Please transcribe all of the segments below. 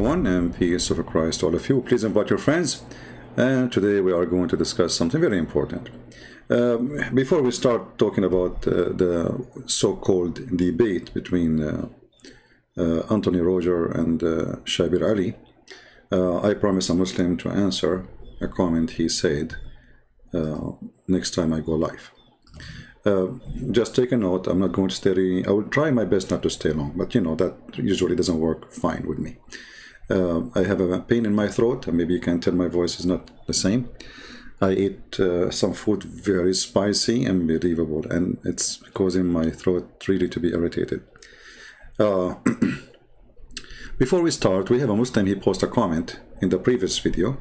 everyone, and peace of Christ to all of you. Please invite your friends. And today we are going to discuss something very important. Before we start talking about the so-called debate between Anthony Rogers and Shabir Ali, I promise a Muslim to answer a comment he said next time I go live. Just take a note. I'm not going to stay. I will try my best not to stay long, but you know that usually doesn't work fine with me. I have a pain in my throat, and maybe you can tell my voice is not the same. I ate some food very spicy, unbelievable, and it's causing my throat really to be irritated. Before we start, we have a Muslim. He posted a comment in the previous video.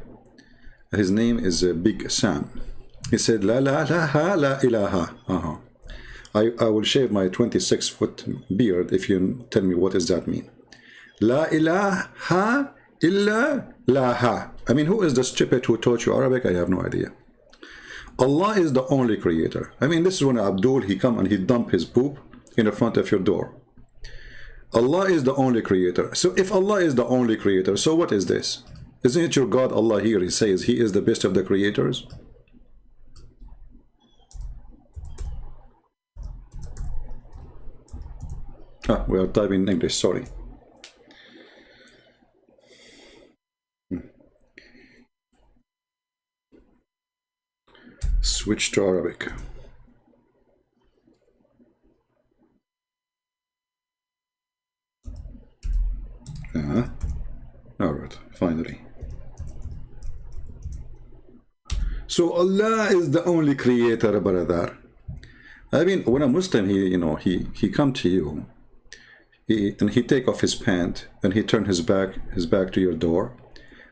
His name is Big Sam. He said, La la la ha la ilaha. I will shave my 26-foot beard if you tell me what does that mean. La ilaha illa laha. I mean, who is the stupid who taught you Arabic? I have no idea. Allah is the only creator. I mean, this is when Abdul, he come and he dump his poop in the front of your door. Allah is the only creator. So if Allah is the only creator, so what is this? Isn't it your God, Allah here, he says he is the best of the creators? We are typing in English, sorry. Switch to Arabic. All right, finally. So Allah is the only creator, brother. I mean, when a Muslim, he come to you, and he take off his pant, and he turn his back to your door,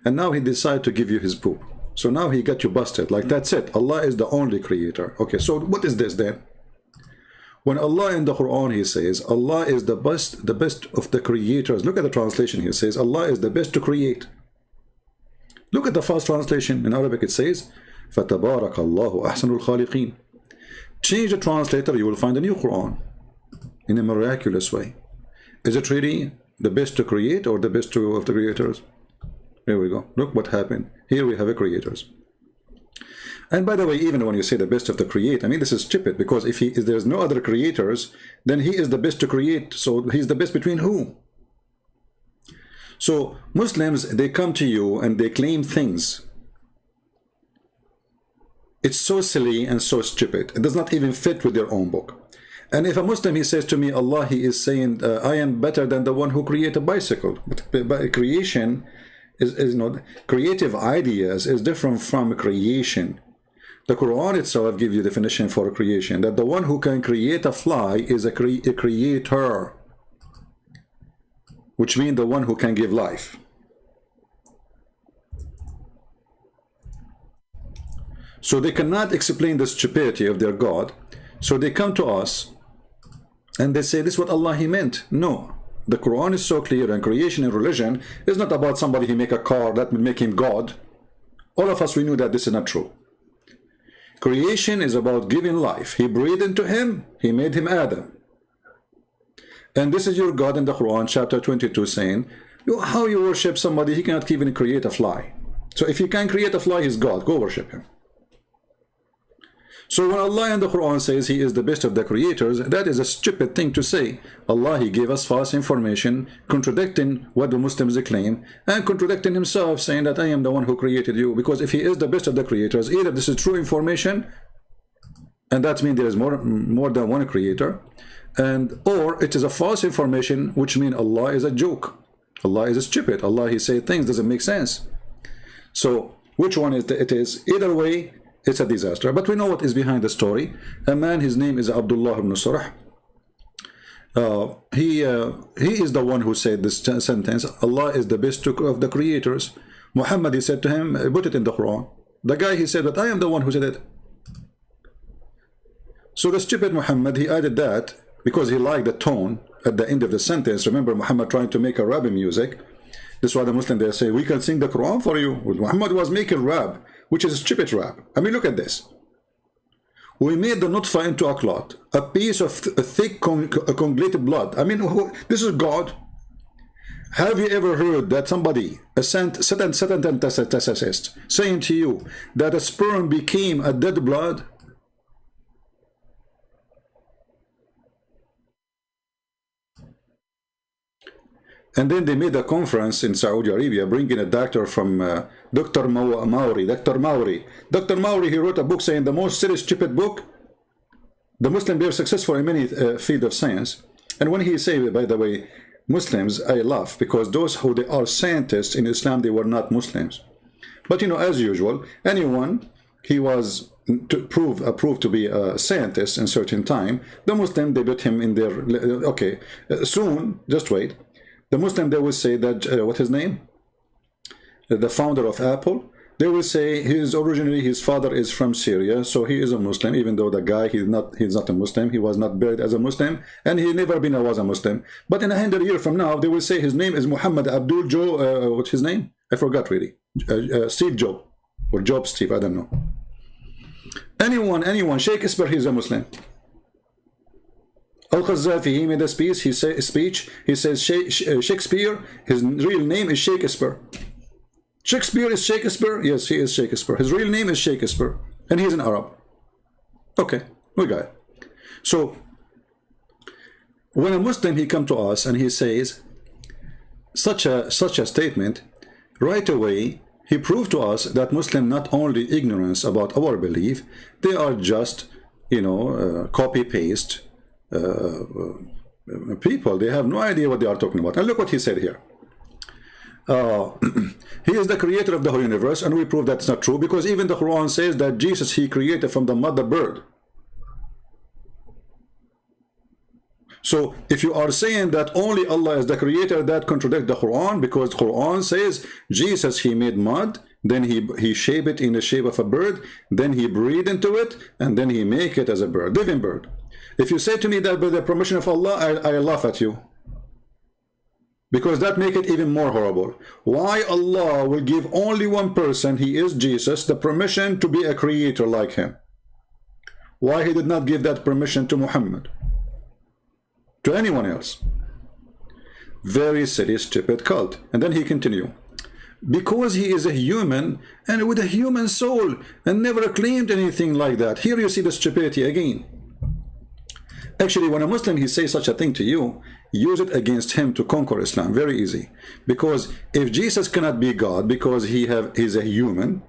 and now he decide to give you his poop. So now he got you busted. Like, that's it. Allah is the only creator. Okay, so what is this then? When Allah in the Quran, he says, Allah is the best of the creators. Look at the translation. He says, Allah is the best to create. Look at the first translation. In Arabic, it says, فَتَبَارَكَ اللَّهُ أَحْسَنُ الْخَالِقِينَ. Change the translator, you will find a new Quran in a miraculous way. Is it really the best to create or the best of the creators? Here we go. Look what happened. Here we have a creators. And by the way, even when you say the best of the create, I mean, this is stupid, because if there's no other creators, then he is the best to create. So he's the best between who? So Muslims, they come to you and they claim things. It's so silly and so stupid. It does not even fit with their own book. And if a Muslim, he says to me, Allah, he is saying, I am better than the one who created a bicycle. But creation is not, creative ideas is different from creation. The Quran itself gives you definition for creation, that the one who can create a fly is a creator, which means the one who can give life. So they cannot explain the stupidity of their God. So they come to us and they say, this is what Allah he meant. No, the Quran is so clear, and creation and religion is not about somebody who make a car that will make him God. All of us, we knew that this is not true. Creation is about giving life. He breathed into him, he made him Adam. And this is your God in the Quran, chapter 22, saying, how you worship somebody, he cannot even create a fly. So if he can create a fly, he's God. Go worship him. So when Allah in the Quran says he is the best of the creators, that is a stupid thing to say. Allah, he gave us false information, contradicting what the Muslims claim, and contradicting himself, saying that I am the one who created you. Because if he is the best of the creators, either this is true information, and that means there is more than one creator, or it is a false information, which means Allah is a joke. Allah is stupid. Allah, he said things doesn't make sense. So which one is it is? Either way, it's a disaster. But we know what is behind the story. A man, his name is Abdullah ibn Surah. He is the one who said this sentence, Allah is the best of the creators. Muhammad, he said to him, put it in the Quran. The guy, he said that I am the one who said it. So the stupid Muhammad, he added that because he liked the tone at the end of the sentence. Remember Muhammad trying to make a rap music. This is why the Muslims, they say, we can sing the Quran for you. Muhammad was making rap, which is a stupid rap. I mean, look at this. We made the nutfa into a clot, a piece of thick coagulated blood. I mean, this is God. Have you ever heard that somebody, a scientist, saying to you that a sperm became a dead blood? And then they made a conference in Saudi Arabia, bringing a doctor from Dr. Mauri. Dr. Mauri, he wrote a book saying the most silly, stupid book. The Muslims, they are successful in many fields of science. And when he say, by the way, Muslims, I laugh, because those who they are scientists in Islam, they were not Muslims. But you know, as usual, anyone he was approved to be a scientist in certain time, the Muslim, they put him in their, okay, soon, just wait. The Muslim, they will say that, what his name? The founder of Apple, they will say originally his father is from Syria, so he is a Muslim, even though the guy, he's not a Muslim, he was not buried as a Muslim, and he never was a Muslim. But in 100 years from now, they will say his name is Muhammad Abdul Joe, what's his name? I forgot really. Steve Job, or Job Steve, I don't know. Anyone, Shakespeare, he's a Muslim. Al-Qazafi, he made a speech, he says Shakespeare, his real name is Shakespeare. Shakespeare is Shakespeare? Yes, he is Shakespeare. His real name is Shakespeare, and he's an Arab. Okay, we got it. So, when a Muslim, he come to us and he says such a statement, right away, he proved to us that Muslim not only ignorance about our belief, they are just, you know, copy-paste people. They have no idea what they are talking about. And look what he said here. He is the creator of the whole universe, and we prove that's not true, because even the Quran says that Jesus, he created from the mother bird. So if you are saying that only Allah is the creator, that contradicts the Quran, because the Quran says Jesus, he made mud, then he shaped it in the shape of a bird, then he breathed into it, and then he make it as a bird, living bird. If you say to me that by the permission of Allah, I laugh at you, because that make it even more horrible. Why Allah will give only one person, he is Jesus, the permission to be a creator like him? Why he did not give that permission to Muhammad, to anyone else? Very silly, stupid cult. And then he continue, because he is a human and with a human soul and never claimed anything like that. Here you see the stupidity again. Actually, when a Muslim, he says such a thing to you, use it against him to conquer Islam. Very easy. Because if Jesus cannot be God because he's a human,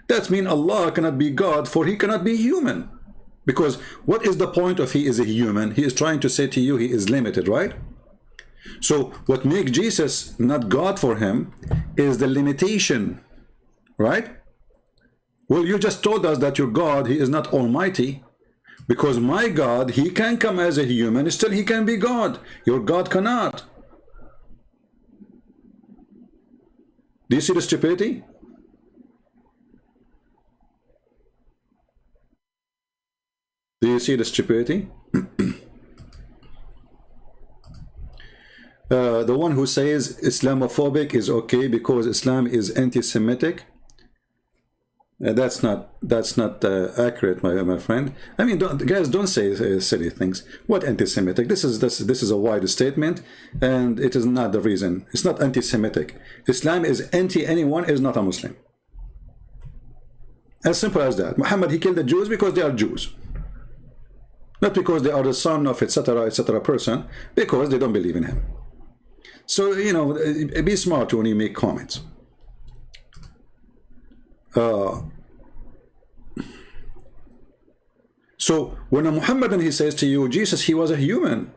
that means Allah cannot be God, for he cannot be human. Because what is the point of he is a human? He is trying to say to you he is limited, right? So what makes Jesus not God for him is the limitation, right? Well, you just told us that your God, he is not almighty. Because my God, he can come as a human, still he can be God. Your God cannot. Do you see the stupidity? Do you see the stupidity? The one who says Islamophobic is okay because Islam is anti-Semitic. That's not accurate, my friend. I mean, guys, don't say silly things. What anti-Semitic? This is a wide statement, and it is not the reason. It's not anti-Semitic. Islam is anti anyone is not a Muslim. As simple as that. Muhammad, he killed the Jews because they are Jews, not because they are the son of etc. person, because they don't believe in him. So you know, be smart when you make comments. So when a Muhammadan, he says to you, Jesus, he was a human,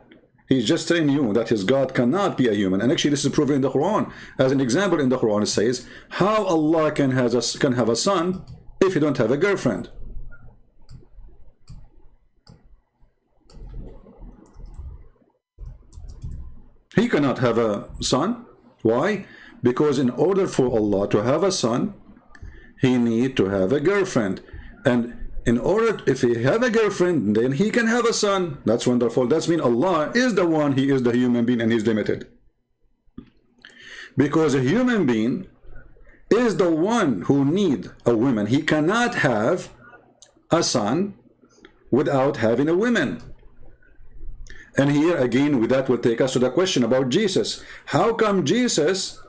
he's just telling you that his God cannot be a human. And actually this is proven in the Quran. As an example, in the Quran it says how Allah can have a son if you don't have a girlfriend. He cannot have a son. Why? Because in order for Allah to have a son, he need to have a girlfriend. And in order, if he have a girlfriend, then he can have a son. That's wonderful. That's mean Allah is the one, he is the human being, and he's limited. Because a human being is the one who need a woman. He cannot have a son without having a woman. And here again, with that will take us to the question about Jesus. How come Jesus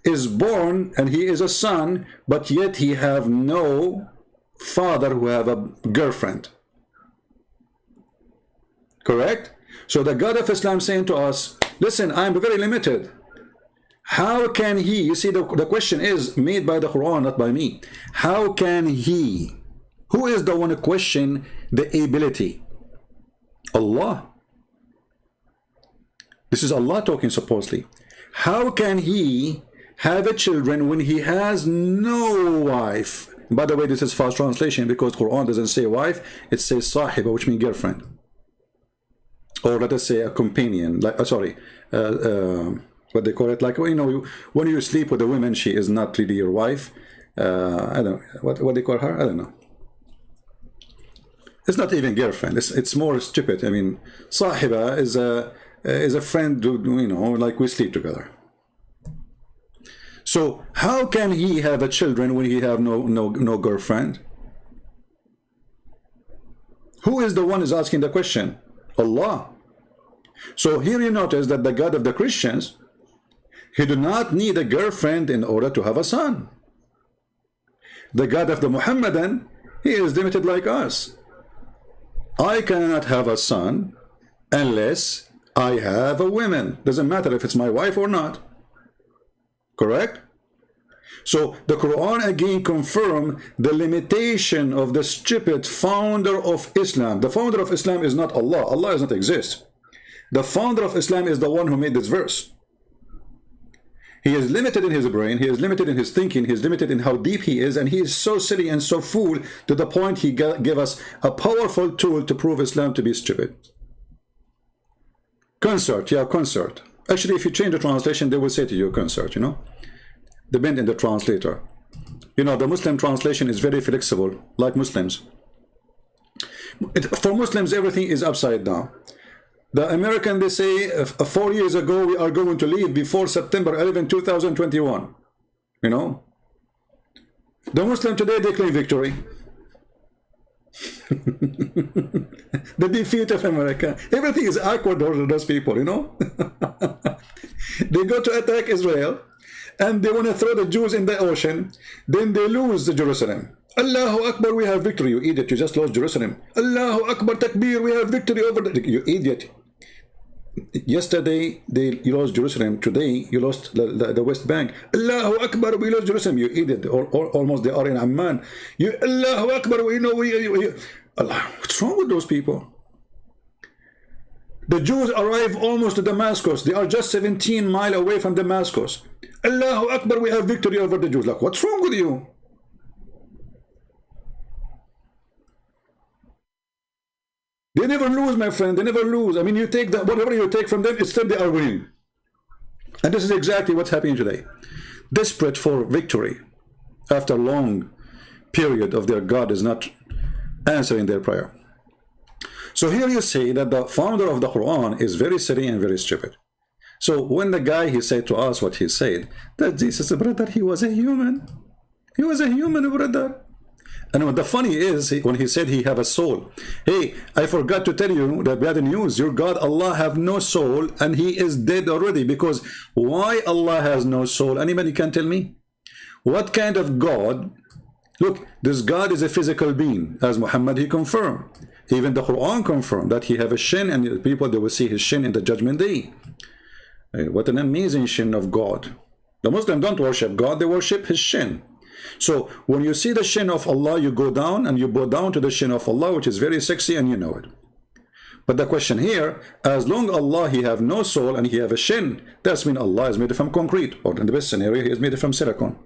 is born and he is a son, but yet he have no father who have a girlfriend? Correct? So the God of Islam saying to us, listen, I'm very limited. How can he, you see, the question is made by the Quran, not by me. How can he, who is the one to question the ability? Allah. This is Allah talking supposedly. How can he have a children when he has no wife? By the way, this is false translation because Quran doesn't say wife, it says sahiba, which means girlfriend. Or let us say a companion, like what they call it, like, you know, when you sleep with a woman, she is not really your wife. I don't know what they call her. I don't know. It's not even girlfriend. It's more stupid. I mean, sahiba is a friend. You know, like we sleep together. So how can he have a children when he have no girlfriend? Who is the one who's asking the question? Allah. So here you notice that the God of the Christians, he do not need a girlfriend in order to have a son. The God of the Muhammadan, he is limited like us. I cannot have a son unless I have a woman. Doesn't matter if it's my wife or not. Correct? So the Quran again confirm the limitation of the stupid founder of Islam. The founder of Islam is not Allah. Allah does not exist. The founder of Islam is the one who made this verse. He is limited in his brain, he is limited in his thinking, he is limited in how deep he is, and he is so silly and so fool to the point he gave us a powerful tool to prove Islam to be stupid. Concert, yeah, concert. Actually, if you change the translation, they will say to you concert, you know. Depend on the translator. You know, the Muslim translation is very flexible, like Muslims. For Muslims, everything is upside down. The American, they say 4 years ago we are going to leave before September 11, 2021. You know, the Muslim today, they claim victory. The defeat of America. Everything is awkward for those people, you know. They go to attack Israel and they want to throw the Jews in the ocean. Then they lose Jerusalem. Allahu Akbar, we have victory. You idiot, you just lost Jerusalem. Allahu Akbar, takbir, we have victory over the... You idiot. Yesterday you lost Jerusalem. Today you lost the West Bank. Allahu Akbar, we lost Jerusalem. You idiot. Or almost they are in Amman. You Allahu Akbar, we know Allah. What's wrong with those people? The Jews arrive almost to Damascus. They are just 17 miles away from Damascus. Allahu Akbar, we have victory over the Jews. Like, what's wrong with you? They never lose, my friend. They never lose. I mean, you take that, whatever you take from them, it's still they are winning. And this is exactly what's happening today. Desperate for victory after a long period of their God is not answering their prayer. So here you see that the founder of the Quran is very silly and very stupid. So when the guy, he said to us what he said, that Jesus, brother, he was a human. He was a human, brother. And what the funny is, when he said he have a soul, hey, I forgot to tell you the bad news. Your God, Allah, have no soul, and he is dead already. Because why Allah has no soul? Anybody can tell me? What kind of God? Look, this God is a physical being, as Muhammad, he confirmed. Even the Quran confirmed that he have a shin, and the people, they will see his shin in the judgment day. What an amazing shin of God. The Muslims don't worship God, they worship his shin. So when you see the shin of Allah, you go down and you bow down to the shin of Allah, which is very sexy, and you know it. But the question here, as long Allah, he have no soul and he have a shin, that's mean Allah is made from concrete, or in the best scenario, he is made from silicon.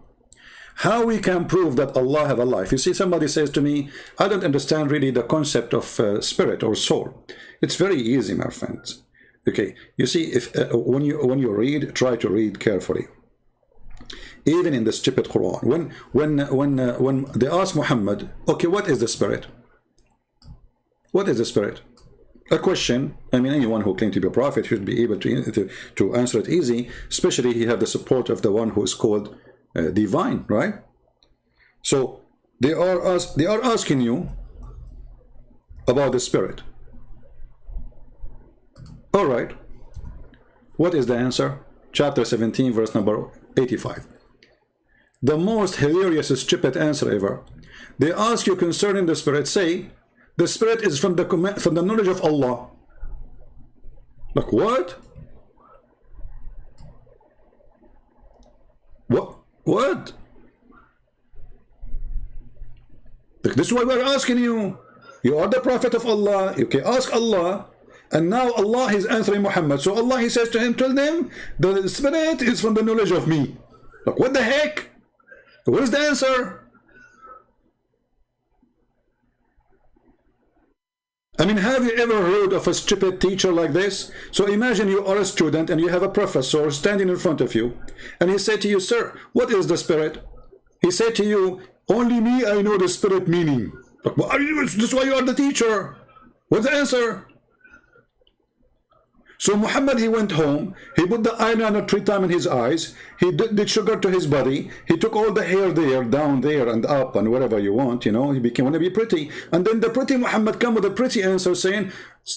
How we can prove that Allah have a life? You see, somebody says to me, I don't understand really the concept of spirit or soul. It's very easy, my friends. Okay, you see, if when you read, try to read carefully. Even in the stupid Quran, when they ask Muhammad, okay, what is the spirit? What is the spirit? A question. I mean, anyone who claims to be a prophet should be able to answer it easy, especially he have the support of the one who is called divine, right? So they are asking you about the spirit. All right. What is the answer? Chapter 17, verse number 85. The most hilarious, stupid answer ever. They ask you concerning the spirit. Say, the spirit is from the knowledge of Allah. Like what? What? This is why we're asking you. You are the prophet of Allah. You can ask Allah. And now Allah is answering Muhammad. So Allah, he says to him, tell them, the spirit is from the knowledge of me. Like, what the heck? Where's the answer? I mean, have you ever heard of a stupid teacher like this? So imagine you are a student and you have a professor standing in front of you. And he said to you, sir, what is the spirit? He said to you, only me, I know the spirit meaning. Like, well, this is why you are the teacher. What's the answer? So Muhammad, he went home, he put the eyeliner 3 times in his eyes, he did sugar to his body, he took all the hair there, down there and up and wherever you want, you know, he became want to be pretty. And then the pretty Muhammad come with a pretty answer saying,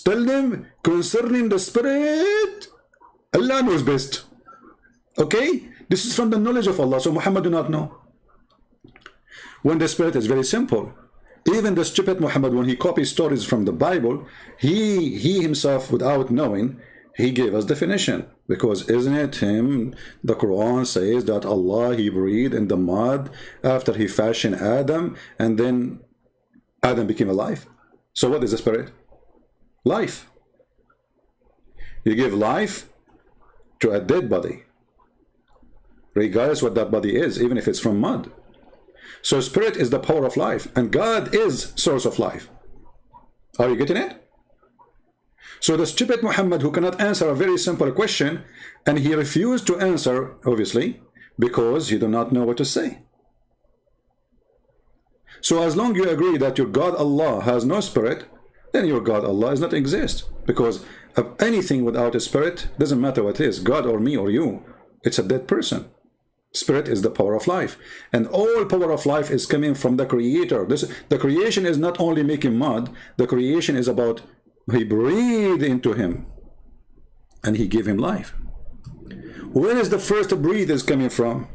tell them concerning the spirit, Allah knows best. Okay? This is from the knowledge of Allah, so Muhammad do not know. When the spirit is very simple. Even the stupid Muhammad, when he copies stories from the Bible, he himself, without knowing, he gave us definition. Because isn't it him, the Quran says that Allah, he breathed in the mud after he fashioned Adam, and then Adam became alive. So what is the spirit? Life. You give life to a dead body, regardless what that body is, even if it's from mud. So spirit is the power of life, and God is source of life. Are you getting it? So the stupid Muhammad, who cannot answer a very simple question, and he refused to answer, obviously, because he do not know what to say. So as long as you agree that your God Allah has no spirit, then your God Allah does not exist. Because of anything without a spirit, doesn't matter what it is, God or me or you, it's a dead person. Spirit is the power of life, and all power of life is coming from the Creator. The creation is not only making mud, the creation is about he breathed into him and he gave him life. Where is the first breath is coming from?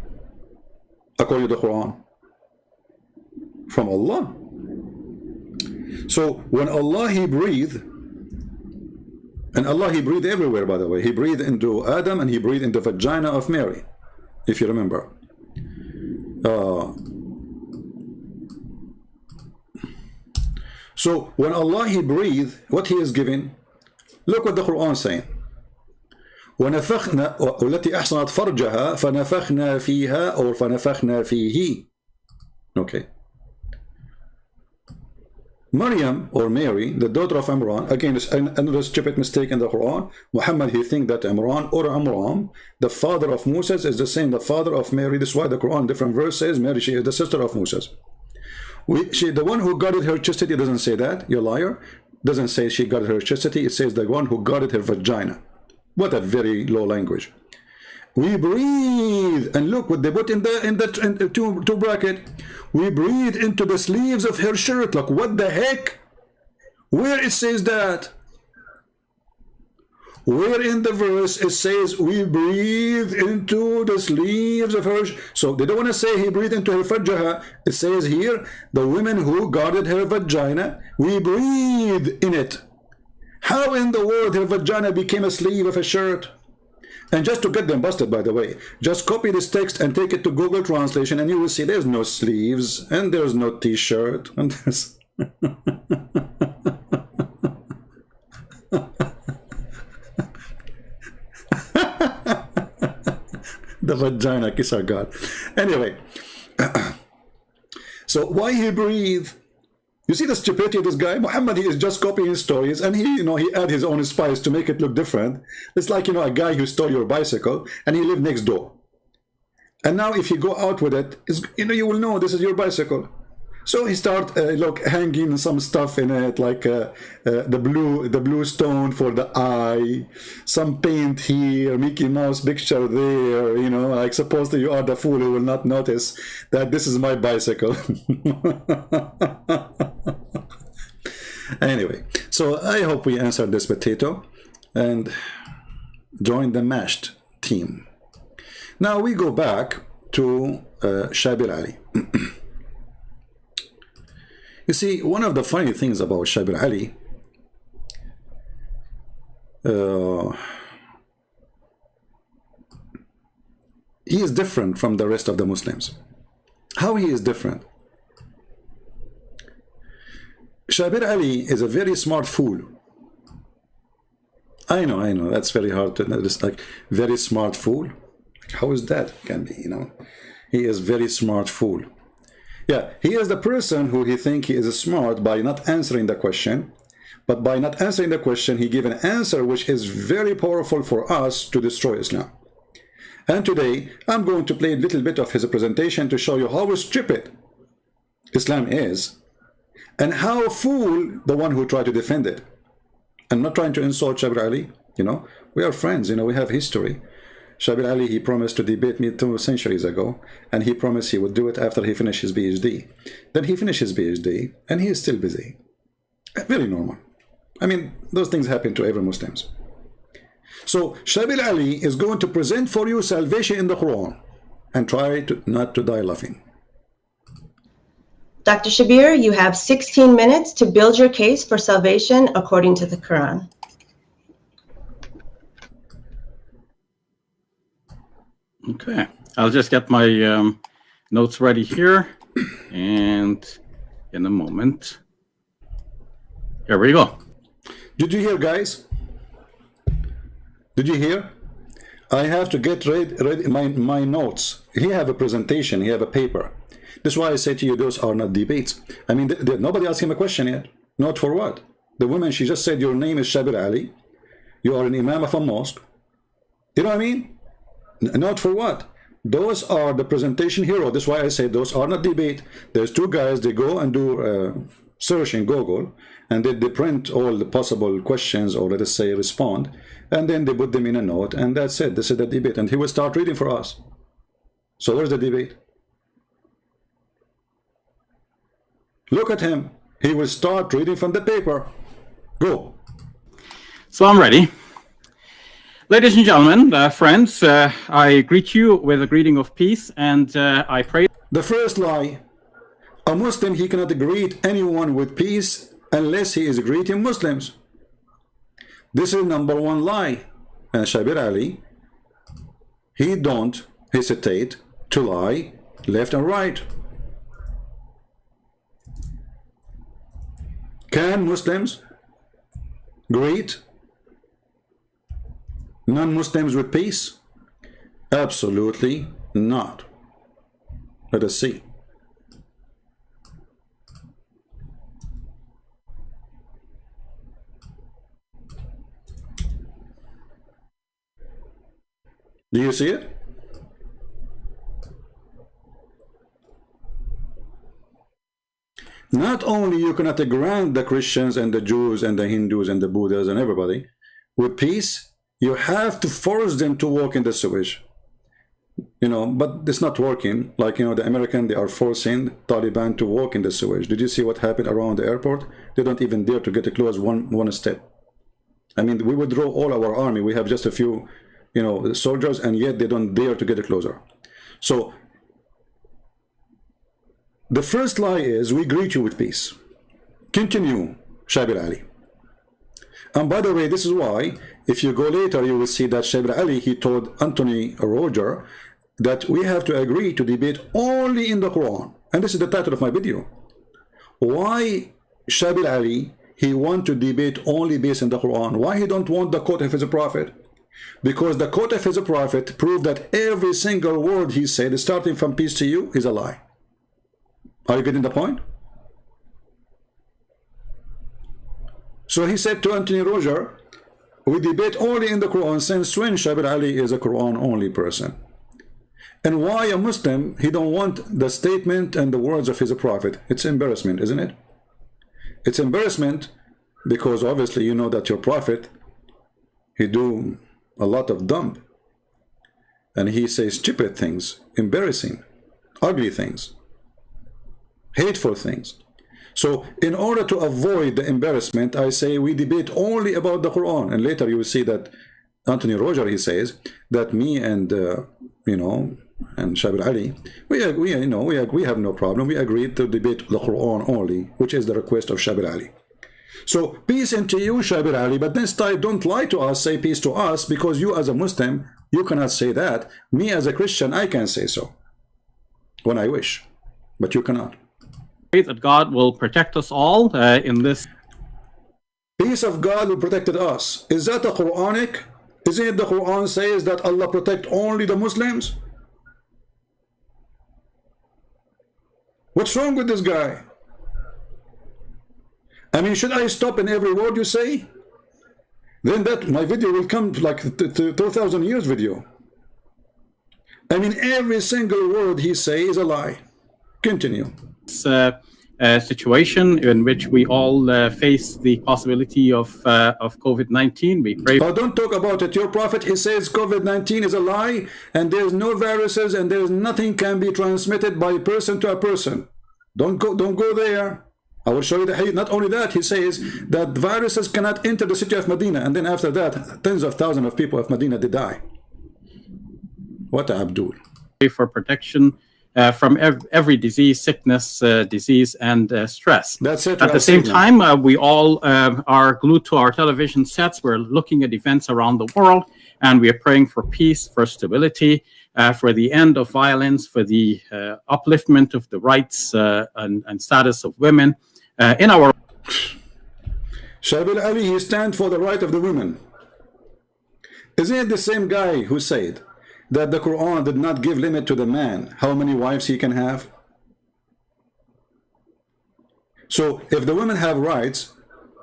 According to the Quran, from Allah. So when Allah, he breathed, and Allah, he breathed everywhere, by the way. He breathed into Adam and he breathed into the vagina of Mary, if you remember. So when Allah, he breathed, what he is giving, look what the Quran is saying. وَنَفَخْنَا وَالَّتِي أَحْصَنَتْ فَرْجَهَا فَنَفَخْنَا فِيهَا or فَنَفَخْنَا فِيهِ. Okay. Maryam, or Mary, the daughter of Imran, again, is another stupid mistake in the Quran. Muhammad, he think that Imran or Amram, the father of Moses, is the same, the father of Mary. This is why the Quran, different verse says, Mary, she is the sister of Moses. The one who guarded her chastity doesn't say that, you liar. Doesn't say she guarded her chastity, it says the one who guarded her vagina. What a very low language. We breathe, and look what they put in the two bracket. We breathe into the sleeves of her shirt. Like, what the heck? Where it says that? Where in the verse it says we breathe into the sleeves of her? So they don't want to say he breathed into her farjaha. It says here, the women who guarded her vagina, we breathe in it. How in the world her vagina became a sleeve of a shirt? And just to get them busted, by the way, just copy this text and take it to Google Translation, and you will see there's no sleeves, and there's no t-shirt, and there's... The vagina, kiss our God. Anyway, so why he breathe? You see the stupidity of this guy? Muhammad, he is just copying his stories, and he add his own spice to make it look different. It's like, a guy who stole your bicycle, and he lived next door. And now if you go out with it, you will know this is your bicycle. So he start hanging some stuff in it, like the blue stone for the eye, some paint here, Mickey Mouse picture there, like supposedly you are the fool who will not notice that this is my bicycle. Anyway, so I hope we answered this potato. and joined the mashed team. Now we go back to Shabir Ali. You see, one of the funny things about Shabir Ali, he is different from the rest of the Muslims. How he is different? Shabir Ali is a very smart fool. I know, that's very hard to just like very smart fool. Like, how is that can be, you know? He is very smart fool. Yeah, he is the person who he think he is smart by not answering the question, but by not answering the question, he gave an answer which is very powerful for us to destroy Islam. And today, I'm going to play a little bit of his presentation to show you how stupid Islam is, and how fool the one who tried to defend it. I'm not trying to insult Shabir Ali, you know, we are friends, you know, we have history. Shabir Ali, he promised to debate me 2 centuries ago, and he promised he would do it after he finished his PhD. Then he finished his PhD, and he is still busy. Very normal. I mean, those things happen to every Muslims. So Shabir Ali is going to present for you salvation in the Quran, and try to not to die laughing. Dr. Shabir, you have 16 minutes to build your case for salvation according to the Quran. Okay, I'll just get my notes ready here, and in a moment. Here we go. Did you hear, guys? Did you hear? I have to get ready my notes. He have a presentation, he have a paper. That's why I say to you, those are not debates. I mean, nobody asked him a question yet. Not for what? The woman, she just said, your name is Shabir Ali. You are an imam of a mosque. You know what I mean? Not for what? Those are the presentation hero. That's why I say those are not debate. There's 2 guys, they go and do search in Google, and they print all the possible questions, or let us say respond, and then they put them in a note, and that's it. This is the debate, and he will start reading for us. So where's the debate? Look at him. He will start reading from the paper. Go. So I'm ready. Ladies and gentlemen, friends, I greet you with a greeting of peace, and I pray. The first lie. A Muslim, he cannot greet anyone with peace unless he is greeting Muslims. This is #1 lie. And Shabir Ali, he don't hesitate to lie left and right. Can Muslims greet non-Muslims with peace? Absolutely not. Let us see. Do you see it? Not only you cannot grant the Christians and the Jews and the Hindus and the Buddhas and everybody with peace, you have to force them to walk in the sewage. You know, but it's not working. Like, you know, the American, they are forcing Taliban to walk in the sewage. Did you see what happened around the airport? They don't even dare to get close one step. I mean, we withdraw all our army. We have just a few, you know, soldiers, and yet they don't dare to get closer. So the first lie is, we greet you with peace. Continue, Shabir Ali. And by the way, this is why, if you go later, you will see that Shabir Ali, he told Anthony Rogers that we have to agree to debate only in the Quran. And this is the title of my video. Why Shabir Ali, he want to debate only based on the Quran? Why he don't want the quote of his prophet? Because the quote of his prophet proved that every single word he said, starting from peace to you, is a lie. Are you getting the point? So he said to Anthony Rogers, we debate only in the Quran, since when Shabir Ali is a Quran only person. And why a Muslim, he don't want the statement and the words of his prophet? It's embarrassment, isn't it? It's embarrassment because obviously you know that your prophet, he do a lot of dumb, and he says stupid things, embarrassing, ugly things, hateful things. So in order to avoid the embarrassment, I say we debate only about the Quran. And later you will see that Anthony Rogers, he says that me and and Shabir Ali, we have no problem. We agreed to debate the Quran only, which is the request of Shabir Ali. So peace unto you, Shabir Ali, but this time don't lie to us, say peace to us, because you as a Muslim, you cannot say that. Me as a Christian, I can say so when I wish, but you cannot. That God will protect us all in this. Peace of God will protect us. Is that a Quranic? Isn't it the Quran says that Allah protect only the Muslims? What's wrong with this guy? I mean, should I stop in every word you say? Then that my video will come like 2,000 years video. I mean, every single word he says is a lie. Continue. Situation in which we all face the possibility of COVID-19. We pray. Oh, don't talk about it. Your prophet, he says COVID-19 is a lie, and there's no viruses, and there's nothing can be transmitted by person to a person. Don't go there. I will show you the hadith. Not only that, he says that viruses cannot enter the city of Medina, and then after that, tens of thousands of people of Medina did die. What Abdul? For protection from every disease, sickness, disease, and stress. That's it. At the same time, we all are glued to our television sets. We're looking at events around the world, and we are praying for peace, for stability, for the end of violence, for the upliftment of the rights and status of women in our. Shabir Ali, he stands for the right of the women. Isn't it the same guy who said that the Quran did not give limit to the man how many wives he can have? So if the women have rights,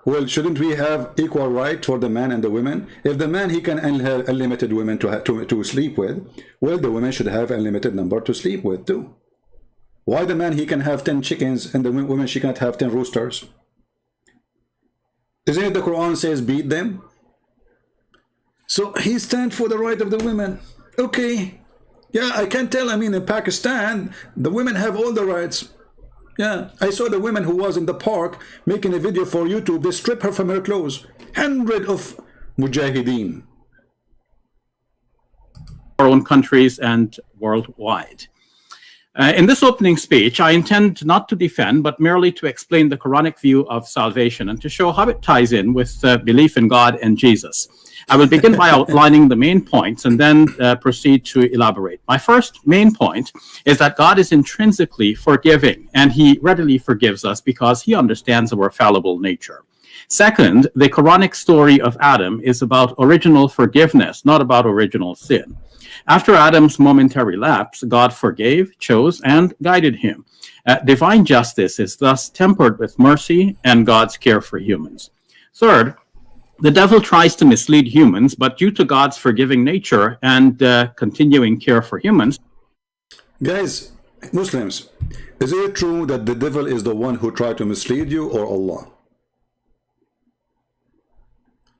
well, shouldn't we have equal right for the man and the women? If the man, he can have unlimited women to sleep with, well, the women should have a limited number to sleep with too. Why the man, he can have 10 chickens and the women, she cannot have 10 roosters? Isn't it the Quran says beat them? So he stands for the right of the women. Okay, yeah, I can tell. I mean, in Pakistan, the women have all the rights. Yeah, I saw the woman who was in the park making a video for YouTube. They strip her from her clothes. Hundreds of mujahideen. Our own countries and worldwide. In this opening speech, I intend not to defend, but merely to explain the Quranic view of salvation and to show how it ties in with belief in God and Jesus. I will begin by outlining the main points and then proceed to elaborate. My first main point is that God is intrinsically forgiving, and he readily forgives us because he understands our fallible nature. Second, the Quranic story of Adam is about original forgiveness, not about original sin. After Adam's momentary lapse, God forgave, chose, and guided him. Divine justice is thus tempered with mercy and God's care for humans. Third, the devil tries to mislead humans, but due to God's forgiving nature and continuing care for humans. Guys, Muslims, is it true that the devil is the one who tried to mislead you, or Allah?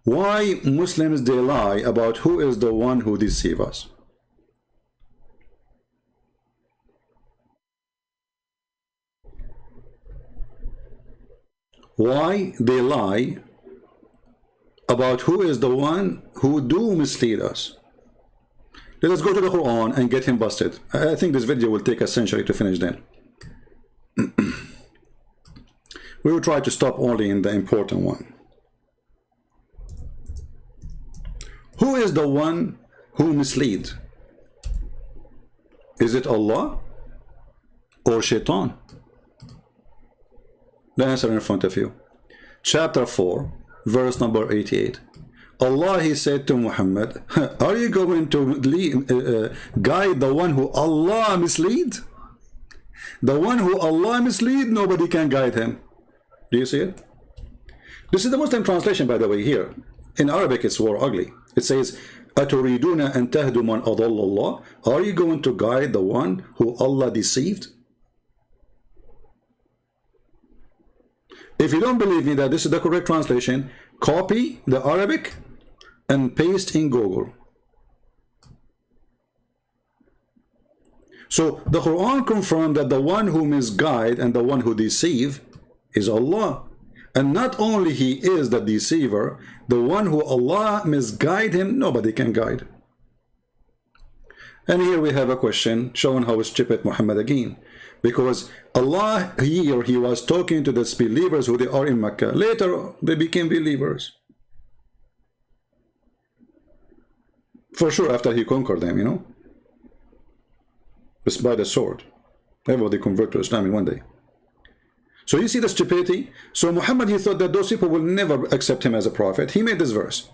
Why Muslims, they lie about who is the one who deceives us? Why they lie about who is the one who do mislead us? Let us go to the Quran and get him busted. I think this video will take a century to finish then. We will try to stop only in the important one. Who is the one who misleads? Is it Allah or Shaitan? The answer in front of you. Chapter 4, verse number 88. Allah, he said to Muhammad, are you going to guide the one who Allah mislead? The one who Allah mislead, nobody can guide him. Do you see it? This is the Muslim translation, by the way, here. In Arabic, it's more ugly. It says, أَتُرِيدُونَ أَن تَهْدُوا مَنْ أَضَلَّ اللَّهِ. Are you going to guide the one who Allah deceived? If you don't believe me that this is the correct translation, copy the Arabic and paste in Google. So the Quran confirmed that the one who misguide and the one who deceive is Allah. And not only he is the deceiver, the one who Allah misguide him, nobody can guide. And here we have a question showing how stupid Muhammad again. Because Allah here, he was talking to the disbelievers who they are in Mecca. Later, they became believers. For sure, after he conquered them, you know. It's by the sword. Everybody convert to Islam in one day. So you see the stupidity? So Muhammad, he thought that those people will never accept him as a prophet. He made this verse,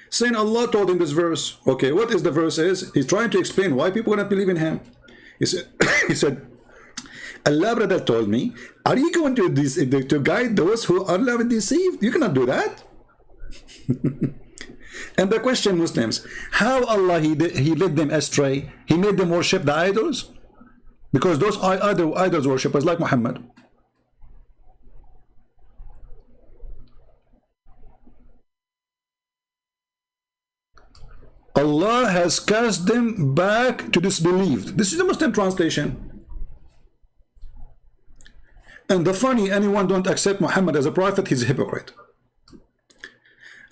saying Allah told him this verse. Okay, what is the verse is? He's trying to explain why people will not believe in him. He said, Allah brother told me, are you going to guide those who are love and deceived? You cannot do that. And the question, Muslims, how Allah he led them astray? He made them worship the idols? Because those are idols worshippers like Muhammad. Allah has cast them back to disbelief. This is the Muslim translation. And the funny, anyone don't accept Muhammad as a prophet, he's a hypocrite.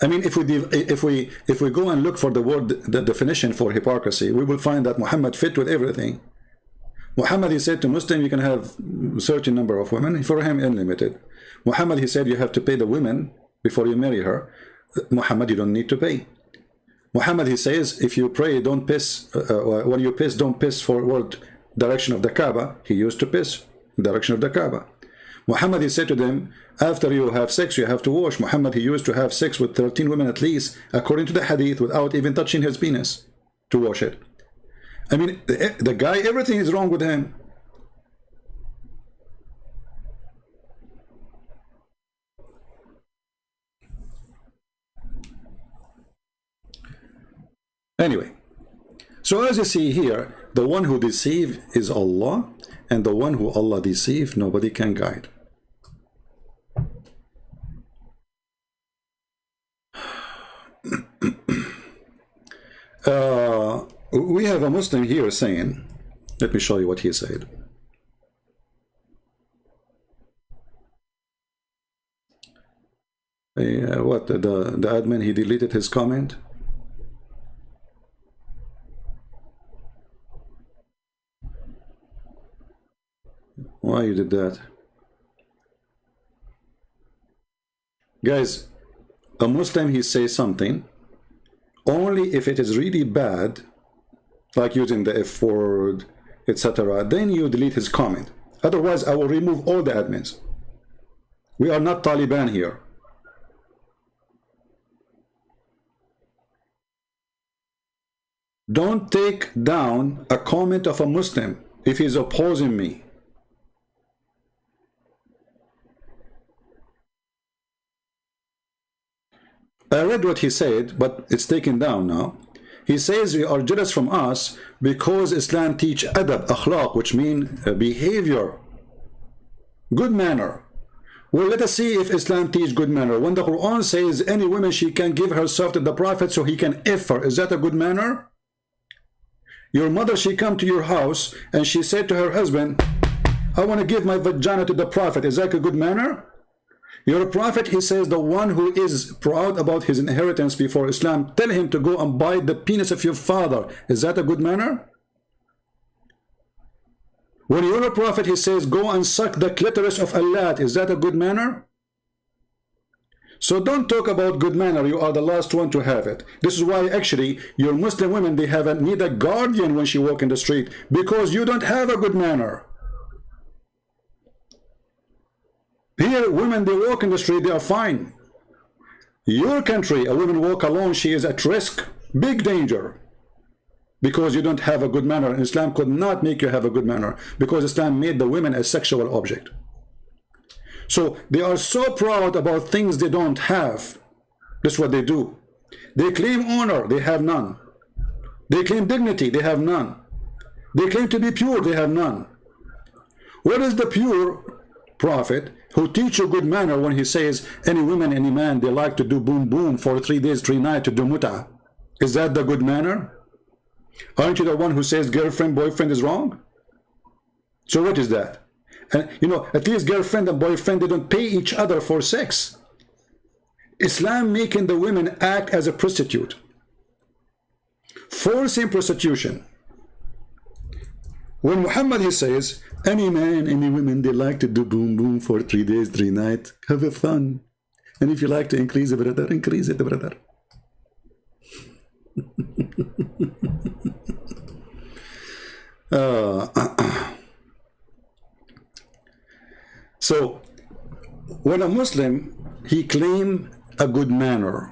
I mean, if we go and look for the word, the definition for hypocrisy, we will find that Muhammad fit with everything. Muhammad, he said to Muslim, you can have a certain number of women. For him, unlimited. Muhammad, he said, you have to pay the women before you marry her. Muhammad, you don't need to pay. Muhammad, he says, if you pray, don't piss. When you piss, don't piss forward direction of the Kaaba. He used to piss direction of the Kaaba. Muhammad, he said to them, after you have sex, you have to wash. Muhammad, he used to have sex with 13 women at least, according to the hadith, without even touching his penis to wash it. I mean, the guy, everything is wrong with him. Anyway, so as you see here, the one who deceives is Allah, and the one who Allah deceives, nobody can guide. We have a Muslim here saying, let me show you what he said. What, the admin, he deleted his comment? Why you did that? Guys, a Muslim, he says something only if it is really bad, like using the F word, etc., then you delete his comment. Otherwise, I will remove all the admins. We are not Taliban here. Don't take down a comment of a Muslim if he's opposing me. I read what he said, but it's taken down now. He says you are jealous from us because Islam teach adab, akhlaq, which means behavior, good manner. Well, let us see if Islam teach good manner. When the Quran says any woman, she can give herself to the Prophet so he can F her, is that a good manner? Your mother, she come to your house and she said to her husband, I want to give my vagina to the Prophet, is that a good manner? Your prophet, he says, the one who is proud about his inheritance before Islam, tell him to go and buy the penis of your father. Is that a good manner? When your prophet, he says, go and suck the clitoris of Allah, is that a good manner? So don't talk about good manner. You are the last one to have it. This is why actually your Muslim women, they need a guardian when she walk in the street, because you don't have a good manner. Here, women, they walk in the street, they are fine. Your country, a woman walk alone, she is at risk, big danger. Because you don't have a good manner. And Islam could not make you have a good manner, because Islam made the women a sexual object. So they are so proud about things they don't have. That's what they do. They claim honor, they have none. They claim dignity, they have none. They claim to be pure, they have none. What is the pure prophet who teach you good manner when he says any woman, any man, they like to do boom boom for 3 days, 3 nights to do muta? Is that the good manner? Aren't you the one who says girlfriend, boyfriend is wrong? So what is that? And you know, at least girlfriend and boyfriend, they don't pay each other for sex. Islam making the women act as a prostitute, forcing prostitution. When Muhammad, he says, any man, any women, they like to do boom boom for 3 days, 3 nights, have a fun. And if you like to increase it, brother, increase it, brother. So when a Muslim, he claim a good manner,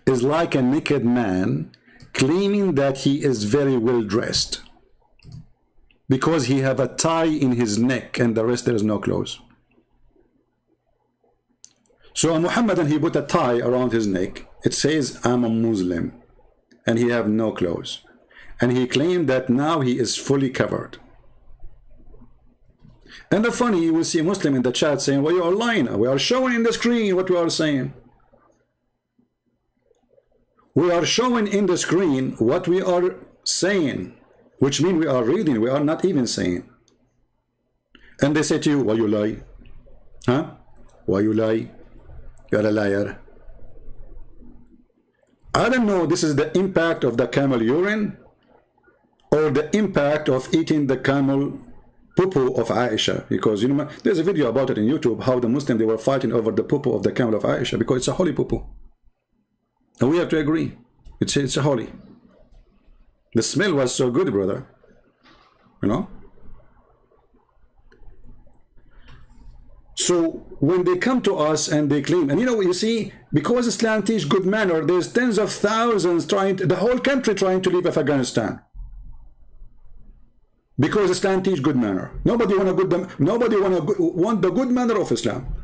is like a naked man claiming that he is very well dressed because he have a tie in his neck and the rest there is no clothes. So a Muhammadan, he put a tie around his neck. It says, I'm a Muslim, and he have no clothes. And he claimed that now he is fully covered. And the funny, you will see a Muslim in the chat saying, well, you are lying. We are showing in the screen what we are saying. We are showing in the screen what we are saying, which means we are reading, we are not even saying. And they say to you, why you lie? Huh? Why you lie? You're a liar. I don't know, this is the impact of the camel urine or the impact of eating the camel poo-poo of Aisha, because you know there's a video about it in YouTube how the Muslims, they were fighting over the poo-poo of the camel of Aisha because it's a holy poo-poo. And we have to agree, it's a holy. The smell was so good, brother, you know. So when they come to us and they claim, and you know, you see, because Islam teach good manner, there's tens of thousands trying to, the whole country trying to leave Afghanistan. Because Islam teach good manner. Nobody want the good manner of Islam.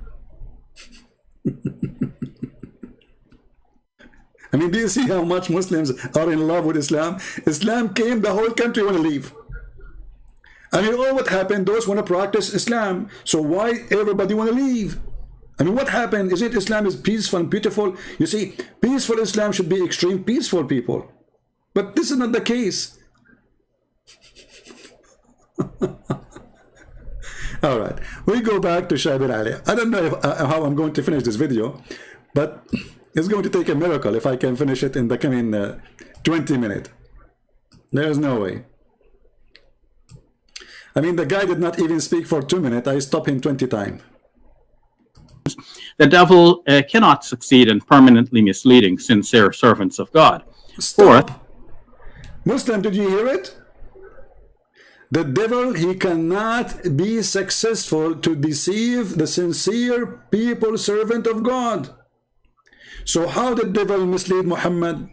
I mean, do you see how much Muslims are in love with Islam? Islam came, the whole country want to leave. I mean, all what happened, those want to practice Islam. So why everybody want to leave? I mean, what happened? Is it Islam is peaceful and beautiful? You see, peaceful Islam should be extreme peaceful people. But this is not the case. All right, we go back to Shabir Ali. I don't know how I'm going to finish this video, but it's going to take a miracle if I can finish it in the coming 20 minutes. There's no way. I mean, the guy did not even speak for 2 minutes. I stopped him 20 times. The devil cannot succeed in permanently misleading sincere servants of God. Stop. Muslim, did you hear it? The devil, he cannot be successful to deceive the sincere people, servant of God. So how did the devil mislead Muhammad?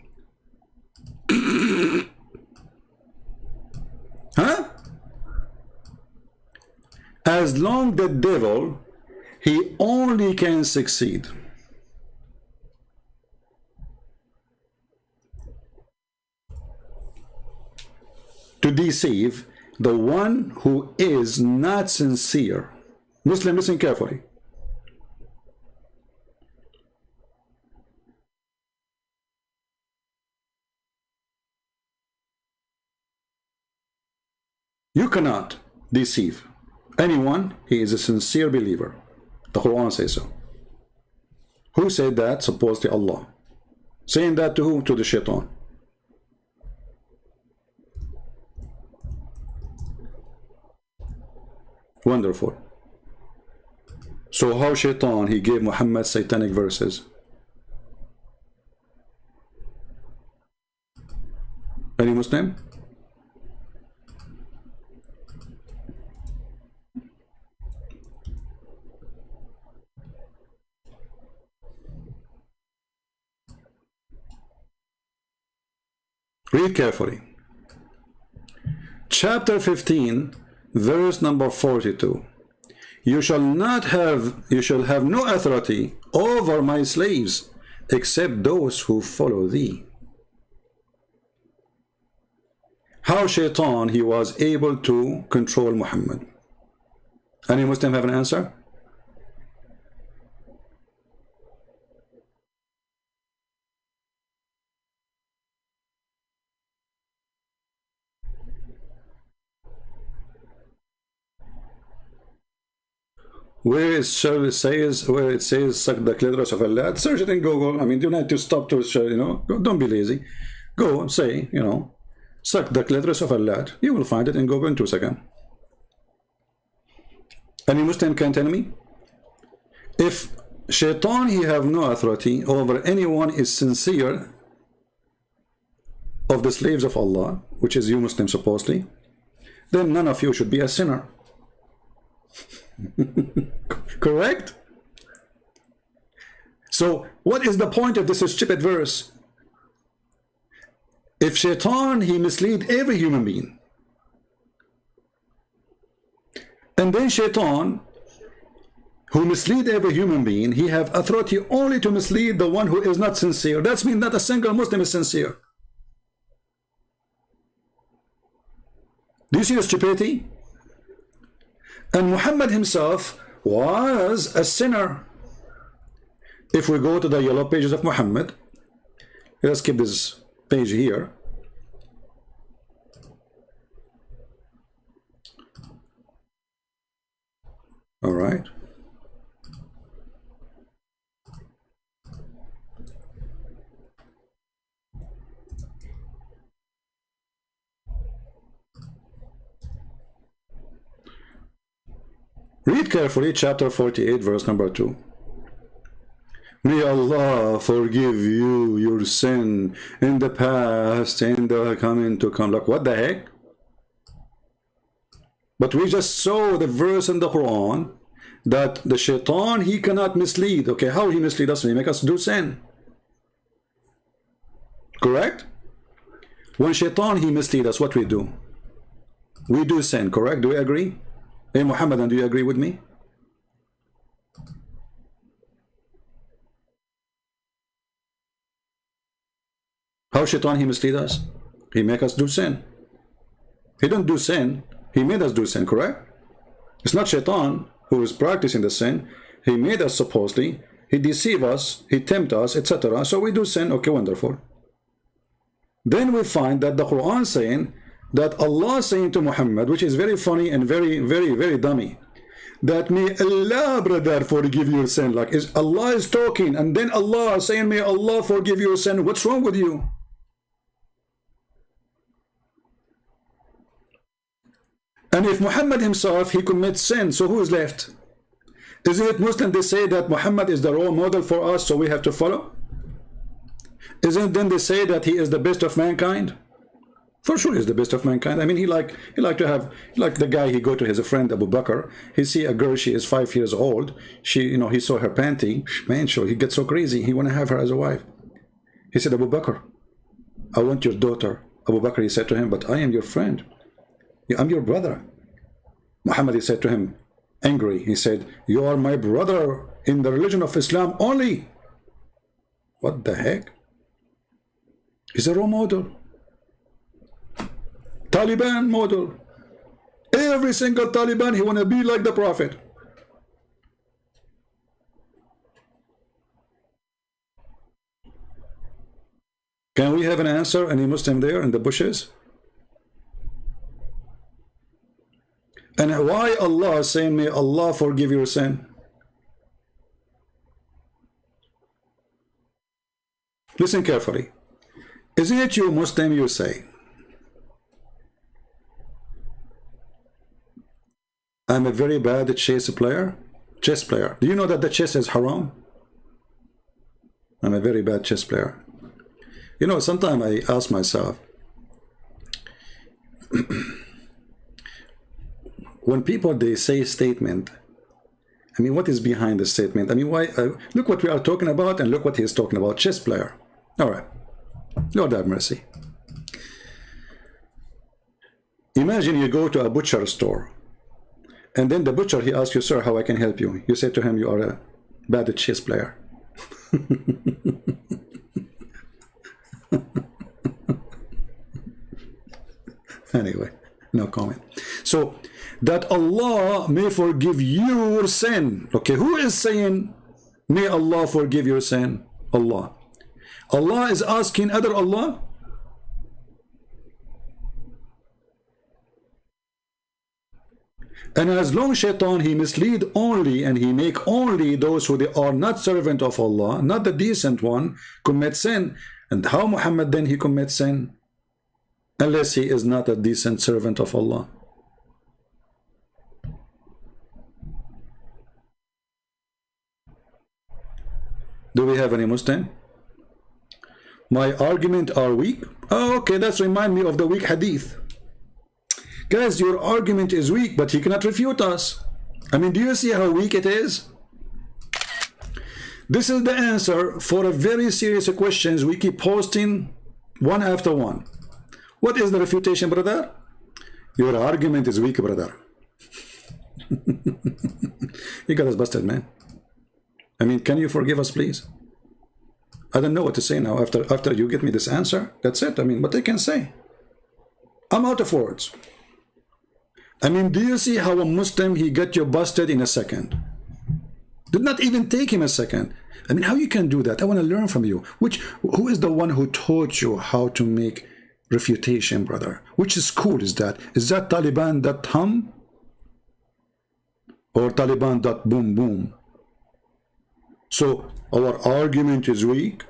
Huh? As long the devil, he only can succeed to deceive the one who is not sincere. Muslim, listen carefully. You cannot deceive anyone. He is a sincere believer. The Quran says so. Who said that? Supposedly Allah. Saying that to whom? To the shaitan. Wonderful. So how shaitan, he gave Muhammad satanic verses? Any Muslim? Read carefully. Chapter 15, verse number 42. You shall have no authority over my slaves except those who follow thee. How shaitan, he was able to control Muhammad? Any Muslim have an answer? where it says suck the clitoris of a lad, search it in Google. I mean, you don't have to stop to, you know, don't be lazy. Go and say, you know, suck the clitoris of a lad. You will find it in Google in 2 seconds. Any Muslim can tell me if shaitan, he have no authority over anyone is sincere of the slaves of Allah, which is you Muslims supposedly, then none of you should be a sinner. Correct? So what is the point of this stupid verse? If shaitan, he mislead every human being, and then shaitan, who mislead every human being, he have authority only to mislead the one who is not sincere. That means not a single Muslim is sincere. Do you see the stupidity? And Muhammad himself was a sinner. If we go to the yellow pages of Muhammad, let's keep this page here. All right. Read carefully chapter 48, verse number 2. May Allah forgive you your sin in the past and the coming to come. Like, what the heck? But we just saw the verse in the Quran that the shaitan, he cannot mislead. Okay, how he mislead us? He make us do sin. Correct? When shaitan, he mislead us, what we do? We do sin, correct? Do we agree? Hey, Muhammadan, do you agree with me? How shaitan, he mislead us? He make us do sin. He don't do sin. He made us do sin, correct? It's not shaitan who is practicing the sin. He made us supposedly. He deceive us. He tempt us, etc. So we do sin. Okay, wonderful. Then we find that the Quran saying that Allah saying to Muhammad, which is very funny and very dummy, that may Allah, brother, forgive your sin. Like, is Allah is talking, and then Allah saying, may Allah forgive your sin. What's wrong with you? And if Muhammad himself, he commits sin, so who is left? Isn't it Muslim they say that Muhammad is the role model for us, so we have to follow? Isn't then they say that he is the best of mankind? For sure, he's the best of mankind. I mean, he like the guy, he go to his friend Abu Bakr. He see a girl, she is 5 years old. She, you know, he saw her panty. Man, sure, he gets so crazy. He want to have her as a wife. He said, Abu Bakr, I want your daughter. Abu Bakr, he said to him, but I am your friend. I'm your brother. Muhammad, he said to him, angry, he said, you are my brother in the religion of Islam only. What the heck? He's a role model. Taliban model. Every single Taliban, he want to be like the Prophet. Can we have an answer? Any Muslim there in the bushes? And why Allah is saying, may Allah forgive your sin? Listen carefully. Isn't it you Muslim, you say, I'm a very bad chess player? Do you know that the chess is haram? I'm a very bad chess player. You know, sometimes I ask myself, when people, they say statement, I mean, what is behind the statement? I mean, why? Look what we are talking about, and look what he is talking about, chess player. All right. Lord have mercy. Imagine you go to a butcher store, and then the butcher, he asks you, sir, how I can help you? You say to him, you are a bad chess player. Anyway, no comment. So, that Allah may forgive your sin. Okay, who is saying, may Allah forgive your sin? Allah. Allah is asking other Allah? And as long shaitan, he mislead only, and he make only those who they are not servant of Allah, not the decent one, commit sin. And how Muhammad then he commits sin? Unless he is not a decent servant of Allah. Do we have any Muslim? My argument are weak? Oh, okay, that's remind me of the weak hadith. Guys, your argument is weak, but he cannot refute us. I mean, do you see how weak it is? This is the answer for a very serious questions we keep posting one after one. What is the refutation, brother? Your argument is weak, brother. You got us busted, man. I mean, can you forgive us, please? I don't know what to say now. After you get me this answer, that's it. I mean, what I can say? I'm out of words. I mean, do you see how a Muslim, he got you busted in a second? Did not even take him a second. I mean, how you can do that? I want to learn from you. Who is the one who taught you how to make refutation, brother? Which school is that? Is that Taliban.hum? Or Taliban.boom boom? So, our argument is weak?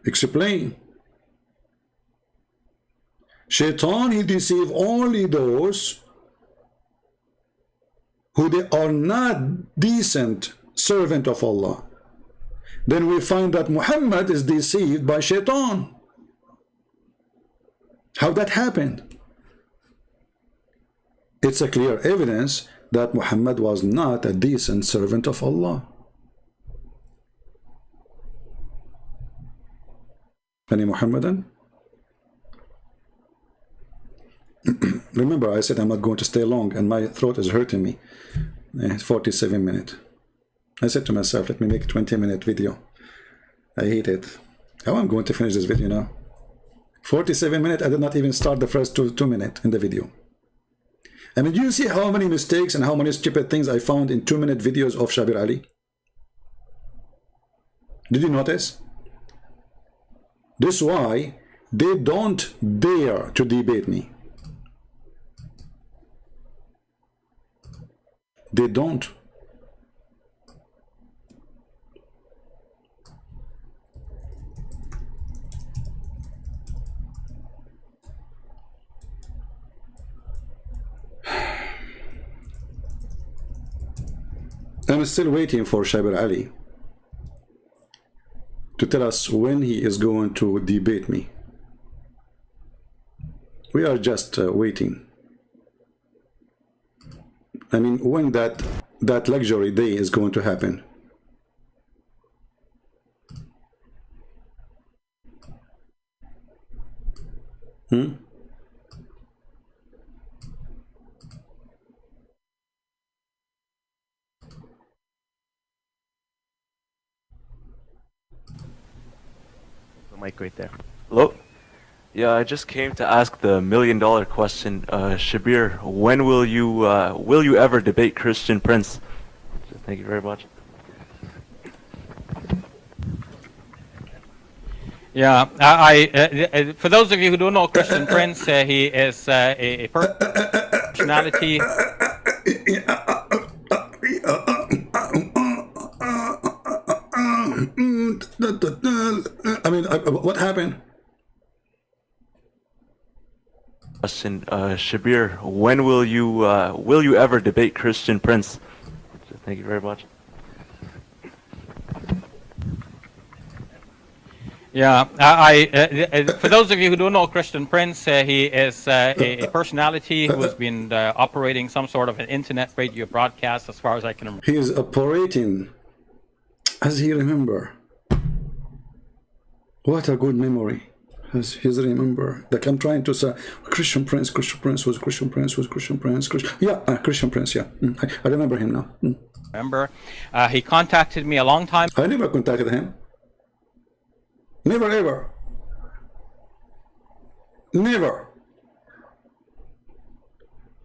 Explain. Shaitan, he deceive only those who they are not decent servant of Allah. Then we find that Muhammad is deceived by Shaitan. How that happened? It's a clear evidence that Muhammad was not a decent servant of Allah. Any Muhammadan? Remember, I said I'm not going to stay long, and my throat is hurting me. 47 minutes. I said to myself, let me make a 20-minute video. I hate it. How I'm going to finish this video now? 47 minutes, I did not even start the first two minutes in the video. I mean, do you see how many mistakes and how many stupid things I found in 2-minute videos of Shabir Ali? Did you notice? This is why they don't dare to debate me. They don't. I'm still waiting for Shabir Ali to tell us when he is going to debate me. We are just waiting. I mean, when that luxury day is going to happen. The mic right there. Hello? Yeah, I just came to ask the $1,000,000 question. Shabir, when will you ever debate Christian Prince? Thank you very much. Yeah, for those of you who don't know Christian Prince, he is a personality. I mean, what happened? Question, Shabir, when will you ever debate Christian Prince? Thank you very much. Yeah, for those of you who don't know Christian Prince, he is a personality who has been operating some sort of an internet radio broadcast, as far as I can remember. He is operating, as he remember. What a good memory. As he's remember. Like I'm trying to say, Christian Prince was Christian Prince. Christian Prince, yeah. I remember him now. Remember, he contacted me a long time. I never contacted him. Never ever. Never.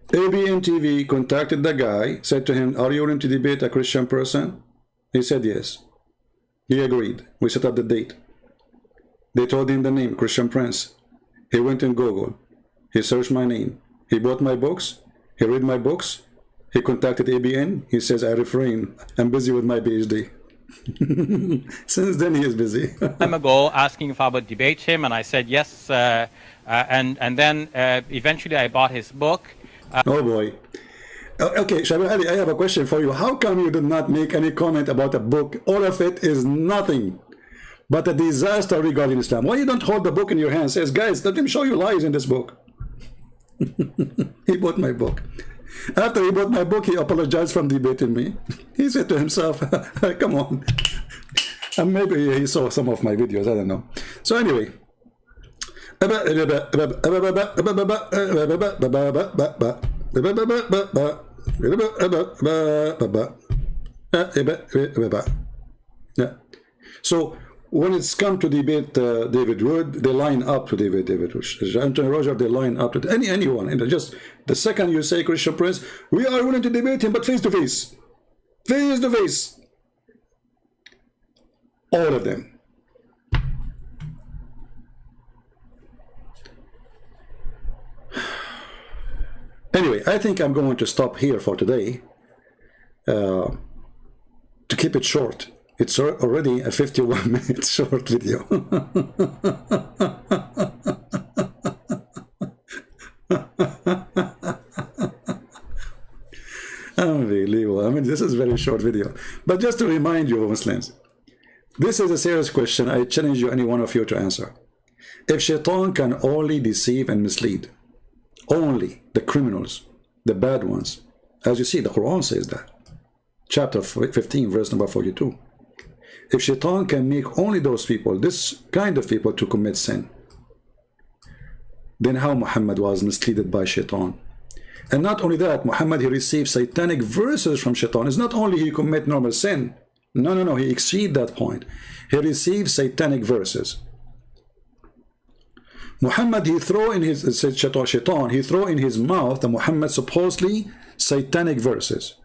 ABN TV contacted the guy, said to him, are you willing to debate a Christian person? He said yes. He agreed. We set up the date. They told him the name, Christian Prince. He went in Google. He searched my name. He bought my books. He read my books. He contacted ABN. He says, I refrain. I'm busy with my PhD. Since then, he is busy. Time ago, asking if I would debate him, and I said yes. And then eventually, I bought his book. Oh boy. Okay, Shabir Ali, I have a question for you. How come you did not make any comment about a book? All of it is nothing but a disaster regarding Islam. Why you don't hold the book in your hand? Says, guys, let him show you lies in this book. He bought my book. After he bought my book, he apologized for debating me. He said to himself, come on. And maybe he saw some of my videos, I don't know. So anyway. Yeah. So when it's come to debate David Wood, they line up to debate David Wood. Anthony Rogers, they line up to anyone. And just the second you say Christian Prince, we are willing to debate him, but face to face. Face to face. All of them. Anyway, I think I'm going to stop here for today. To keep it short. It's already a 51-minute short video. Unbelievable. I mean, this is a very short video. But just to remind you, Muslims, this is a serious question. I challenge you, any one of you, to answer. If Shaitan can only deceive and mislead, only the criminals, the bad ones, as you see, the Quran says that. Chapter 15, verse number 42. If Shaitan can make only those people, this kind of people, to commit sin, then how Muhammad was misled by Shaitan? And not only that, Muhammad, he received satanic verses from Shaitan. It's not only he commit normal sin. No, he exceed that point. He received satanic verses. Muhammad, he throw in his Shaitan, he throw in his mouth the Muhammad supposedly satanic verses.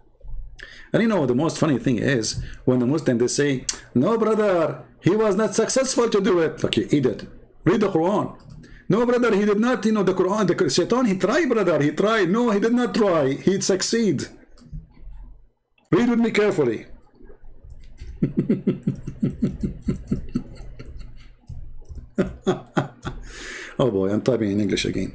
And you know, the most funny thing is when the Muslims, they say, no, brother, he was not successful to do it. Okay, idiot. Read the Quran. No, brother, he did not, you know, the Quran, the Shaitan, he tried, brother, he tried. No, he did not try. He'd succeed. Read with me carefully. Oh boy, I'm typing in English again.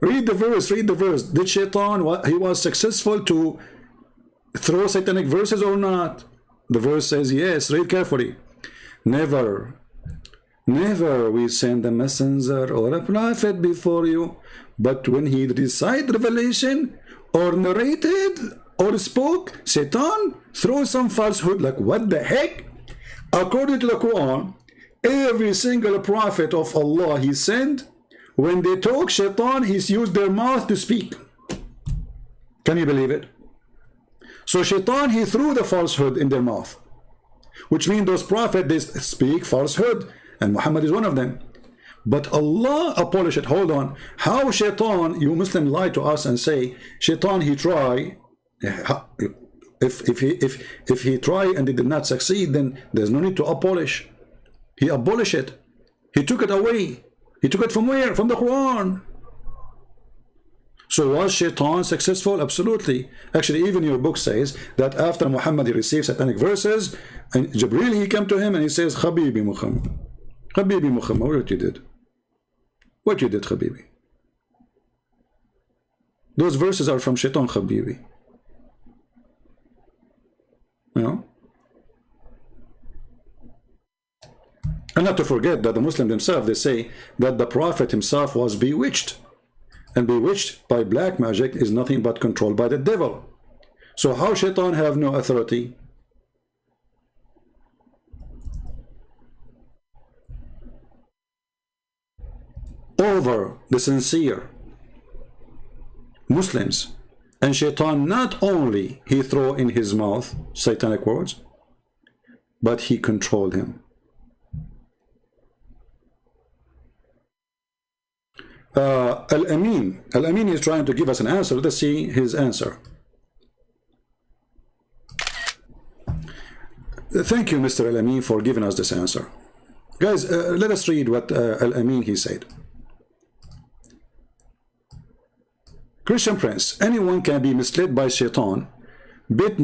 Read the verse, read the verse. Did Shaitan, he was successful to throw satanic verses or not? The verse says yes. Read carefully. Never we send a messenger or a prophet before you, but when he recited revelation or narrated or spoke, Satan threw some falsehood. Like, what the heck? According to the Quran, every single prophet of Allah he sent, when they talk, Shaitan, he's used their mouth to speak. Can you believe it? So Shaitan, he threw the falsehood in their mouth, which means those prophets, they speak falsehood, and Muhammad is one of them. But Allah abolished it. Hold on. How Shaitan, you Muslim lie to us and say, Shaitan, he try. If he try and he did not succeed, then there's no need to abolish. He abolished it. He took it away. He took it from where? From the Quran. So was Shaitan successful? Absolutely. Actually, even your book says that after Muhammad he received satanic verses, and Jibreel, he came to him and he says, Habibi Muhammad. Habibi Muhammad, what you did? What you did, Habibi? Those verses are from Shaitan, Habibi. You know? And not to forget that the Muslims themselves, they say that the Prophet himself was bewitched. And bewitched by black magic is nothing but controlled by the devil. So how Shaitan have no authority? Over the sincere Muslims. And Shaitan, not only he throw in his mouth satanic words, but he controlled him. Al-Amin is trying to give us an answer. Let's see his answer. Thank you, Mr. Al-Amin, for giving us this answer. Guys, let us read what Al-Amin he said. Christian Prince, anyone can be misled by shaitan. Bit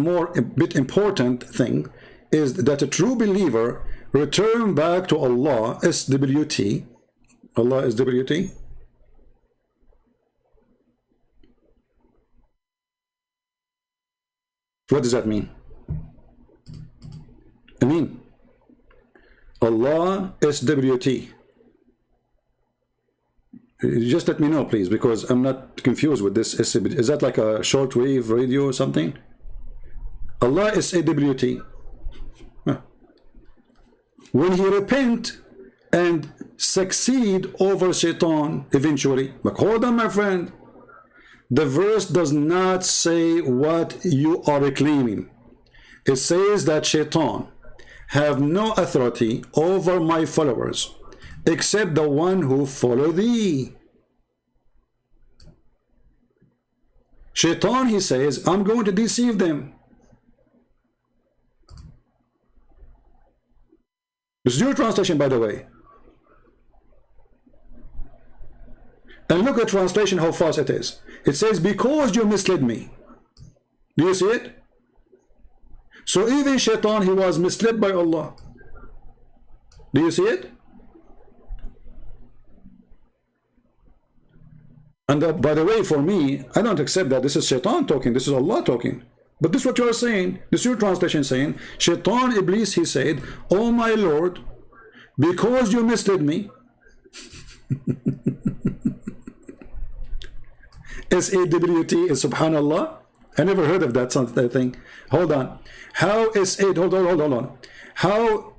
important thing is that a true believer return back to Allah, SWT. Allah is SWT. What does that mean? I mean, Allah SWT. Just let me know, please, because I'm not confused with this. Is that like a shortwave radio or something? Allah is SWT. Huh. When he repent and succeed over shaitan eventually. But hold on, my friend. The verse does not say what you are claiming. It says that shaitan have no authority over my followers except the one who follow thee. Shaitan, he says, I'm going to deceive them. This is your translation, by the way. And look at translation, how false it is. It says, because you misled me. Do you see it? So even shaitan, he was misled by Allah. Do you see it? And by the way, for me, I don't accept that this is shaitan talking, this is Allah talking. But this is what you are saying, this is your translation saying, shaitan, Iblis, he said, oh my Lord, because you misled me, SWT is subhanallah. I never heard of that thing. Hold on. How is it? Hold on. How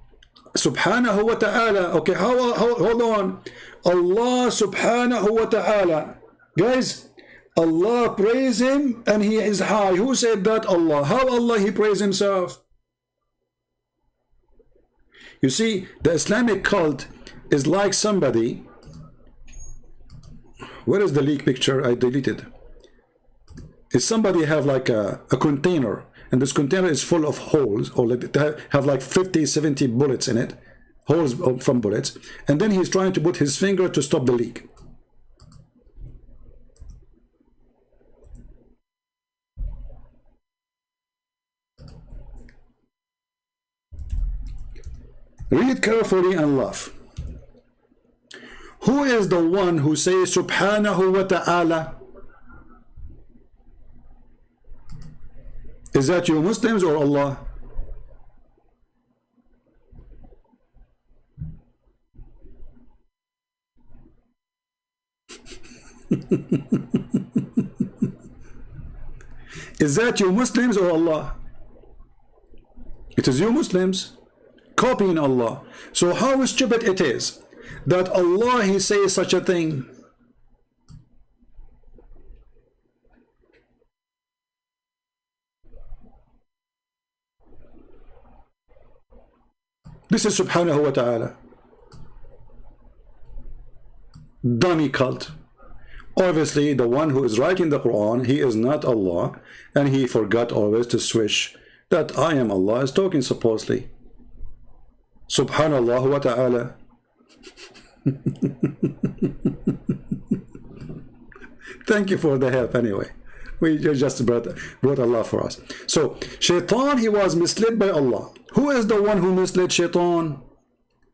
subhanahu wa ta'ala? Okay, hold on. Allah subhanahu wa ta'ala. Guys, Allah praise him and he is high. Who said that? Allah. How Allah he praise himself? You see, the Islamic cult is like somebody. Where is the leak picture? I deleted. Is somebody have like a container, and this container is full of holes, or have like 50, 70 bullets in it, holes from bullets, and then he's trying to put his finger to stop the leak. Read carefully and laugh. Who is the one who says subhanahu wa ta'ala? Is that you Muslims or Allah? Is that you Muslims or Allah? It is you Muslims copying Allah. So how stupid it is that Allah he says such a thing. This is subhanahu wa ta'ala. Dummy cult. Obviously the one who is writing the Quran, he is not Allah, and he forgot always to switch that I am Allah is talking supposedly. Subhanallah wa ta'ala. Thank you for the help anyway. We just brought Allah for us. So shaitan, he was misled by Allah. Who is the one who misled shaitan?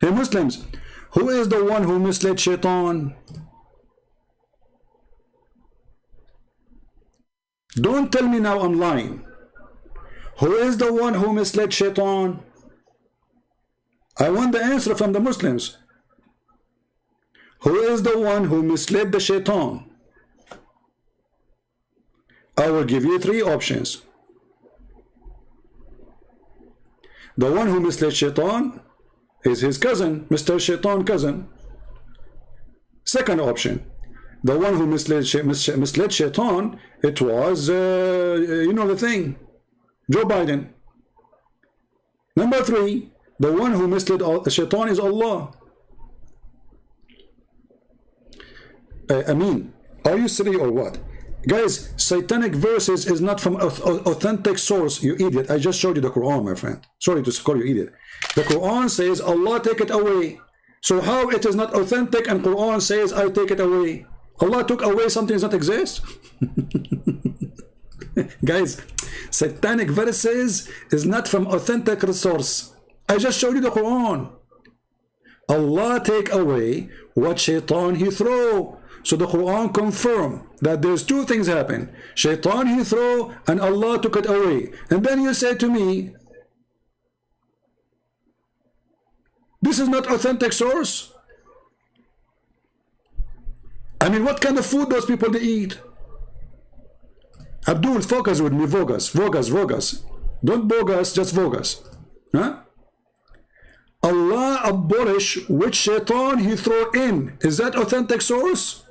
Hey Muslims, who is the one who misled shaitan? Don't tell me now I'm lying. Who is the one who misled shaitan? I want the answer from the Muslims. Who is the one who misled the shaitan? I will give you three options. The one who misled shaitan is his cousin, Mr. Shaitan cousin. Second option, the one who misled shaitan, it was, you know the thing, Joe Biden. Number three, the one who misled shaitan is Allah. I mean, are you silly or what? Guys, satanic verses is not from authentic source, you idiot. I just showed you the Quran, my friend. Sorry to call you idiot. The Quran says, Allah take it away. So how it is not authentic and Quran says I take it away? Allah took away something that does not exist? Guys, satanic verses is not from authentic resource. I just showed you the Quran. Allah take away what shaitan he throw. So the Quran confirm that there's two things happen. Shaitan he throw and Allah took it away. And then you say to me, this is not authentic source. I mean, what kind of food those people they eat? Abdul, focus with me, focus. Don't bogus, just focus. Huh? Allah abolish which shaitan he throw in. Is that authentic source?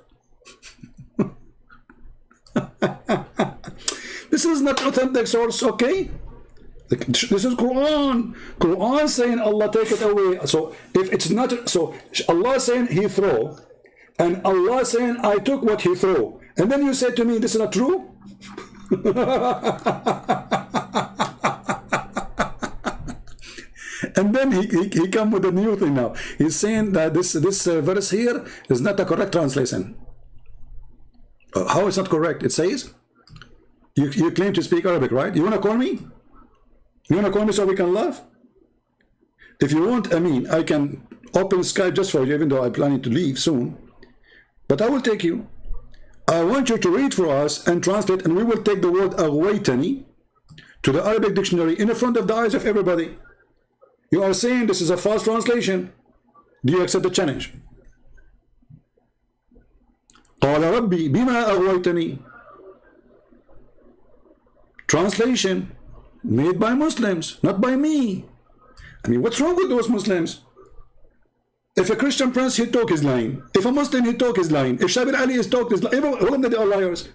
This is not authentic source, okay? This is Quran. Quran saying Allah take it away. So if it's not, so Allah saying he throw, and Allah saying I took what he throw, and then you say to me this is not true. And then he come with a new thing now. He's saying that this verse here is not a correct translation. How is not correct? It says you claim to speak Arabic, right? You want to call me? You want to call me so we can laugh? If you want, I mean, I can open Skype just for you, even though I'm planning to leave soon. But I will take you. I want you to read for us and translate, and we will take the word aghwaytani to the Arabic dictionary in the front of the eyes of everybody. You are saying this is a false translation. Do you accept the challenge? قال ربي بما أغويتني. Translation made by Muslims, not by me. I mean, what's wrong with those Muslims? If a Christian prince he talk is lying. If a Muslim he talk is lying. If Shabir Ali is talk is lying. All of them they are liars.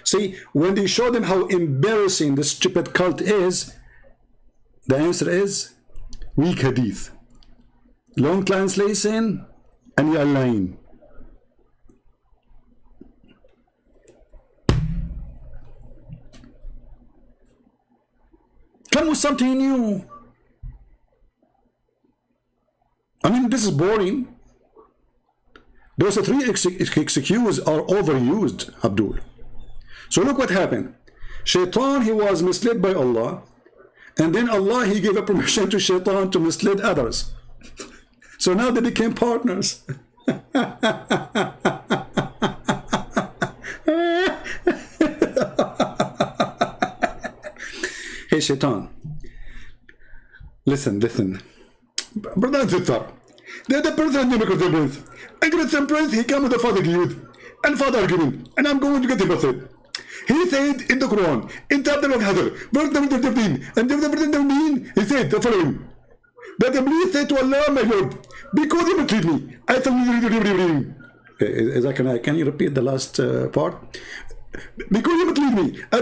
See, when they show them how embarrassing this stupid cult is, the answer is weak hadith. Long translation, and you are lying. Come with something new. I mean, this is boring. Those three excuses are overused, Abdul. So look what happened. Shaitan, he was misled by Allah, and then Allah, he gave a permission to Shaitan to mislead others. So now they became partners. Hey, Shaitan, listen. Brother and sister, they're the person and Christian prince. And Christian prince, he came with the father youth and father argument, and I'm going to get him busted. He said in the Quran, in chapter of Hadr, verse number 13, and verse number 17, he said the following: that the priest said to Allah, my Lord, because you mistreat me, I shall can you repeat the last part? Because you mistreat me, I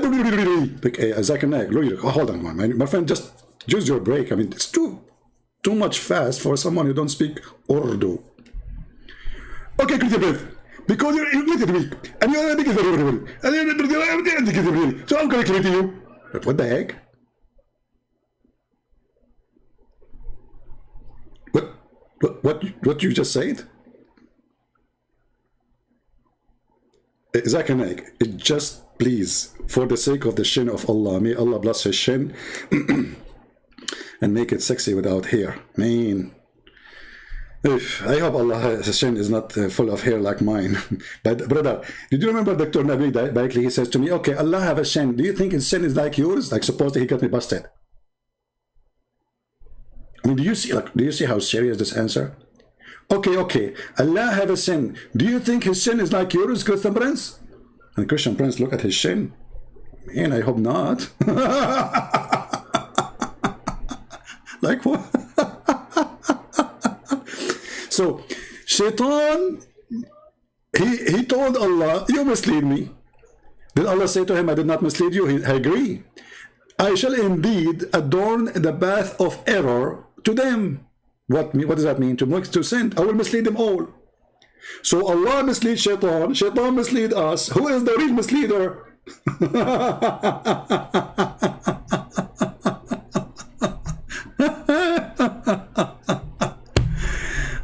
hold on, my friend, just use your break. I mean, it's too much fast for someone who don't speak Urdu. Okay, Christian prince, because you're little weak, and you're a big variable, and you're so I'm going to kill you. But what the heck? What you just said? Zakanak, it just please, for the sake of the shin of Allah, may Allah bless his shin and make it sexy without hair. Man, I hope Allah's shin is not full of hair like mine. But brother, did you remember Dr. Nabi Baikli? He says to me, okay, Allah have a shin. Do you think his shin is like yours? Like suppose he got me busted. I mean, do you see how serious this answer? Okay, Allah have a sin. Do you think his sin is like yours, Christian Prince? And Christian Prince, look at his sin. Man, I hope not. Like what? So, Shaitan, he told Allah, you mislead me. Did Allah say to him, I did not mislead you? I agree. I shall indeed adorn the path of error to them. What does that mean? To sin. I will mislead them all. So Allah mislead Shaitan. Shaitan mislead us. Who is the real misleader?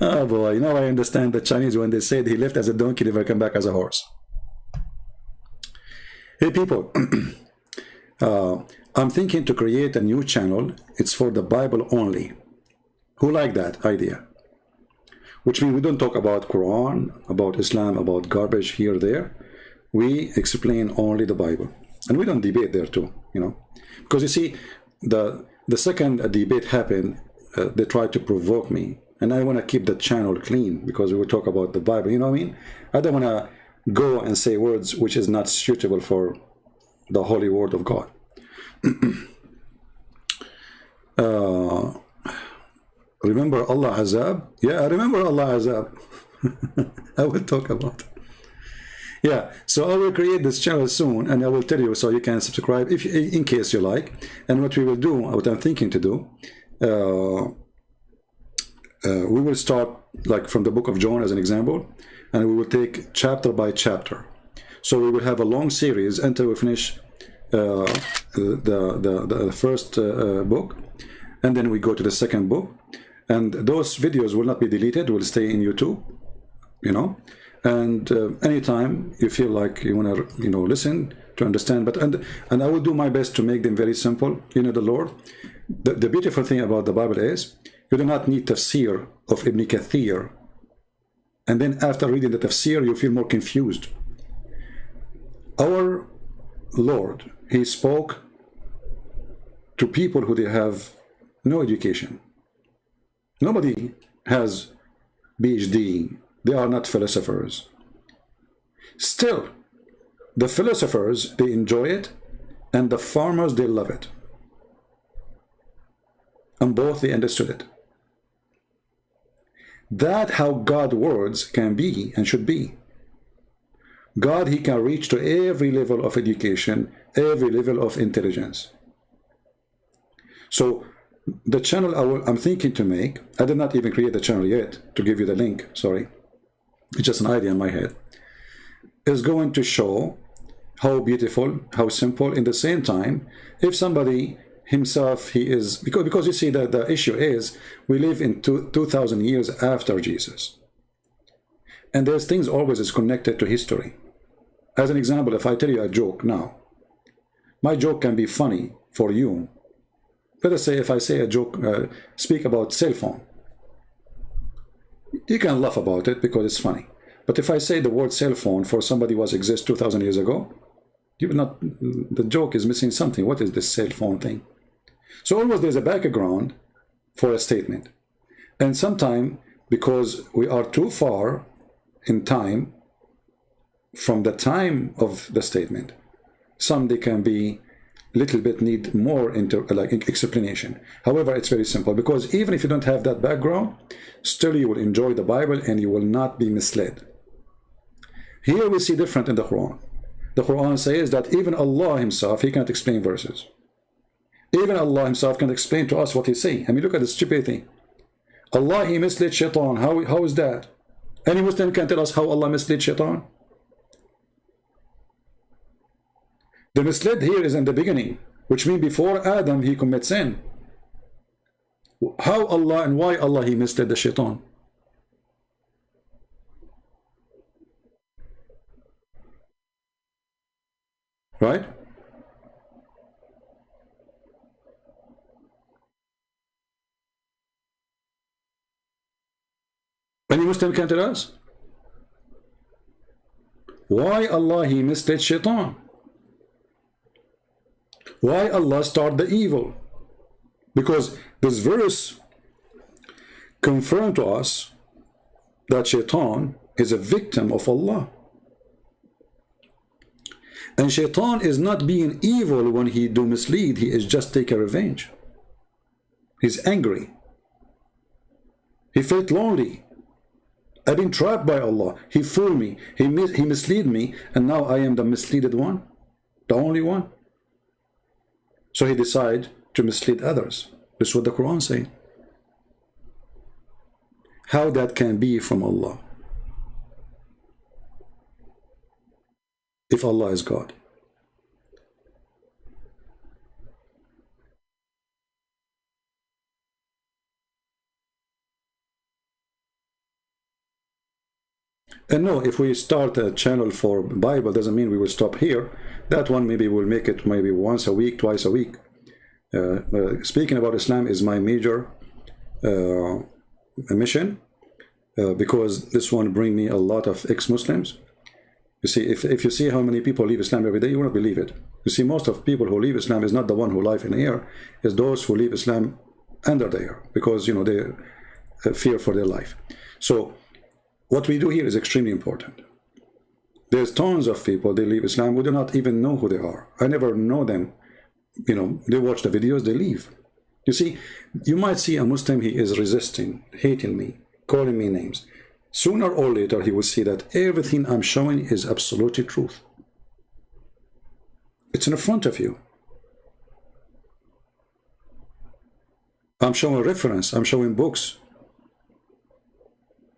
Oh boy. Now I understand the Chinese when they said he left as a donkey, never come back as a horse. Hey people, I'm thinking to create a new channel. It's for the Bible only. Who like that idea? Which means we don't talk about Quran, about Islam, about garbage here or there. We explain only the Bible. And we don't debate there too, you know. Because you see, the second debate happened, they tried to provoke me. And I want to keep the channel clean because we will talk about the Bible, you know what I mean? I don't want to go and say words which is not suitable for the holy word of God. Remember Allah Azab? Yeah, I remember Allah Azab. I will talk about it. Yeah, so I will create this channel soon, and I will tell you so you can subscribe if in case you like. And what we will do, what I'm thinking to do, we will start like from the book of John as an example, and we will take chapter by chapter. So we will have a long series until we finish the first book, and then we go to the second book. And those videos will not be deleted, will stay in YouTube, you know. And anytime you feel like you want to, you know, listen to understand, but and I will do my best to make them very simple. You know, the Lord. The beautiful thing about the Bible is you do not need tafsir of Ibn Kathir, and then after reading the tafsir, you feel more confused. Our Lord, He spoke to people who they have no education. Nobody has PhD. They are not philosophers. Still, the philosophers, they enjoy it, and the farmers, they love it. And both, they understood it. That's how God's words can be and should be. God, He can reach to every level of education, every level of intelligence. So, the channel I'm thinking to make, I did not even create the channel yet to give you the link, sorry. It's just an idea in my head, is going to show how beautiful, how simple, in the same time, if somebody himself, he is, because you see that the issue is, we live in 2,000 years after Jesus. And there's things always is connected to history. As an example, if I tell you a joke now, my joke can be funny for you. Let us say if I say a joke, speak about cell phone. You can laugh about it because it's funny. But if I say the word cell phone for somebody who was exist 2,000 years ago, you will not, the joke is missing something. What is this cell phone thing? So always there's a background for a statement. And sometimes, because we are too far in time from the time of the statement, some they can be little bit need more into like explanation. However, it's very simple, because even if you don't have that background, still you will enjoy the Bible and you will not be misled. Here we see different in the Quran. The Quran says that even Allah Himself, He can't explain verses. Even Allah Himself can explain to us what He say. I mean, look at the stupidity. Allah, He misled Shaitan. How is that? Any Muslim can tell us how Allah misled Shaitan? The misled here is in the beginning, which means before Adam he commits sin. How Allah and why Allah He misled the Shaitan? Right? Any Muslim can tell us? Why Allah He misled Shaitan? Why Allah start the evil? Because this verse confirmed to us that Shaitan is a victim of Allah. And Shaitan is not being evil when he do mislead. He is just taking revenge. He's angry. He felt lonely. I've been trapped by Allah. He fooled me. He misled me. And now I am the misleaded one. The only one. So he decided to mislead others. This is what the Quran says. How that can be from Allah? If Allah is God. And no, if we start a channel for Bible, doesn't mean we will stop here. That one maybe we'll make it maybe once a week, twice a week. Speaking about Islam is my major mission, because this one bring me a lot of ex-Muslims. You see, if you see how many people leave Islam every day, you won't believe it. You see, most of people who leave Islam is not the one who live in the air, is those who leave Islam under the air, because, you know, they fear for their life. So what we do here is extremely important. There's tons of people, they leave Islam, we do not even know who they are. I never know them. You know, they watch the videos, they leave. You see, you might see a Muslim, he is resisting, hating me, calling me names. Sooner or later, he will see that everything I'm showing is absolutely truth. It's in front of you. I'm showing reference, I'm showing books.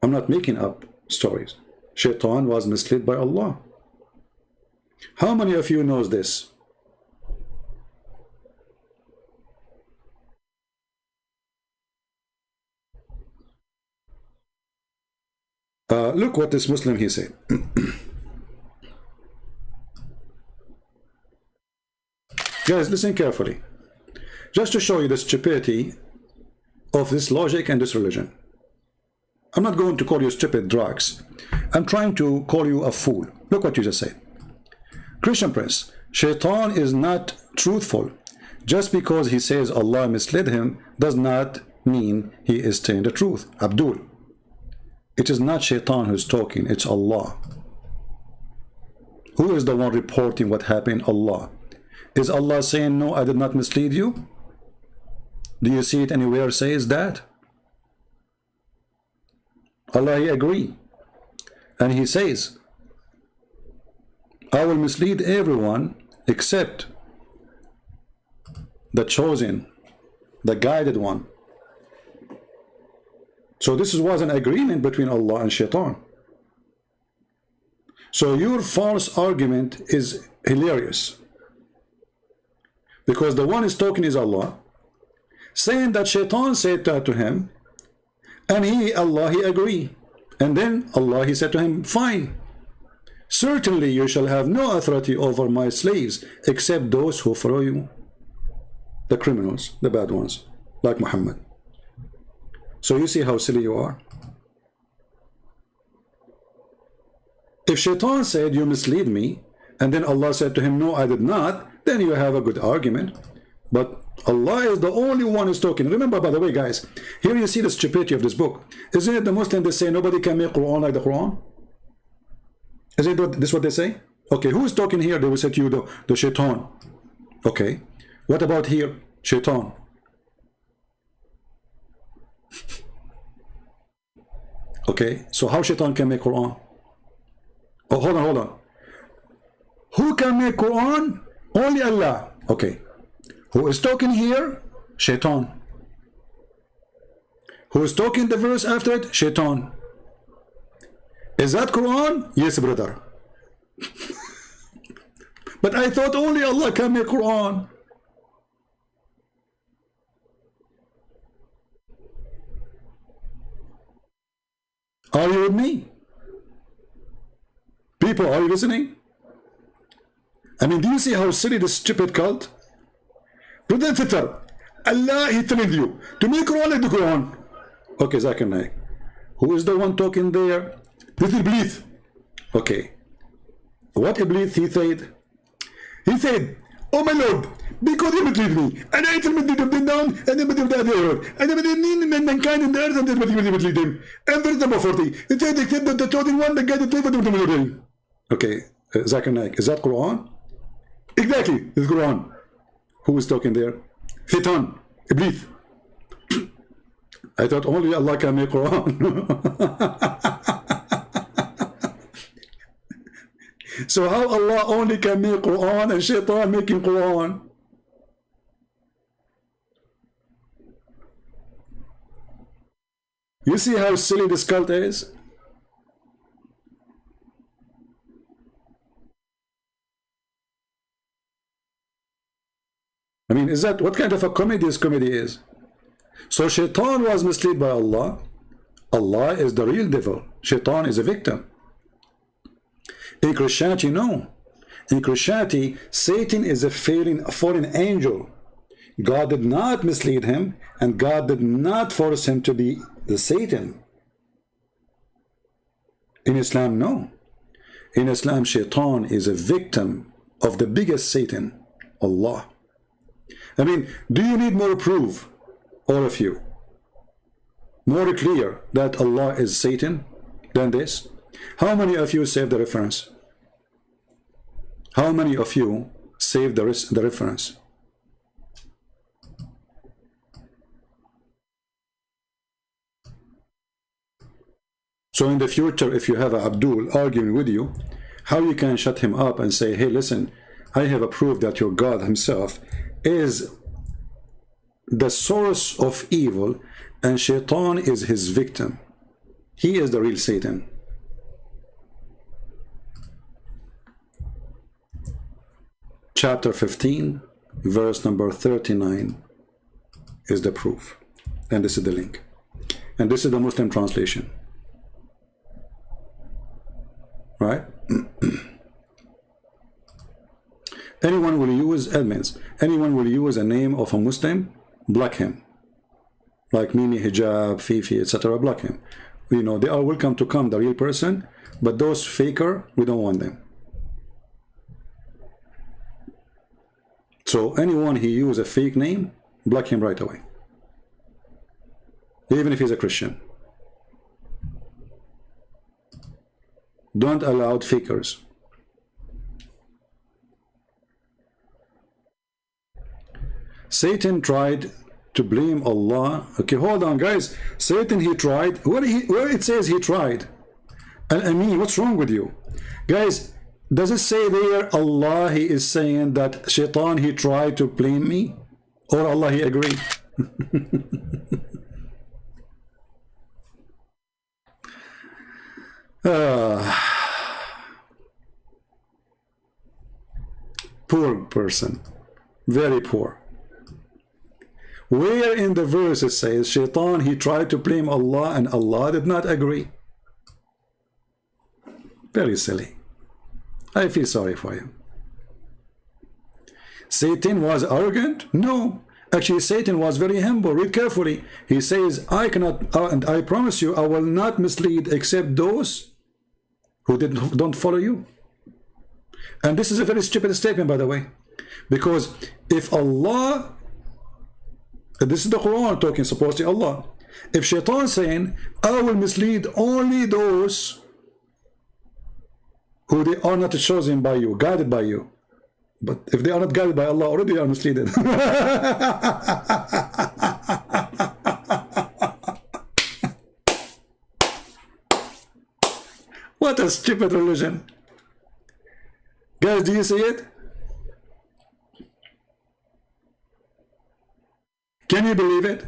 I'm not making up stories. Shaitan was misled by Allah. How many of you knows this? Look what this Muslim he said. Guys, listen carefully. Just to show you the stupidity of this logic and this religion. I'm not going to call you stupid drugs. I'm trying to call you a fool. Look what you just said. Christian Prince, Shaitan is not truthful. Just because he says Allah misled him does not mean he is telling the truth. Abdul, it is not Shaitan who's talking, it's Allah. Who is the one reporting what happened? Allah. Is Allah saying, no, I did not mislead you? Do you see it anywhere says that? Allah, he agree. And he says, I will mislead everyone except the chosen, the guided one. So this was an agreement between Allah and Shaitan. So your false argument is hilarious. Because the one is talking is Allah, saying that Shaitan said that to him, and Allah, he agree. And then Allah, he said to him, fine. Certainly you shall have no authority over my slaves except those who follow you. The criminals, the bad ones, like Muhammad. So you see how silly you are. If Shaitan said, you mislead me, and then Allah said to him, no, I did not, then you have a good argument. But Allah is the only one who's talking. Remember, by the way, guys, here you see the stupidity of this book. Isn't it the Muslims that say nobody can make Quran like the Quran? Isn't this what they say? Okay, who is talking here? They will say to you, the Shaitan. Okay, what about here? Shaitan. Okay, so how Shaitan can make Quran? Oh, hold on. Who can make Quran? Only Allah. Okay. Who is talking here? Shaitan. Who is talking the verse after it? Shaitan. Is that Quran? Yes, brother. But I thought only Allah can make Quran. Are you with me? People, are you listening? I mean, do you see how silly this stupid cult? Brother and sister, Allah, he telling you to make Quran like the Quran. Okay, Zakir Naik. Who is the one talking there? This is Iblis. Okay. What Iblis he said? He said, oh my Lord, because you mislead me, and I tell me to them down, and then the earth, and then mean mankind in the earth, and then mislead them. And verse number 40, it said, except that the chosen one, the guy that played with them. Okay, Zakir Naik, is that Quran? Exactly, it's Quran. Who is talking there? Shaitan, Iblis. I thought only Allah can make Quran. So how Allah only can make Quran and Shaitan making Quran? You see how silly this cult is? I mean, is that what kind of a comedy this comedy is? So Shaitan was misled by Allah. Allah is the real devil. Shaitan is a victim. In Christianity, no. In Christianity, Satan is a fallen angel. God did not mislead him, and God did not force him to be the Satan. In Islam, no. In Islam, Shaitan is a victim of the biggest Satan, Allah. I mean, do you need more proof, all of you? More clear that Allah is Satan than this? How many of you saved the reference? How many of you saved the reference? So in the future, if you have Abdul arguing with you, how you can shut him up and say, hey, listen, I have a proof that your God himself is the source of evil and Shaitan is his victim. He is the real Satan. Chapter 15, verse number 39 is the proof. And this is the link. And this is the Muslim translation. Right? Anyone will use admins. Anyone will use a name of a Muslim, block him. Like Mimi, Hijab, Fifi, etc. Block him. You know, they are welcome to come, the real person, but those faker, we don't want them. So anyone who use a fake name, block him right away. Even if he's a Christian. Don't allow fakers. Satan tried to blame Allah. Okay, hold on, guys. Satan, he tried. Where it says he tried? I mean, what's wrong with you? Guys, does it say there Allah, he is saying that Shaitan, he tried to blame me? Or Allah, he agreed? Poor person. Very poor. Where in the verse it says Shaitan, he tried to blame Allah and Allah did not agree? Very silly. I feel sorry for you. Satan was arrogant? No. Actually, Satan was very humble. Read carefully. He says, I cannot, and I promise you, I will not mislead except those who don't follow you. And this is a very stupid statement, by the way. Because if Allah, this is the Quran talking, supposedly Allah. If Shaitan saying, I will mislead only those who they are not chosen by you, guided by you. But if they are not guided by Allah, already they are misleaded. What a stupid religion. Guys, do you see it? Can you believe it?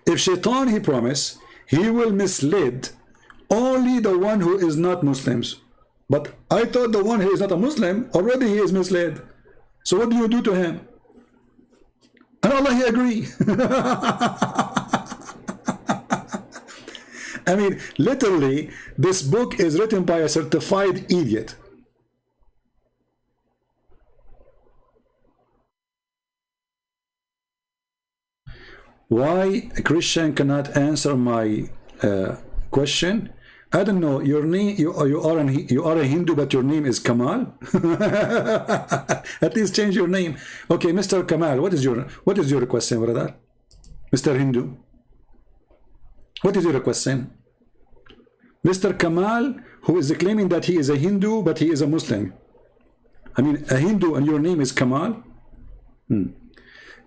If Shaitan, he promised, he will mislead only the one who is not Muslims. But I thought the one who is not a Muslim, already he is misled. So what do you do to him? And Allah, he agree. I mean, literally, this book is written by a certified idiot. Why a Christian cannot answer my question? I don't know. Your name, you are a Hindu, but your name is Kamal. At least change your name. Okay, Mr. Kamal, what is your question, brother? Mr. Hindu, what is your question? Mr. Kamal, who is claiming that he is a Hindu, but he is a Muslim. I mean, a Hindu and your name is Kamal?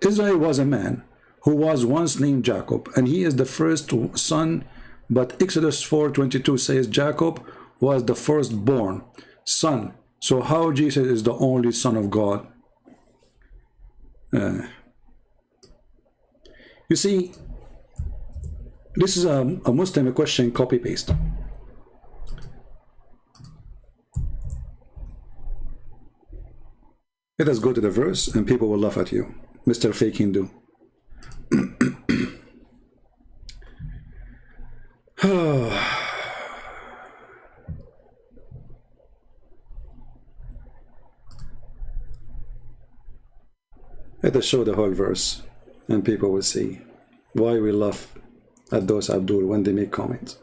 Israel was a man who was once named Jacob, and he is the first son, but Exodus 4:22 says Jacob was the firstborn son. So how Jesus is the only son of God? You see, this is a Muslim question copy-paste. Let us go to the verse and people will laugh at you, Mr. Fake Hindu. Let us show the whole verse, and people will see why we laugh at those Abdul when they make comments.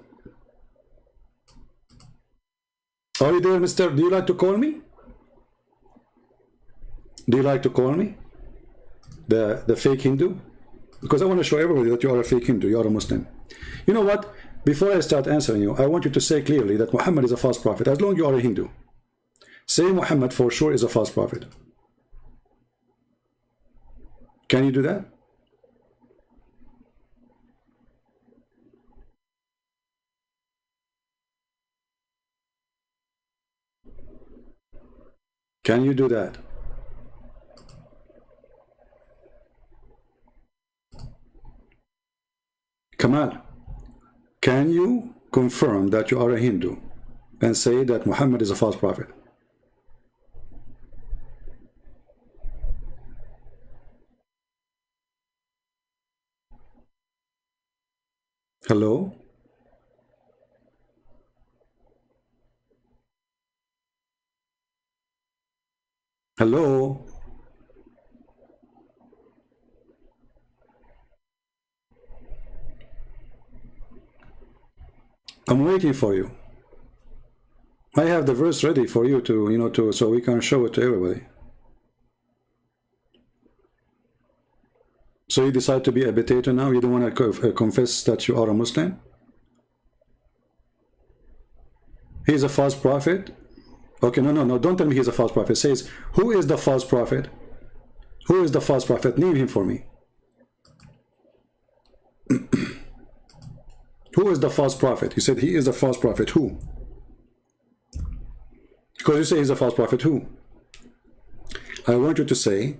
Are you there, mister? Do you like to call me? Do you like to call me the fake Hindu? Because I want to show everybody that you are a fake Hindu, you are a Muslim. You know what? Before I start answering you, I want you to say clearly that Muhammad is a false prophet, as long as you are a Hindu. Say Muhammad for sure is a false prophet. Can you do that? Can you do that? Kamal, can you confirm that you are a Hindu and say that Muhammad is a false prophet? Hello? Hello? I'm waiting for you. I have the verse ready for you to, so we can show it to everybody. So you decide to be a potato now? You don't want to confess that you are a Muslim? He's a false prophet? Okay, no, don't tell me he's a false prophet. It says, who is the false prophet? Who is the false prophet? Name him for me. Who is the false prophet? You said he is a false prophet. Who? Because you say he's a false prophet. Who? I want you to say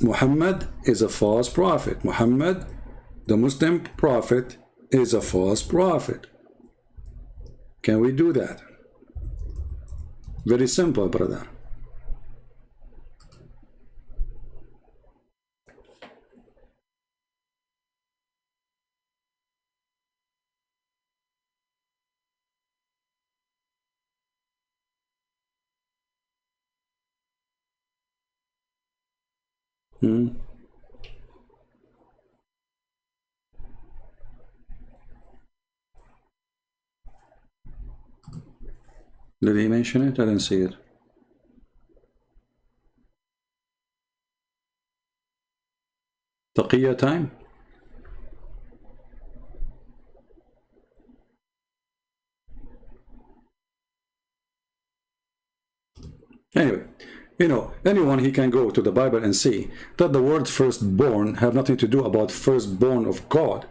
Muhammad is a false prophet. Muhammad, the Muslim prophet, is a false prophet. Can we do that? Very simple, brother. Did he mention it? I didn't see it. Taqiyya time? Anyway, anyone, he can go to the Bible and see that the word firstborn have nothing to do about firstborn of God.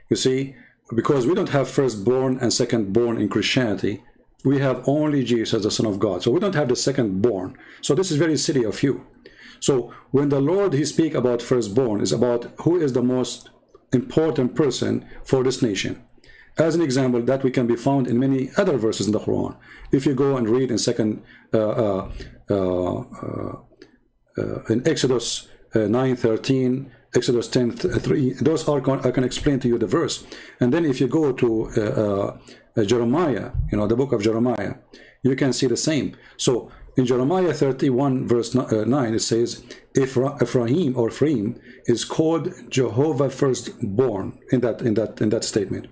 You see, because we don't have firstborn and secondborn in Christianity. We have only Jesus, the Son of God. So we don't have the secondborn. So this is very silly of you. So when the Lord, he speak about firstborn, is about who is the most important person for this nation. As an example, that we can be found in many other verses in the Quran. If you go and read in Exodus 9:13, Exodus 10:3, those are I can explain to you the verse. And then if you go to Jeremiah, the book of Jeremiah, you can see the same. So in Jeremiah 31 verse 9, it says, Ephraim is called Jehovah firstborn in that statement.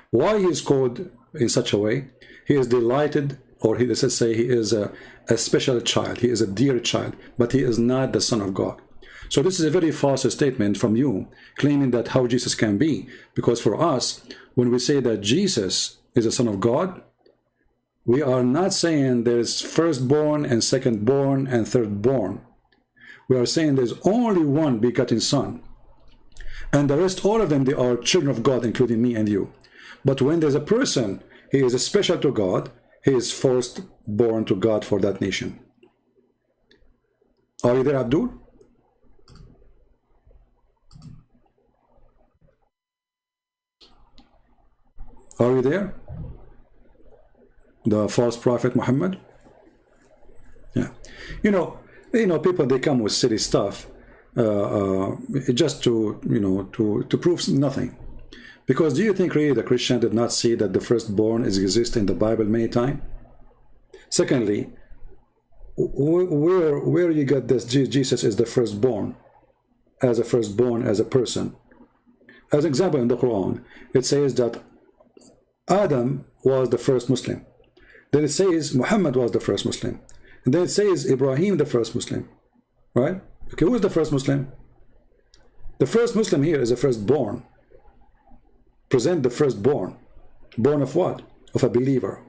Why he is called in such a way? He is delighted, or let's say he is a special child. He is a dear child, but he is not the Son of God. So this is a very false statement from you, claiming that how Jesus can be. Because for us, when we say that Jesus is the Son of God, we are not saying there's firstborn and secondborn and thirdborn. We are saying there's only one begotten Son. And the rest, all of them, they are children of God, including me and you. But when there's a person, he is special to God, he is firstborn to God for that nation. Are you there, Abdul? Are you there? The false prophet Muhammad? Yeah. People, they come with silly stuff just to prove nothing. Because do you think really the Christian did not see that the firstborn exists in the Bible many times? Secondly, where you get this Jesus is the firstborn, as a person. As an example, in the Quran, it says that Adam was the first Muslim. Then it says Muhammad was the first Muslim. And then it says Ibrahim the first Muslim. Right? Okay, who is the first Muslim? The first Muslim here is the firstborn. Present the firstborn. Born of what? Of a believer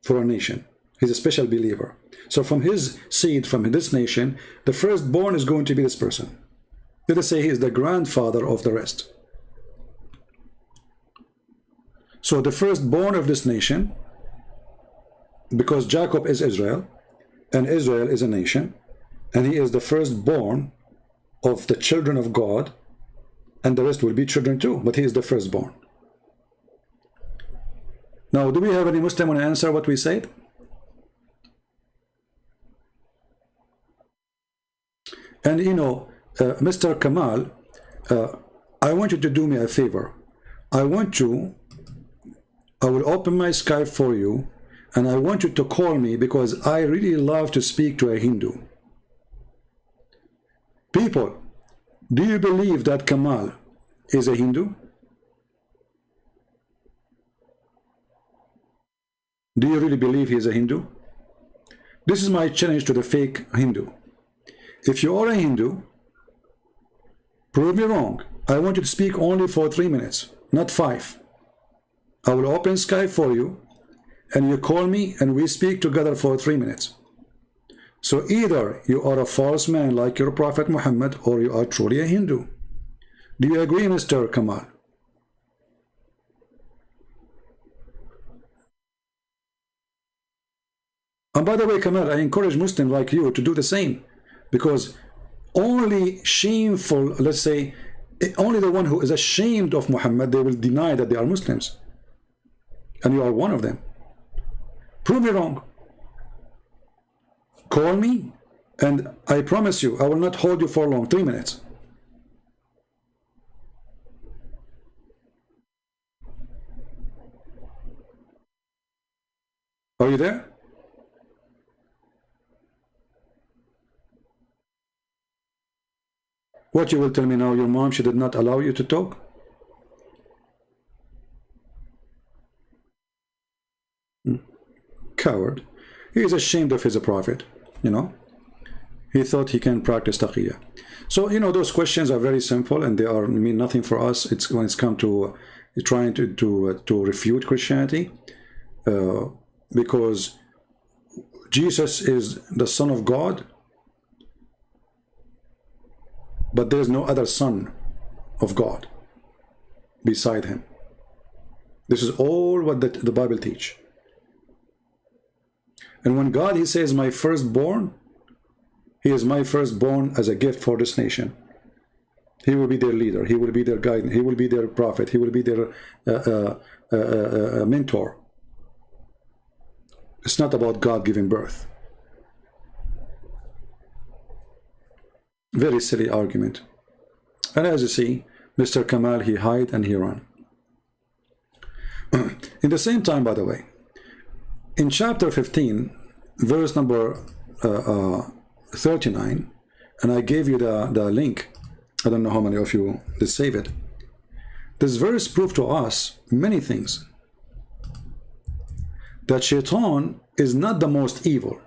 for a nation. He's a special believer. So from his seed, from this nation, the firstborn is going to be this person. Let us say he is the grandfather of the rest. So the firstborn of this nation, because Jacob is Israel, and Israel is a nation, and he is the firstborn of the children of God, and the rest will be children too, but he is the firstborn. Now, do we have any Muslim want to answer what we said? And you know, Mr. Kamal, I want you to do me a favor. I will open my Skype for you, and I want you to call me because I really love to speak to a Hindu. People, do you believe that Kamal is a Hindu? Do you really believe he is a Hindu? This is my challenge to the fake Hindu. If you are a Hindu, prove me wrong. I want you to speak only for 3 minutes, not 5. I will open Skype for you, and you call me, and we speak together for 3 minutes. So either you are a false man like your Prophet Muhammad, or you are truly a Hindu. Do you agree, Mr. Kamal? And by the way, Kamal, I encourage Muslims like you to do the same, because only shameful, let's say, only the one who is ashamed of Muhammad, they will deny that they are Muslims. And you are one of them. Prove me wrong. Call me, and I promise you, I will not hold you for long. 3 minutes. Are you there? What you will tell me now? Your mom, she did not allow you to talk? Coward. He is ashamed of his prophet, you know. He thought he can practice taqiyya. So, you know, those questions are very simple, and they are mean nothing for us. It's when it's come to trying to refute Christianity, because Jesus is the Son of God, but there is no other Son of God beside him. This is all what the Bible teach. And when God, he says, my firstborn, he is my firstborn as a gift for this nation. He will be their leader. He will be their guide. He will be their prophet. He will be their mentor. It's not about God giving birth. Very silly argument. And as you see, Mr. Kamal, he hide and he run. In the same time, by the way, in chapter 15, verse number 39, and I gave you the link. I don't know how many of you did save it. This verse proved to us many things. That Shaitan is not the most evil.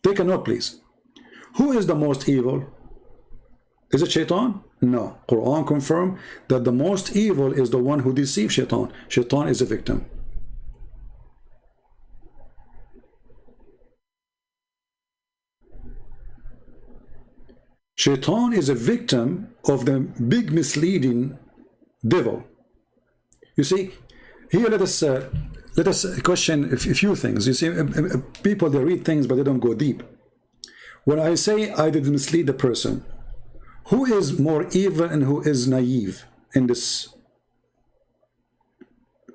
Take a note, please. Who is the most evil? Is it Shaitan? No. Quran confirm that the most evil is the one who deceives Shaitan. Shaitan is a victim. Shaitan is a victim of the big misleading devil. You see, here let us question a few things. You see, people, they read things but they don't go deep. When I say I did mislead the person, who is more evil and who is naive in this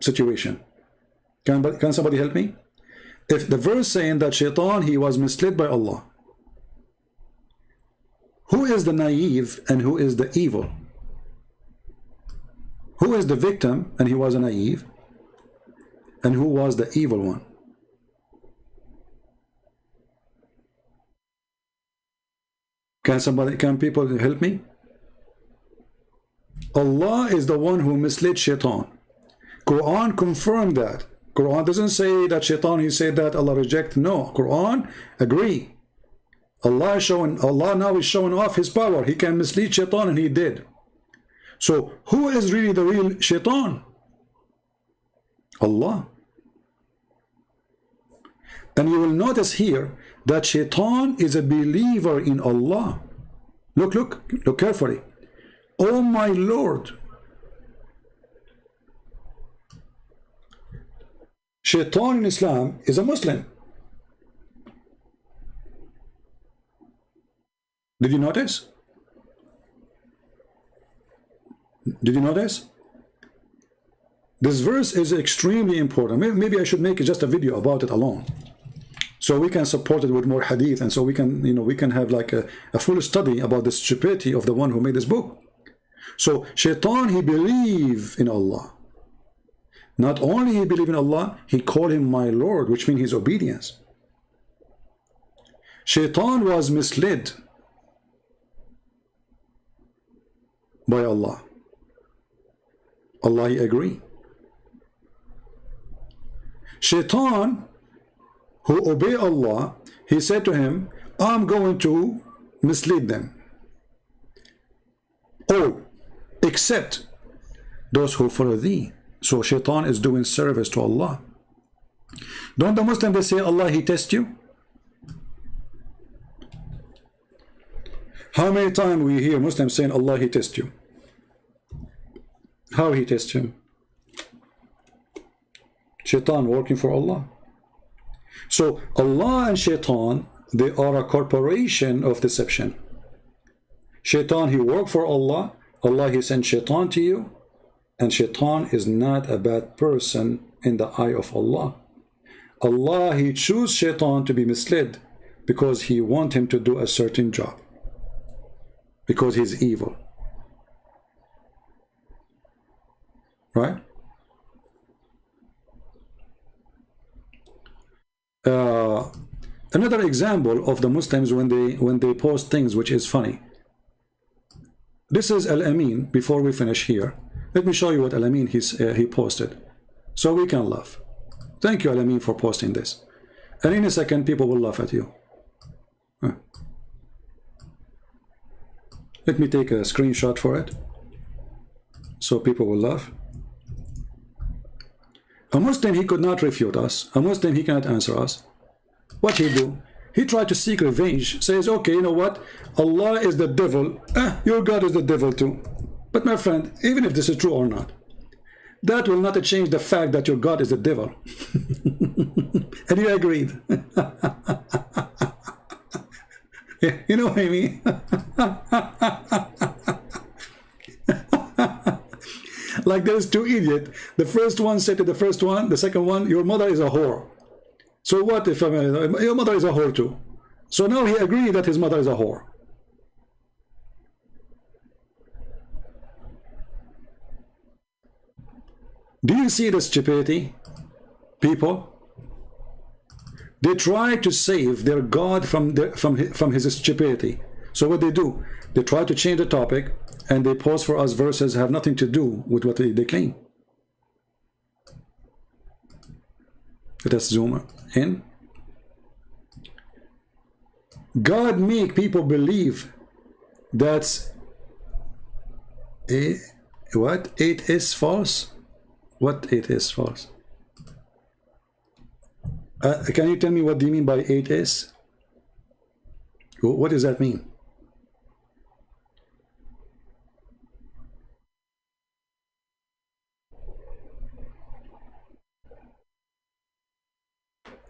situation? Can somebody help me? If the verse saying that Shaitan, he was misled by Allah, who is the naive and who is the evil? Who is the victim and he was a naive? And who was the evil one? Can people help me? Allah is the one who misled shaitan. Quran confirmed that. Quran doesn't say that shaitan, he said that Allah reject. No, Quran agree. Allah now is showing off his power. He can mislead shaitan, and he did. So who is really the real shaitan? Allah. And you will notice here that shaitan is a believer in Allah. Look carefully. Oh my Lord. Shaitan in Islam is a Muslim. Did you notice? Did you notice? This verse is extremely important. Maybe I should make just a video about it alone, so we can support it with more hadith, and so we can, we can have like a full study about the stupidity of the one who made this book. So shaitan, he believed in Allah. Not only he believed in Allah, he called him my Lord, which means his obedience. Shaitan was misled by Allah. Allah, he agreed. Shaitan, who obeyed Allah, he said to him, I'm going to mislead them. All, except those who follow thee. So shaitan is doing service to Allah. Don't the Muslims, they say Allah, he tests you? How many times we hear Muslims saying Allah, he tests you? How he tests him? Shaitan working for Allah. So Allah and shaitan, they are a corporation of deception. Shaitan, he worked for Allah. Allah, he sent shaitan to you. And shaitan is not a bad person in the eye of Allah. Allah, he chose shaitan to be misled because he wants him to do a certain job, because he's evil. Right? Another example of the Muslims when they post things which is funny. This is Al-Amin. Before we finish here, let me show you what Al-Amin he posted, so we can laugh. Thank you, Al-Amin, for posting this. And in a second, people will laugh at you. Let me take a screenshot for it, so people will laugh. A Muslim, he could not refute us. A Muslim, he cannot answer us. What he do? He tried to seek revenge. Says, okay, you know what? Allah is the devil. Your God is the devil too. But my friend, even if this is true or not, that will not change the fact that your God is the devil. And you agreed. You know what I mean? Like there's two idiots. The first one said to the first one, the second one, your mother is a whore. So what if your mother is a whore too? So now he agreed that his mother is a whore. Do you see the stupidity? People, they try to save their God from his stupidity. So what they do, they try to change the topic, and they post for us verses have nothing to do with what they claim. Let us zoom in. God make people believe that what it is false. What it is false? Can you tell me what do you mean by it is? What does that mean?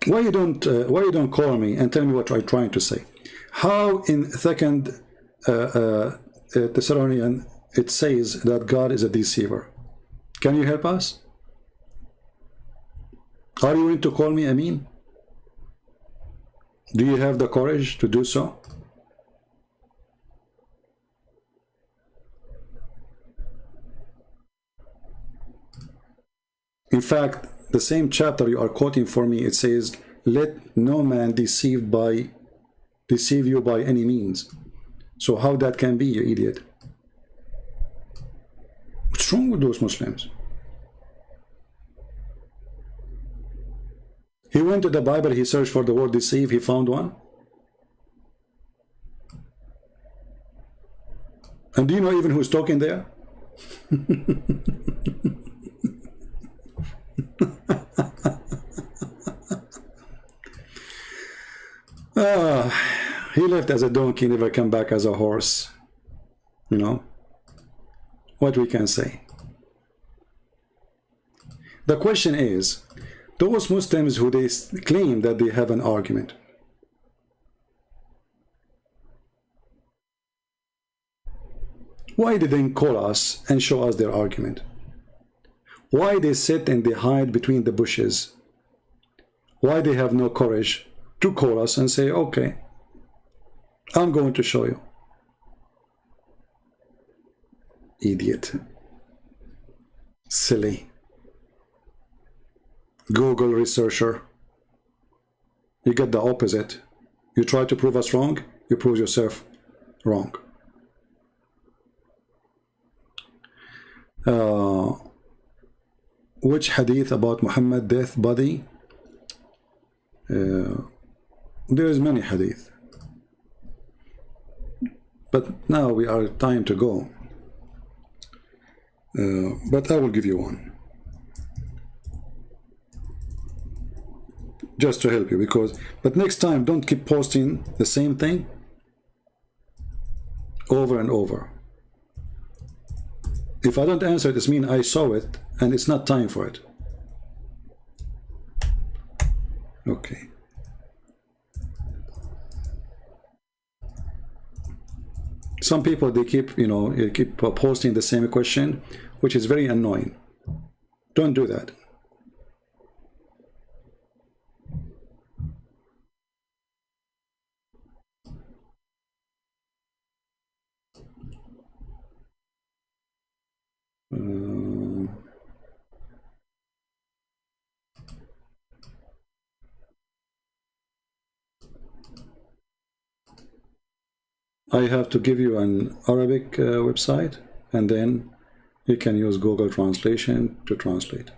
Why you don't call me and tell me what I'm trying to say? How in Second Thessalonians it says that God is a deceiver? Can you help us? Are you willing to call me Amin? Do you have the courage to do so? In fact, the same chapter you are quoting for me, it says, let no man deceive you by any means. So how that can be, you idiot? What's wrong with those Muslims? He went to the Bible, he searched for the word deceive, he found one. And do you know even who's talking there? He left as a donkey, never come back as a horse. You know what we can say. The question is, those Muslims who they claim that they have an argument, why did they call us and show us their argument? Why they sit and they hide between the bushes? Why they have no courage to call us and say, okay, I'm going to show you? Idiot. Silly. Google researcher. You get the opposite. You try to prove us wrong, you prove yourself wrong. Which hadith about Muhammad death body? There is many hadith, but now we are time to go. But I will give you one just to help you, but next time don't keep posting the same thing over and over. If I don't answer, this means I saw it and it's not time for it. Okay. Some people, they keep, you know, keep posting the same question, which is very annoying. Don't do that. I have to give you an Arabic website, and then you can use Google Translation to translate.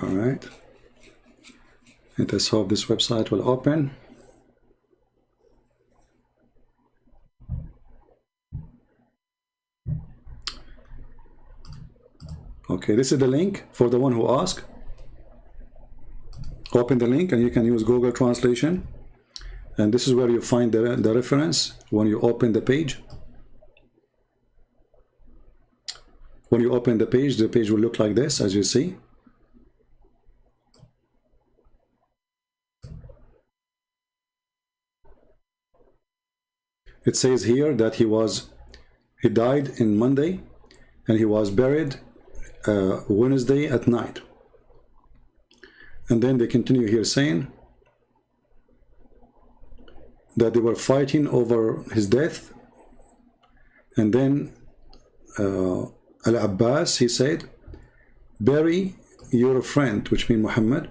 All right. Let us hope this website will open. Okay, this is the link for the one who asked. Open the link and you can use Google Translation. And this is where you find the reference when you open the page. When you open the page will look like this, as you see. It says here that he died in Monday and he was buried Wednesday at night. And then they continue here saying that they were fighting over his death. And then Al-Abbas, he said, bury your friend, which means Muhammad.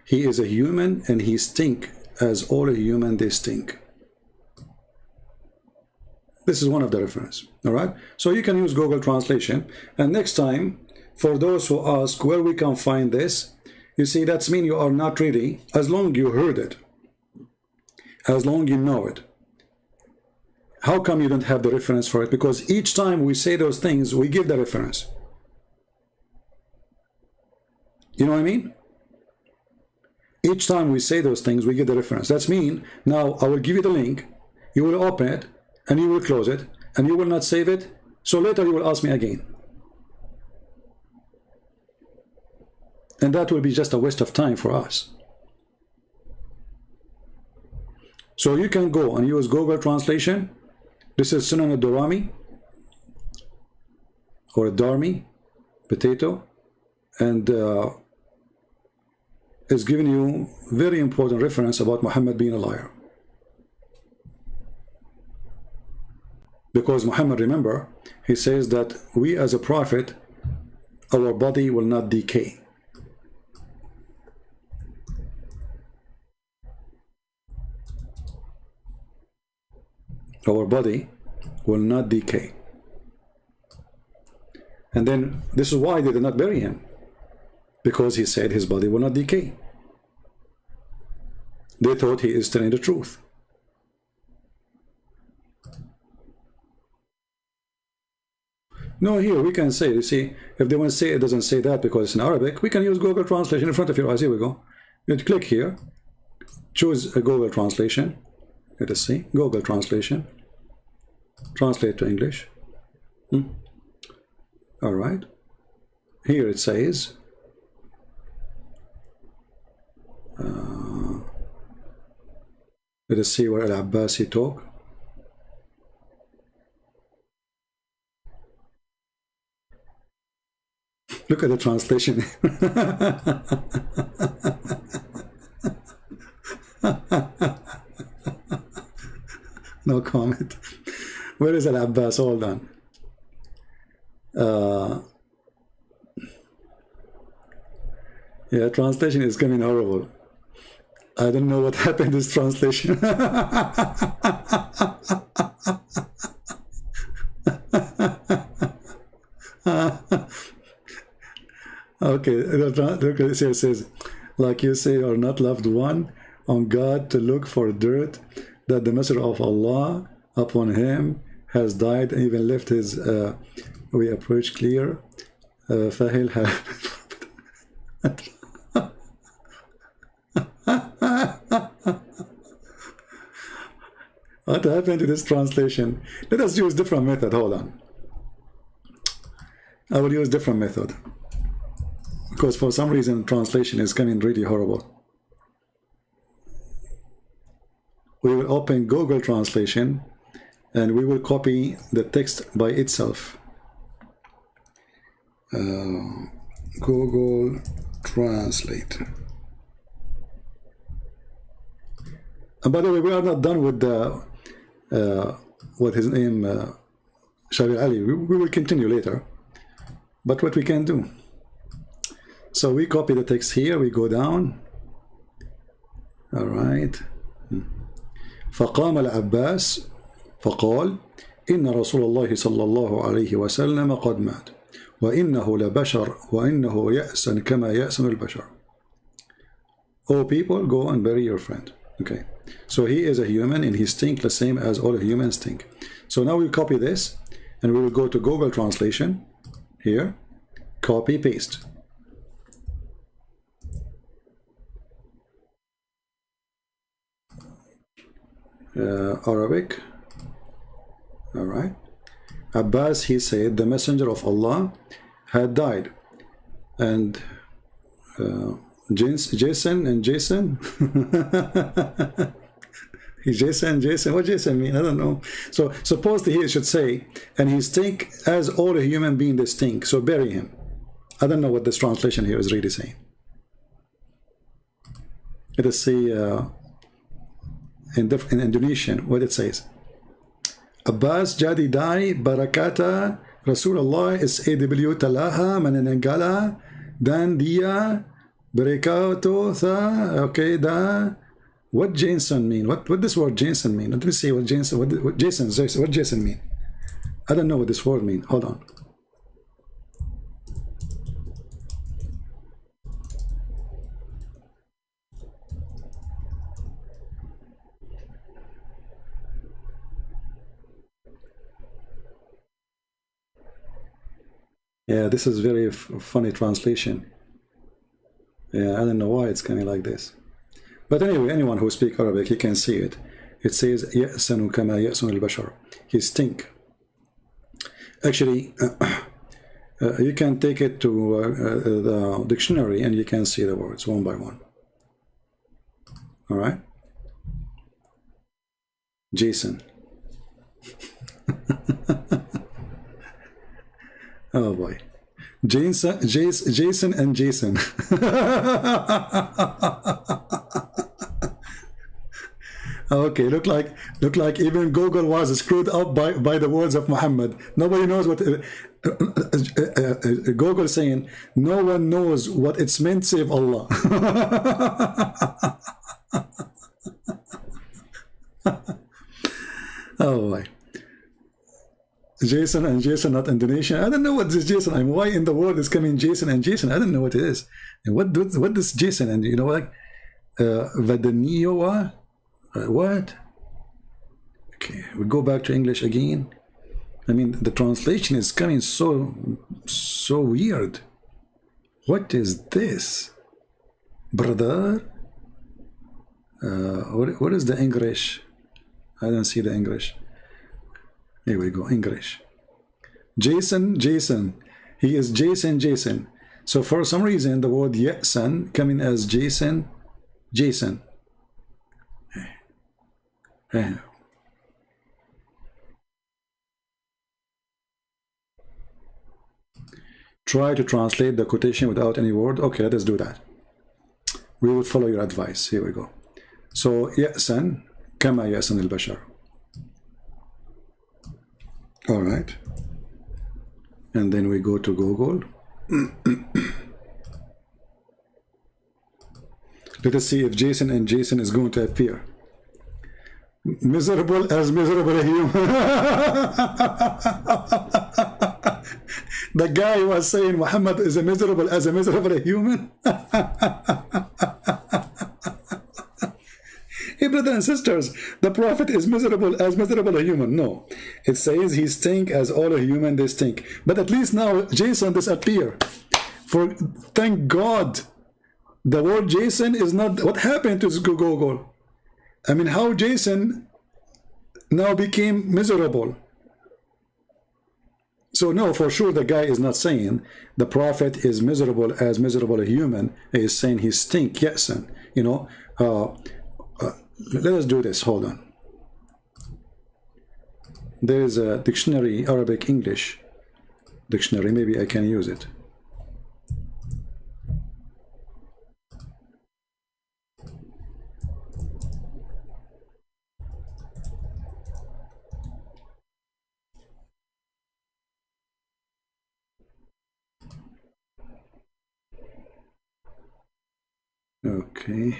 He is a human and he stink as all human they stink. This is one of the reference. All right, so you can use Google Translation. And next time, for those who ask where we can find this, you see, that's mean you are not ready. As long you heard it, as long you know it. How come you don't have the reference for it? Because each time we say those things, we give the reference. You know what I mean? Each time we say those things, we give the reference. That's mean, now I will give you the link, you will open it, and you will close it, and you will not save it. So later you will ask me again. And that will be just a waste of time for us. So you can go and use Google Translation. This is Sunan al-Darimi, or Darmi, potato, and is giving you very important reference about Muhammad being a liar. Because Muhammad, remember, he says that we as a prophet, our body will not decay. Our body will not decay. And then this is why they did not bury him, because he said his body will not decay. They thought he is telling the truth. No, here we can say, you see, if they want to say it doesn't say that because it's in Arabic, we can use Google Translation in front of your eyes. Here we go. You click here, choose a Google Translation. Let us see, Google Translation. Translate to English. All right. Here it says, let us see where Al-Abbasi talk. Look at the translation. No comment. Where is Al-Abbas? Hold on. Yeah, translation is coming horrible. I don't know what happened to this translation. Okay, it says, like you say, or not loved one, on God to look for dirt, that the messenger of Allah upon him has died, and even left his we approach clear. Fahil What happened to this translation? Let us use different method. Hold on. I will use different method, because for some reason translation is coming really horrible. We will open Google Translation and we will copy the text by itself. Google Translate. And by the way, we are not done with the what his name, Shabir Ali. We will continue later. But what we can do, so we copy the text here, we go down. All right. فقام العباس فقال إن رسول الله صلى الله عليه وسلم قد مات وإنه لبشر وإنه يأسن كما يأسن البشر. Oh people, go and bury your friend. Okay, so he is a human and he stinks the same as all humans stink. So now we copy this and we will go to Google Translation. Here, copy, paste. Arabic. All right. Abbas, he said, the messenger of Allah had died. And Jason and Jason. Jason, what Jason mean? I don't know. So supposedly he should say, and he stink as all a human being they stink, so bury him. I don't know what this translation here is really saying. Let us see in Indonesian what it says. Abbas jadi dai barakata Rasulullah SAW talaha mananangala dan dia berekato tha. Okay, da. What Jason mean? What this word Jason mean? Let me see what Jason. What Jason mean? I don't know what this word mean. Hold on. Yeah, this is very funny translation. Yeah, I don't know why it's coming like this. But anyway, anyone who speaks Arabic, he can see it. It says, يَأْسَنُ كَمَا يَأْسَنُ الْبَشَرُ. He stink. Actually, you can take it to the dictionary and you can see the words one by one. All right? Jason. Oh boy. Jason and Jason. Okay, look like even Google was screwed up by the words of Muhammad. Nobody knows what Google saying. No one knows what it's meant save Allah. Oh boy. Jason and Jason, not Indonesian. I don't know what this Jason. I mean, why in the world is coming Jason and Jason? I don't know what it is. And what this Jason and like Vadaniowa? What? Okay, we go back to English again. I mean, the translation is coming so weird. What is this, brother? What is the English? I don't see the English. Here we go, English. Jason. He is Jason. So for some reason, the word Yasan coming as Jason. Try to translate the quotation without any word. Okay, let us do that. We will follow your advice. Here we go. So يأسن كما يأسن البشر. All right. And then we go to Google. Let us see if Jason and Jason is going to appear. Miserable as miserable a human. The guy was saying Muhammad is miserable as a miserable human. Hey, brothers and sisters, the Prophet is miserable as miserable a human. No, it says he stink as all a human they stink. But at least now Jason disappear. For thank God, the word Jason is not. What happened to Google? I mean, how Jason now became miserable? So no, for sure the guy is not saying the Prophet is miserable as miserable a human. He is saying he stink. Yes, you know. Let us do this. Hold on. There is a dictionary, Arabic English dictionary. Maybe I can use it. Okay.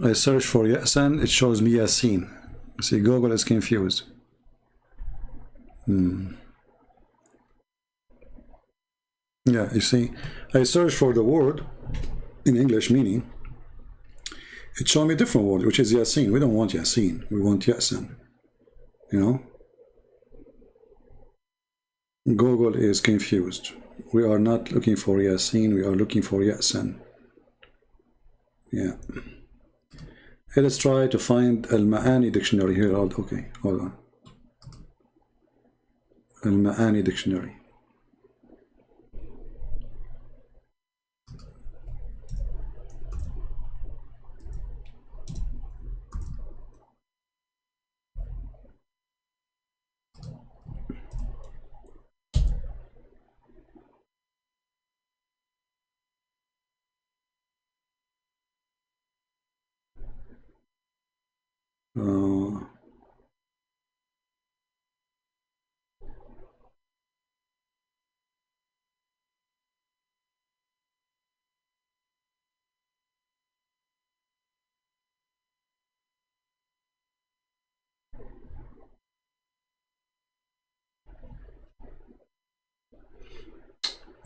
I search for Yasan, it shows me Yasin. See, Google is confused. Yeah, you see, I search for the word in English meaning. It showed me a different word, which is Yasin. We don't want Yasin, we want Yasan. You know? Google is confused. We are not looking for Yasin, we are looking for Yasan. Yeah. Let's try to find Al-Ma'ani dictionary here. Okay, hold on. Al-Ma'ani dictionary.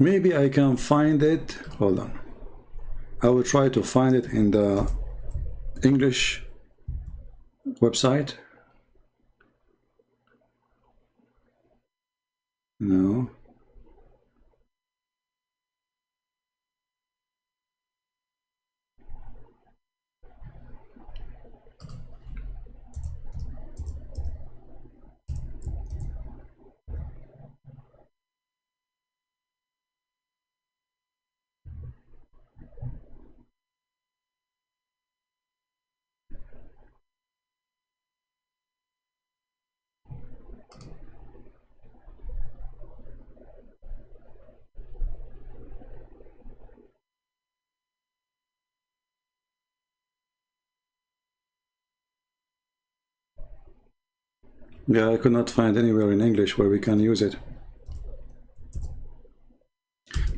Maybe I can find it. Hold on. I will try to find it in the English website. No. Yeah, I could not find anywhere in English where we can use it.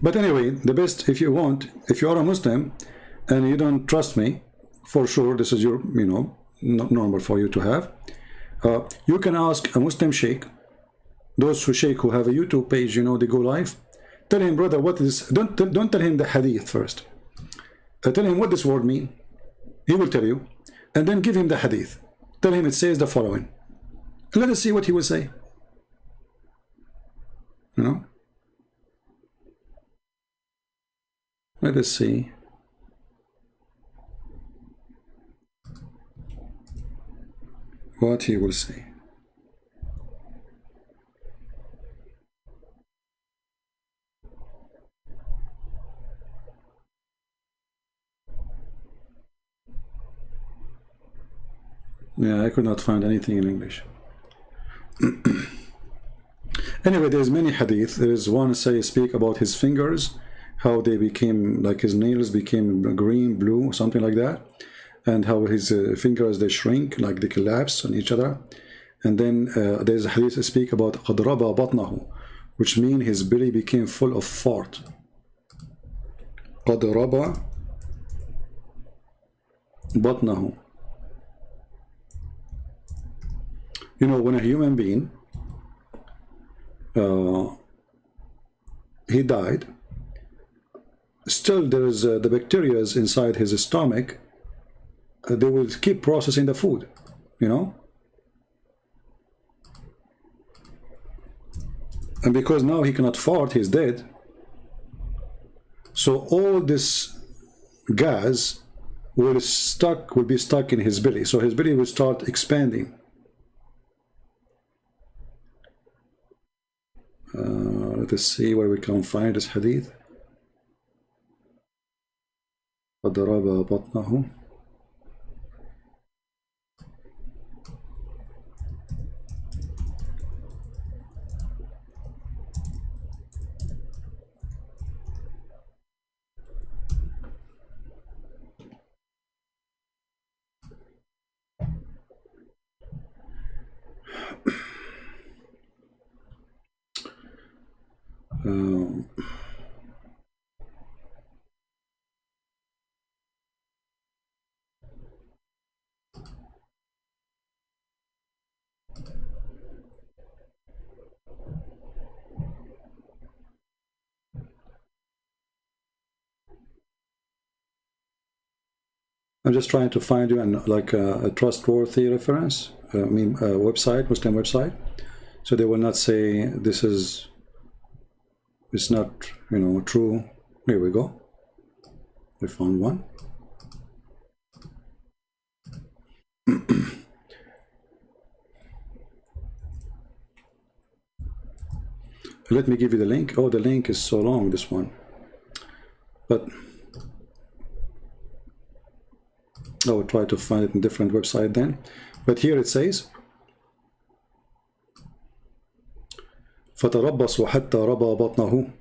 But anyway, the best, if you want, if you are a Muslim and you don't trust me, for sure, this is your, you know, not normal for you to have. You can ask a Muslim sheikh, those who sheikh who have a YouTube page, you know, they go live. Tell him, brother, what is, don't tell him the hadith first. Tell him what this word mean. He will tell you. And then give him the hadith. Tell him it says the following. Let us see what he will say. You know? Let us see. What he will say. Yeah, I could not find anything in English. Anyway, there's many hadith. There is one speak about his fingers, how they became, like his nails became green, blue, something like that, and how his fingers, they shrink, like they collapse on each other. And then there's a hadith speak about قَدْ رَبَى بَطْنَهُ, which means his belly became full of fart. قَدْ رَبَى بَطْنَهُ. You know, when a human being, he died, still there is the bacteria inside his stomach, they will keep processing the food, you know? And because now he cannot fart, he's dead. So all this gas will be stuck in his belly. So his belly will start expanding. Let us see where we can find this hadith. قَدْ رَبَى بَطْنَهُ. I'm just trying to find you a trustworthy reference, website, Muslim website, so they will not say this is, it's not, you know, true. Here we go. We found one. Let me give you the link. Oh, the link is so long, this one. But I will try to find it in different website then. But here it says, فَتَرَبَّصُوا حَتَّى رَبَى بَطْنَهُ.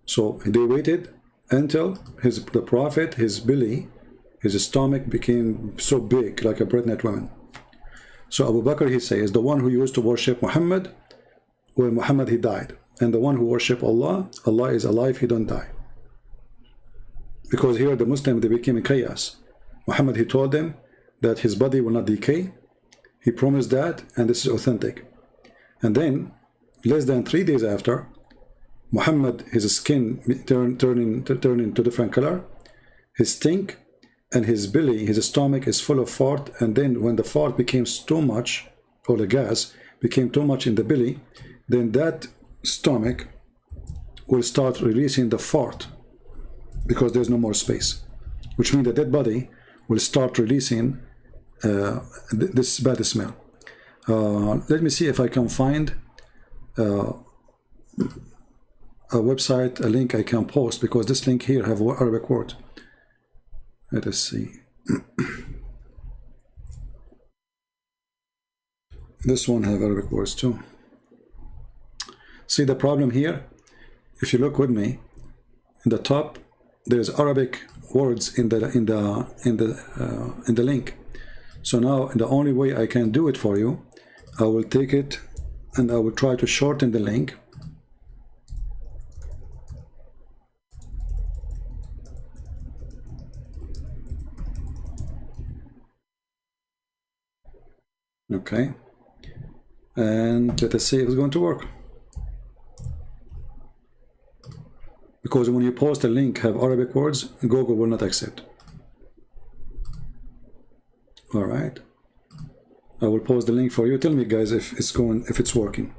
So they waited until the Prophet, his belly, his stomach became so big, like a pregnant woman. So Abu Bakr, he says, the one who used to worship Muhammad, when Muhammad, he died. And the one who worship Allah, Allah is alive, he don't die. Because here the Muslim, they became in chaos. Muhammad, he told them that his body will not decay. He promised that, and this is authentic. And then, less than 3 days after, Muhammad, his skin turned into different color, his stink, and his belly, his stomach is full of fart. And then when the fart became too much, or the gas became too much in the belly, then that stomach will start releasing the fart, because there's no more space, which means the dead body will start releasing this bad smell. Let me see if I can find a website, a link I can post, because this link here have Arabic word. Let us see. This one have Arabic words too. See the problem here? If you look with me, in the top, there's Arabic words in the link. So now the only way I can do it for you, I will take it and I will try to shorten the link. Okay, and let us see if it's going to work. Because when you post a link have Arabic words, Google will not accept. All right, I will post the link for you. Tell me, guys, if it's working.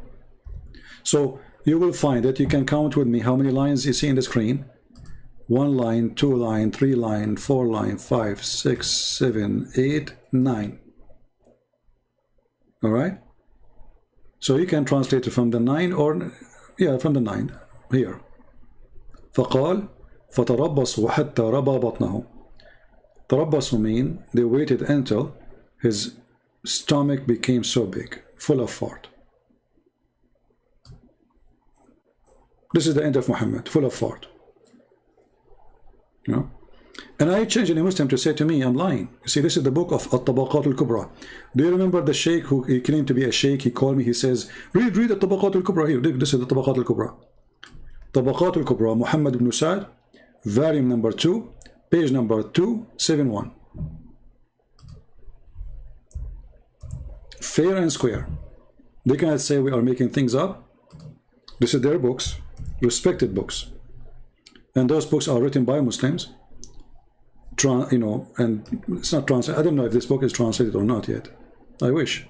So you will find that you can count with me how many lines you see in the screen. 1 line, 2 line, 3 line, 4 line, 5, 6, 7, 8, 9. All right, so you can translate it from the 9 or from the 9 here. فقال فتربصوا حتى ربى بطنه. تربصوا mean they waited until his stomach became so big, full of fart. This is the end of Muhammad, full of fart. You know? And I changed any Muslim to say to me, I'm lying. You see, this is the book of At-Tabaqat al-Kubra. Do you remember the sheikh who he claimed to be a sheikh? He called me, he says, read At-Tabaqat al-Kubra here. This is the Tabaqat al-Kubra. Tabaqat al-Kubra, Muhammad ibn Sa'd, volume number 2, page number 271. Fair and square. They cannot say we are making things up. This is their books, respected books. And those books are written by Muslims. You know, and it's not translated. I don't know if this book is translated or not yet. I wish.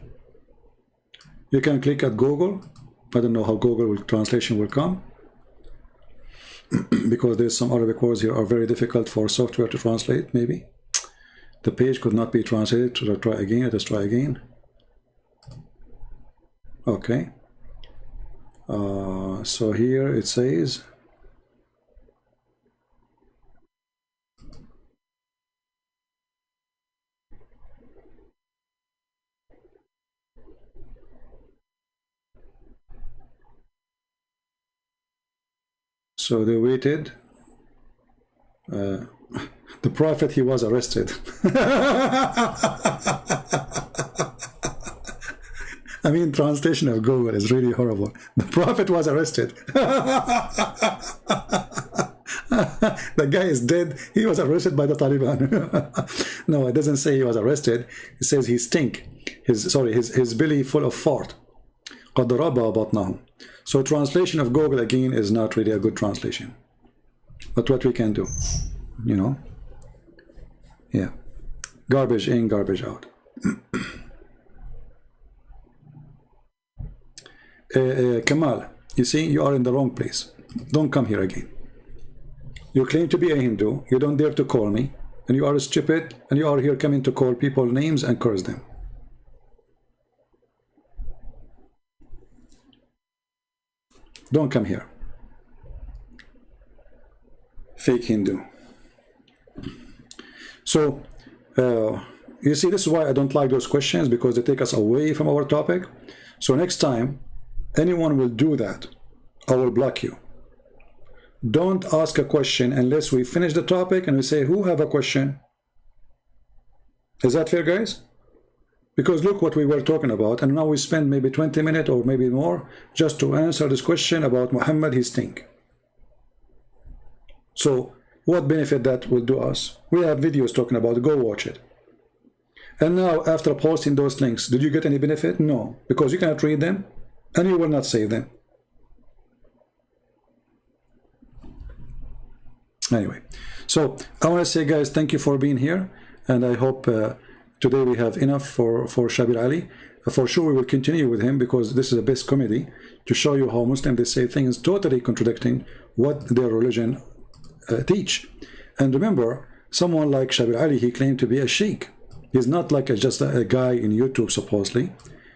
You can click at Google. I don't know how Google translation will come, because there's some Arabic words here are very difficult for software to translate. Maybe the page could not be translated. So try again. Let us try again. Okay. So here it says. So they waited. The Prophet, he was arrested. I mean, translation of Google is really horrible. The Prophet was arrested. The guy is dead. He was arrested by the Taliban. No, it doesn't say he was arrested. It says he stink. His belly full of fart. قد ربى بطنه. So translation of Google again is not really a good translation. But what we can do, you know? Yeah. Garbage in, garbage out. Kamal, you see, you are in the wrong place. Don't come here again. You claim to be a Hindu. You don't dare to call me. And you are stupid. And you are here coming to call people names and curse them. Don't come here. Fake Hindu. So, you see, this is why I don't like those questions, because they take us away from our topic. So next time, anyone will do that, I will block you. Don't ask a question unless we finish the topic and we say, who have a question? Is that fair, guys? Because look what we were talking about, and now we spend maybe 20 minutes or maybe more just to answer this question about Muhammad, his stink. So what benefit that will do us? We have videos talking about it. Go watch it. And now after posting those links, did you get any benefit? No, because you cannot read them and you will not save them. Anyway, so I want to say, guys, thank you for being here, and I hope today we have enough for Shabir Ali. For sure we will continue with him, because this is the best comedy to show you how Muslims, they say things totally contradicting what their religion teach. And remember, someone like Shabir Ali, he claimed to be a sheikh. He's not like just a guy in YouTube, supposedly.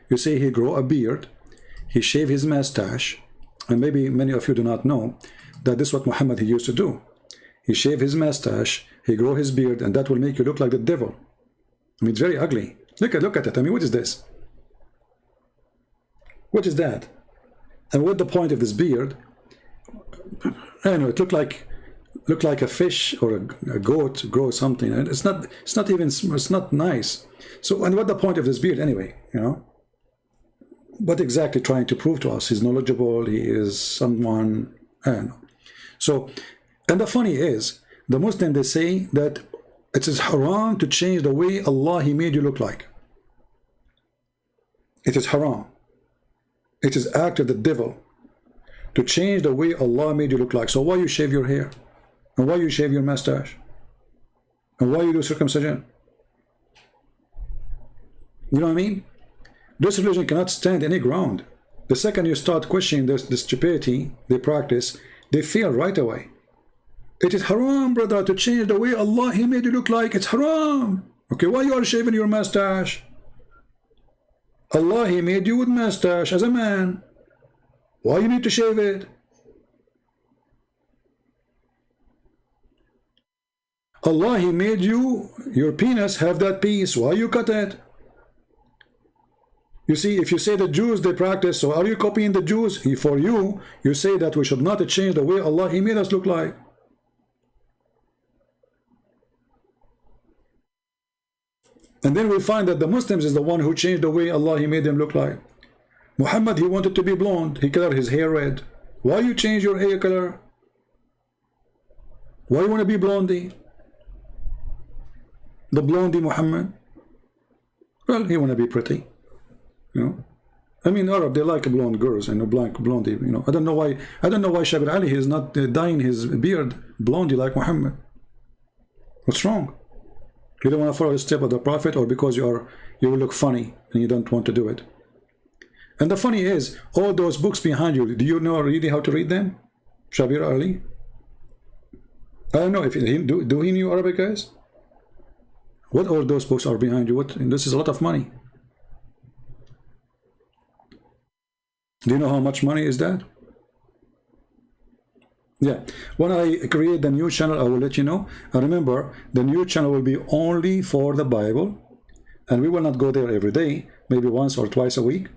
You see, he grow a beard, he shave his mustache, and maybe many of you do not know that this is what Muhammad he used to do. He shave his mustache, he grow his beard, and that will make you look like the devil. I mean, it's very ugly. Look at it. I mean, what is this? What is that? And what the point of this beard? I don't know, it looked like look like a fish or a goat grow something, and it's not even, it's not nice. So, and what the point of this beard anyway, you know? What exactly trying to prove to us? He's knowledgeable, he is someone, I don't know. So, and the funny is, the Muslim, they say that it is haram to change the way Allah He made you look like. It is haram. It is act of the devil to change the way Allah made you look like. So why you shave your hair? And why you shave your mustache? And why you do circumcision? You know what I mean? This religion cannot stand any ground. The second you start questioning this stupidity they practice, they fail right away. It is haram, brother, to change the way Allah He made you look like. It's haram. Okay, why you are shaving your mustache? Allah He made you with mustache as a man. Why you need to shave it? Allah He made you, your penis, have that piece. Why you cut it? You see, if you say the Jews they practice, so are you copying the Jews? For you, you say that we should not change the way Allah He made us look like. And then we find that the Muslims is the one who changed the way Allah He made them look like. Muhammad, he wanted to be blonde. He colored his hair red. Why you change your hair color? Why you want to be blondie? The blondie Muhammad? Well, he want to be pretty. You know? I mean, Arab, they like blonde girls and blondie, you know. I don't know why Shabir Ali is not dyeing his beard blondie like Muhammad. What's wrong? You don't want to follow the step of the Prophet, or because you will look funny and you don't want to do it. And the funny is, all those books behind you, do you know really how to read them? Shabir Ali? I don't know if do he knew Arabic, guys? What all those books are behind you? What? This is a lot of money. Do you know how much money is that? Yeah, when I create the new channel, I will let you know. And remember, the new channel will be only for the Bible, and we will not go there every day, maybe once or twice a week.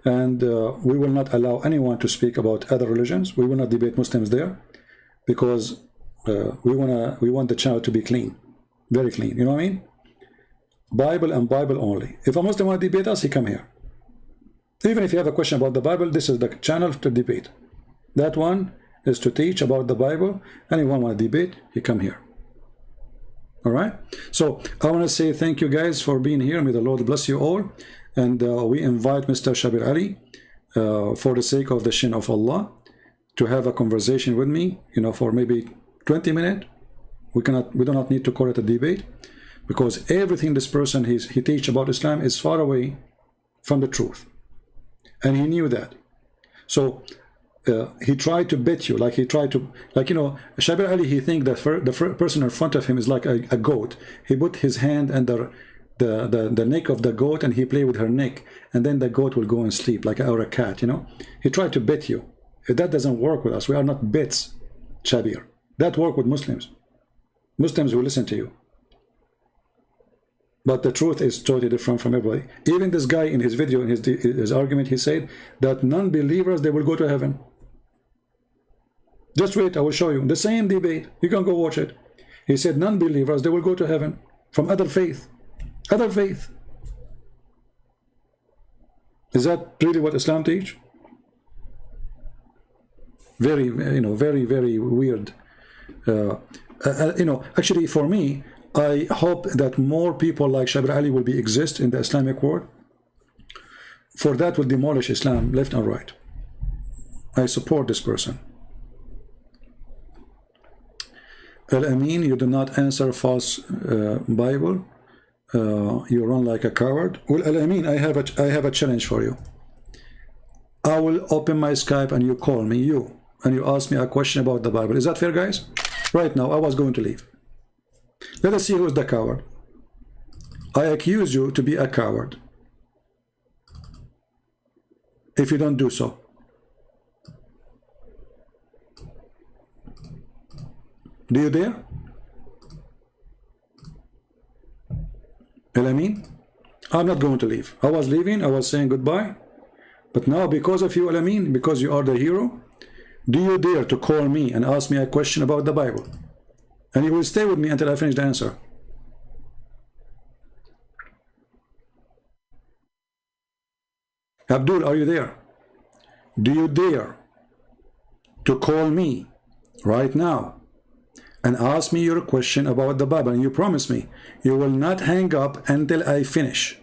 And we will not allow anyone to speak about other religions. We will not debate Muslims there, because we want the channel to be clean, very clean. You know what I mean? Bible and Bible only. If a Muslim want to debate us, he come here. Even if you have a question about the Bible, this is the channel to debate. That one is to teach about the Bible. Anyone want to debate, you come here. All right? So I want to say thank you guys for being here. May the Lord bless you all. And we invite Mr. Shabir Ali, for the sake of the shin of Allah, to have a conversation with me, you know, for maybe 20 minutes. We do not need to call it a debate, because everything this person he teach about Islam is far away from the truth. And he knew that. So he tried to bet you, like he tried to, like, you know, Shabir Ali, he think that the person in front of him is like a goat. He put his hand under the neck of the goat, and he play with her neck, and then the goat will go and sleep, like or a cat, you know. He tried to bet you. That doesn't work with us. We are not bets, Shabir. That work with Muslims. Muslims will listen to you. But the truth is totally different from everybody. Even this guy in his video, in his argument, he said that non-believers, they will go to heaven. Just wait, I will show you. The same debate. You can go watch it. He said non-believers, they will go to heaven from other faith. Other faith. Is that really what Islam teach? Very, you know, very, very weird. You know, actually for me, I hope that more people like Shabir Ali will exist in the Islamic world. For that will demolish Islam left and right. I support this person. Al-Amin, you do not answer false Bible. You run like a coward. Well, Al-Amin, I have a challenge for you. I will open my Skype and you call me, and you ask me a question about the Bible. Is that fair, guys? Right now, I was going to leave. Let us see who is the coward. I accuse you to be a coward if you don't do so. Do you dare? Al-Amin? I'm not going to leave. I was leaving, I was saying goodbye. But now, because of you, Al-Amin, because you are the hero, do you dare to call me and ask me a question about the Bible? And you will stay with me until I finish the answer. Abdul, are you there? Do you dare to call me right now and ask me your question about the Bible? And you promise me you will not hang up until I finish.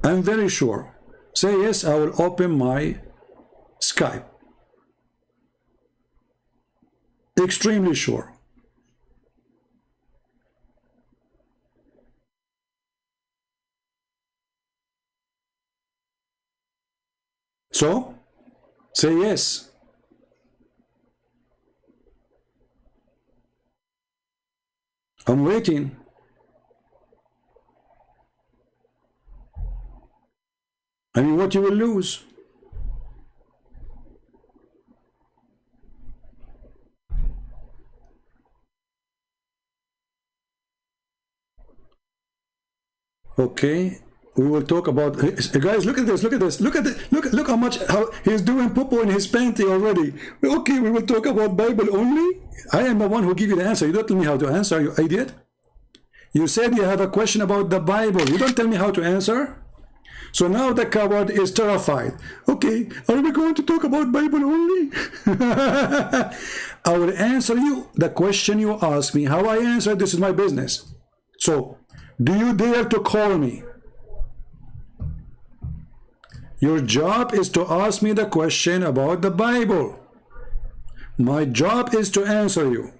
I'm very sure. Say yes, I will open my Skype. Extremely sure. So, say yes. I'm waiting. I mean, what you will lose? Okay, we will talk about, guys, look at this, look at this, look at this, look how much, how he's doing popo in his panty already. Okay, we will talk about Bible only. I am the one who give you the answer. You don't tell me how to answer, you idiot. You said you have a question about the Bible. You don't tell me how to answer. So now the coward is terrified. Okay, are we going to talk about Bible only? I will answer you the question you ask me. How I answer, this is my business. So, do you dare to call me? Your job is to ask me the question about the Bible. My job is to answer you.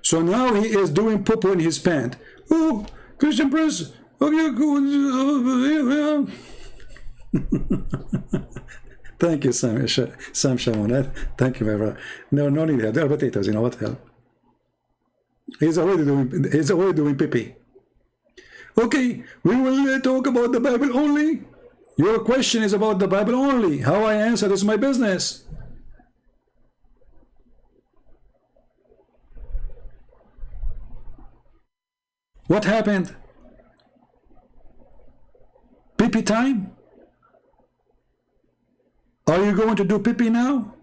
So now he is doing poo-poo in his pant. Oh, Christian Prince. Okay, cool. Thank you, Sam Shamonet. Thank you, my brother. No need here. There are potatoes, you know what the hell. He's already doing pee-pee. Okay, we will talk about the Bible only. Your question is about the Bible only. How I answer this is my business. What happened? Pee-pee time? Are you going to do pee-pee now?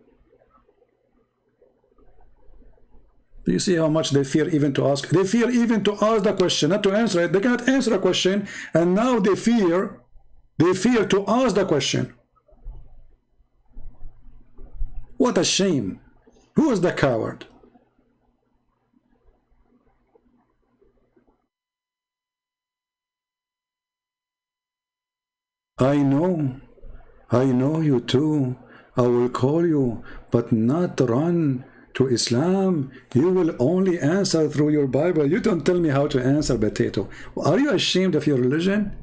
Do you see how much they fear even to ask? They fear even to ask the question, not to answer it. They cannot answer a question, and now they fear to ask the question. What a shame. Who is the coward? I know you too. I will call you, but not run to Islam. You will only answer through your Bible. You don't tell me how to answer, potato. Are you ashamed of your religion?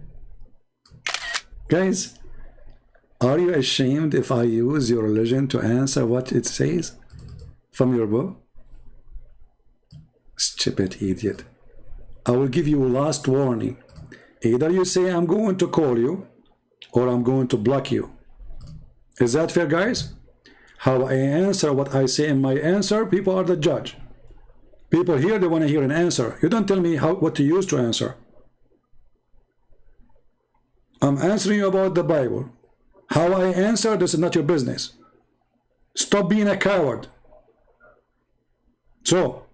Guys, are you ashamed if I use your religion to answer what it says from your book? Stupid idiot. I will give you last warning. Either you say I'm going to call you, or I'm going to block you. Is that fair, guys? How I answer what I say in my answer, people are the judge. People here, they want to hear an answer. You don't tell me what to use to answer. I'm answering you about the Bible. How I answer, this is not your business. Stop being a coward. So,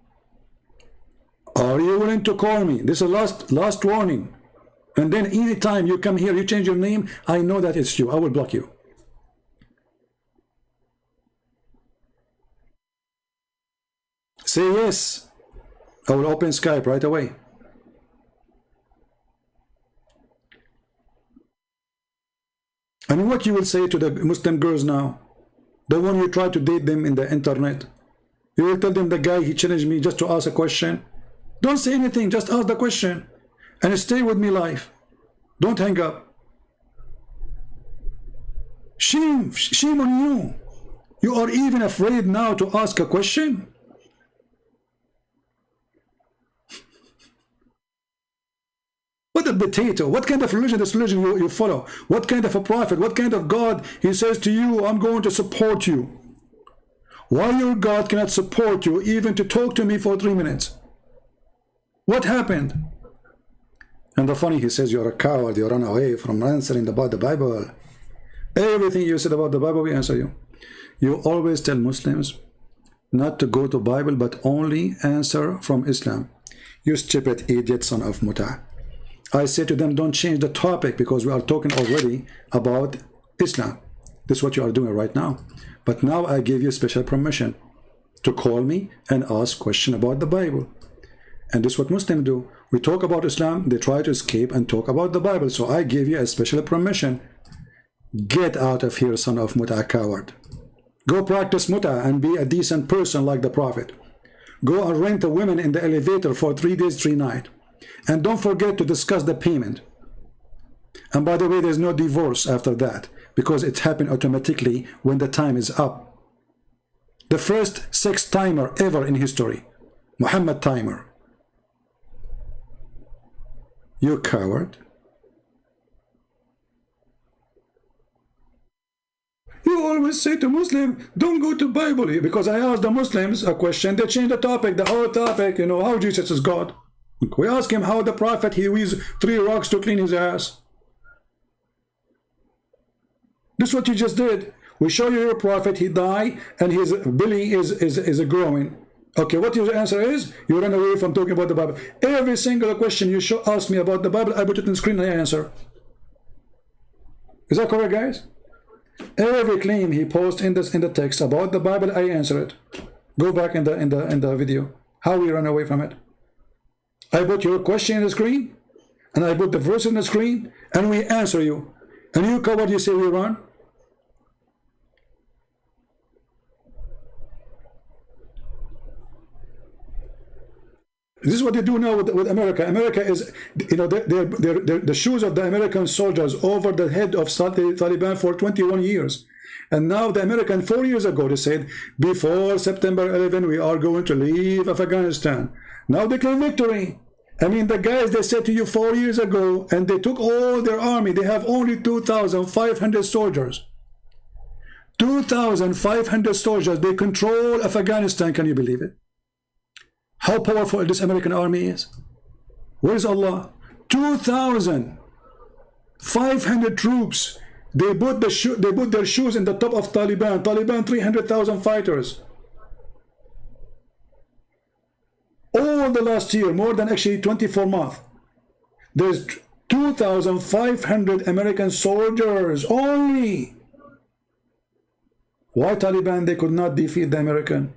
are you willing to call me? This is last warning. And then anytime you come here, you change your name, I know that it's you. I will block you. Say yes. I will open Skype right away. And what you will say to the Muslim girls now? The one you try to date them in the internet. You will tell them the guy, he challenged me just to ask a question. Don't say anything, just ask the question. And stay with me live. Don't hang up. Shame on you. You are even afraid now to ask a question? What a potato. What kind of religion, this religion you follow? What kind of a prophet? What kind of God? He says to you, I'm going to support you. Why your God cannot support you even to talk to me for 3 minutes? What happened? And the funny, he says, you're a coward, you run away from answering about the Bible. Everything you said about the Bible, we answer you. You always tell Muslims not to go to Bible, but only answer from Islam. You stupid idiot, son of Muta. I say to them, don't change the topic because we are talking already about Islam. This is what you are doing right now. But now I give you special permission to call me and ask question about the Bible. And this is what Muslims do. We talk about Islam, they try to escape and talk about the Bible. So I give you a special permission. Get out of here, son of Muta, coward. Go practice Muta and be a decent person like the Prophet. Go and rent a woman in the elevator for 3 days, 3 nights. And don't forget to discuss the payment. And by the way, there's no divorce after that, because it happened automatically when the time is up. The first sex timer ever in history, Muhammad timer. You coward. You always say to Muslim, don't go to Bible, because I asked the Muslims a question, they changed the topic, the whole topic, you know, how Jesus is God. We ask him how the Prophet, he used 3 rocks to clean his ass. This is what you just did. We show you your Prophet, he died, and his belly is growing. Okay, what your answer is? You run away from talking about the Bible. Every single question you ask me about the Bible, I put it on the screen and I answer. Is that correct, guys? Every claim he posts in the text about the Bible, I answer it. Go back in the video. How we run away from it. I put your question in the screen, and I put the verse in the screen, and we answer you. And you coward, you say we run. This is what they do now with America. America is, you know, the shoes of the American soldiers over the head of Taliban for 21 years. And now the American 4 years ago, they said, before September 11, we are going to leave Afghanistan. Now they claim victory. I mean, the guys they said to you 4 years ago, and they took all their army. They have only 2,500 soldiers. 2,500 soldiers. They control Afghanistan. Can you believe it? How powerful this American army is. Where is Allah? 2,500 troops. They put their shoes in the top of Taliban. Taliban, 300,000 fighters. All the last year, more than actually 24 months. There's 2,500 American soldiers only. Why Taliban? They could not defeat the American.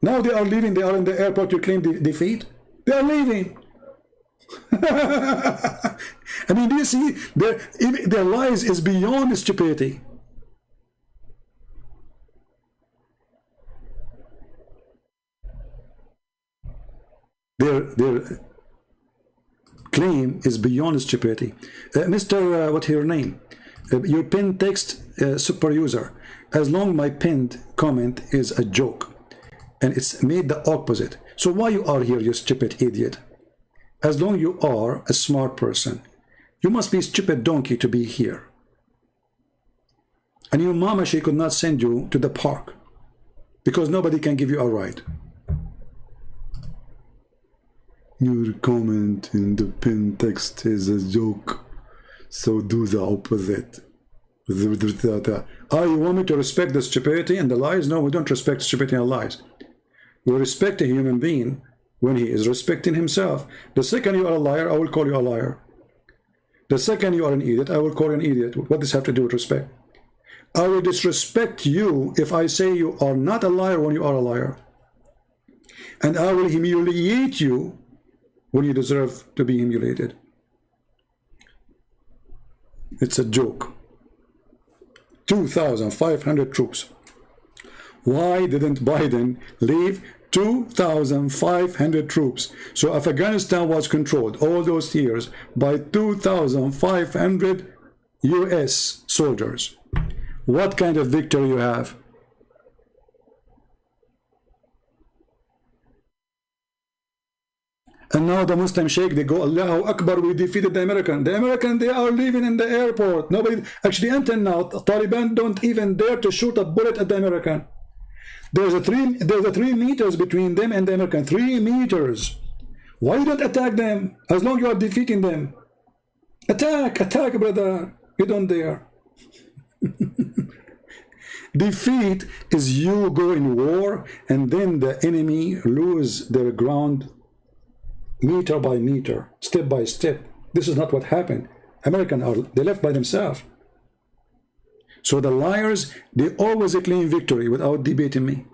Now they are leaving, they are in the airport to claim defeat. They are leaving. I mean, do you see, their lies is beyond stupidity. Their claim is beyond stupidity. Mr. What's your name? Your pinned text, super user. As long my pinned comment is a joke. And it's made the opposite. So why you are here, you stupid idiot? As long you are a smart person, you must be a stupid donkey to be here. And your mama, she could not send you to the park because nobody can give you a ride. Your comment in the pinned text is a joke, so do the opposite. You want me to respect the stupidity and the lies? No, we don't respect stupidity and lies. We respect a human being when he is respecting himself. The second you are a liar, I will call you a liar. The second you are an idiot, I will call you an idiot. What does this have to do with respect? I will disrespect you if I say you are not a liar when you are a liar. And I will humiliate you when you deserve to be humiliated. It's a joke. 2,500 troops. Why didn't Biden leave 2,500 troops? So Afghanistan was controlled all those years by 2,500 US soldiers. What kind of victory you have? And now the Muslim Sheikh, they go, Allahu Akbar, we defeated the American. The American, they are leaving in the airport. Nobody, actually until now, Taliban don't even dare to shoot a bullet at the American. There's a 3 meters between them and the American. 3 meters. Why you don't attack them? As long as you are defeating them. Attack, brother. You don't dare. Defeat is you go in war and then the enemy lose their ground meter by meter, step by step. This is not what happened. Americans they left by themselves. So the liars, they always claim victory without debating me.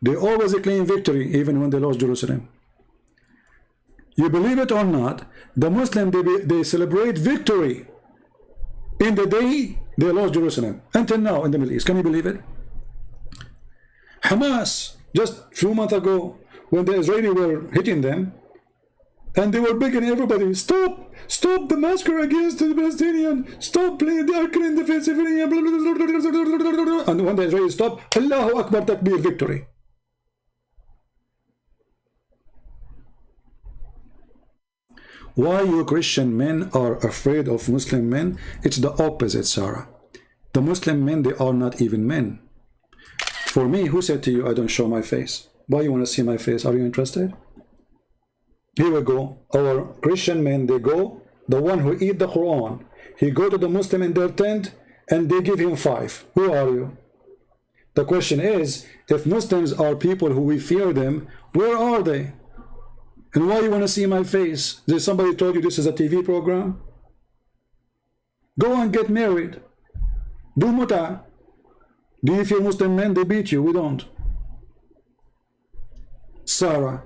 They always claim victory even when they lost Jerusalem. You believe it or not, the Muslim, they celebrate victory in the day they lost Jerusalem. Until now in the Middle East. Can you believe it? Hamas, just a few months ago, when the Israelis were hitting them, and they were begging everybody, stop the massacre against the Palestinians, stop playing the Arkan defensive, and when the Israelis stopped, Allahu Akbar Takbir, victory. Why you Christian men are afraid of Muslim men? It's the opposite, Sarah. The Muslim men, they are not even men. For me, who said to you, I don't show my face? Why you want to see my face? Are you interested? Here we go. Our Christian men, they go, the one who eat the Quran, he go to the Muslim in their tent and they give him 5. Who are you? The question is, if Muslims are people who we fear them, where are they? And why you want to see my face? Did somebody told you this is a TV program? Go and get married. Do muta. Do you fear Muslim men? They beat you. We don't. Sarah.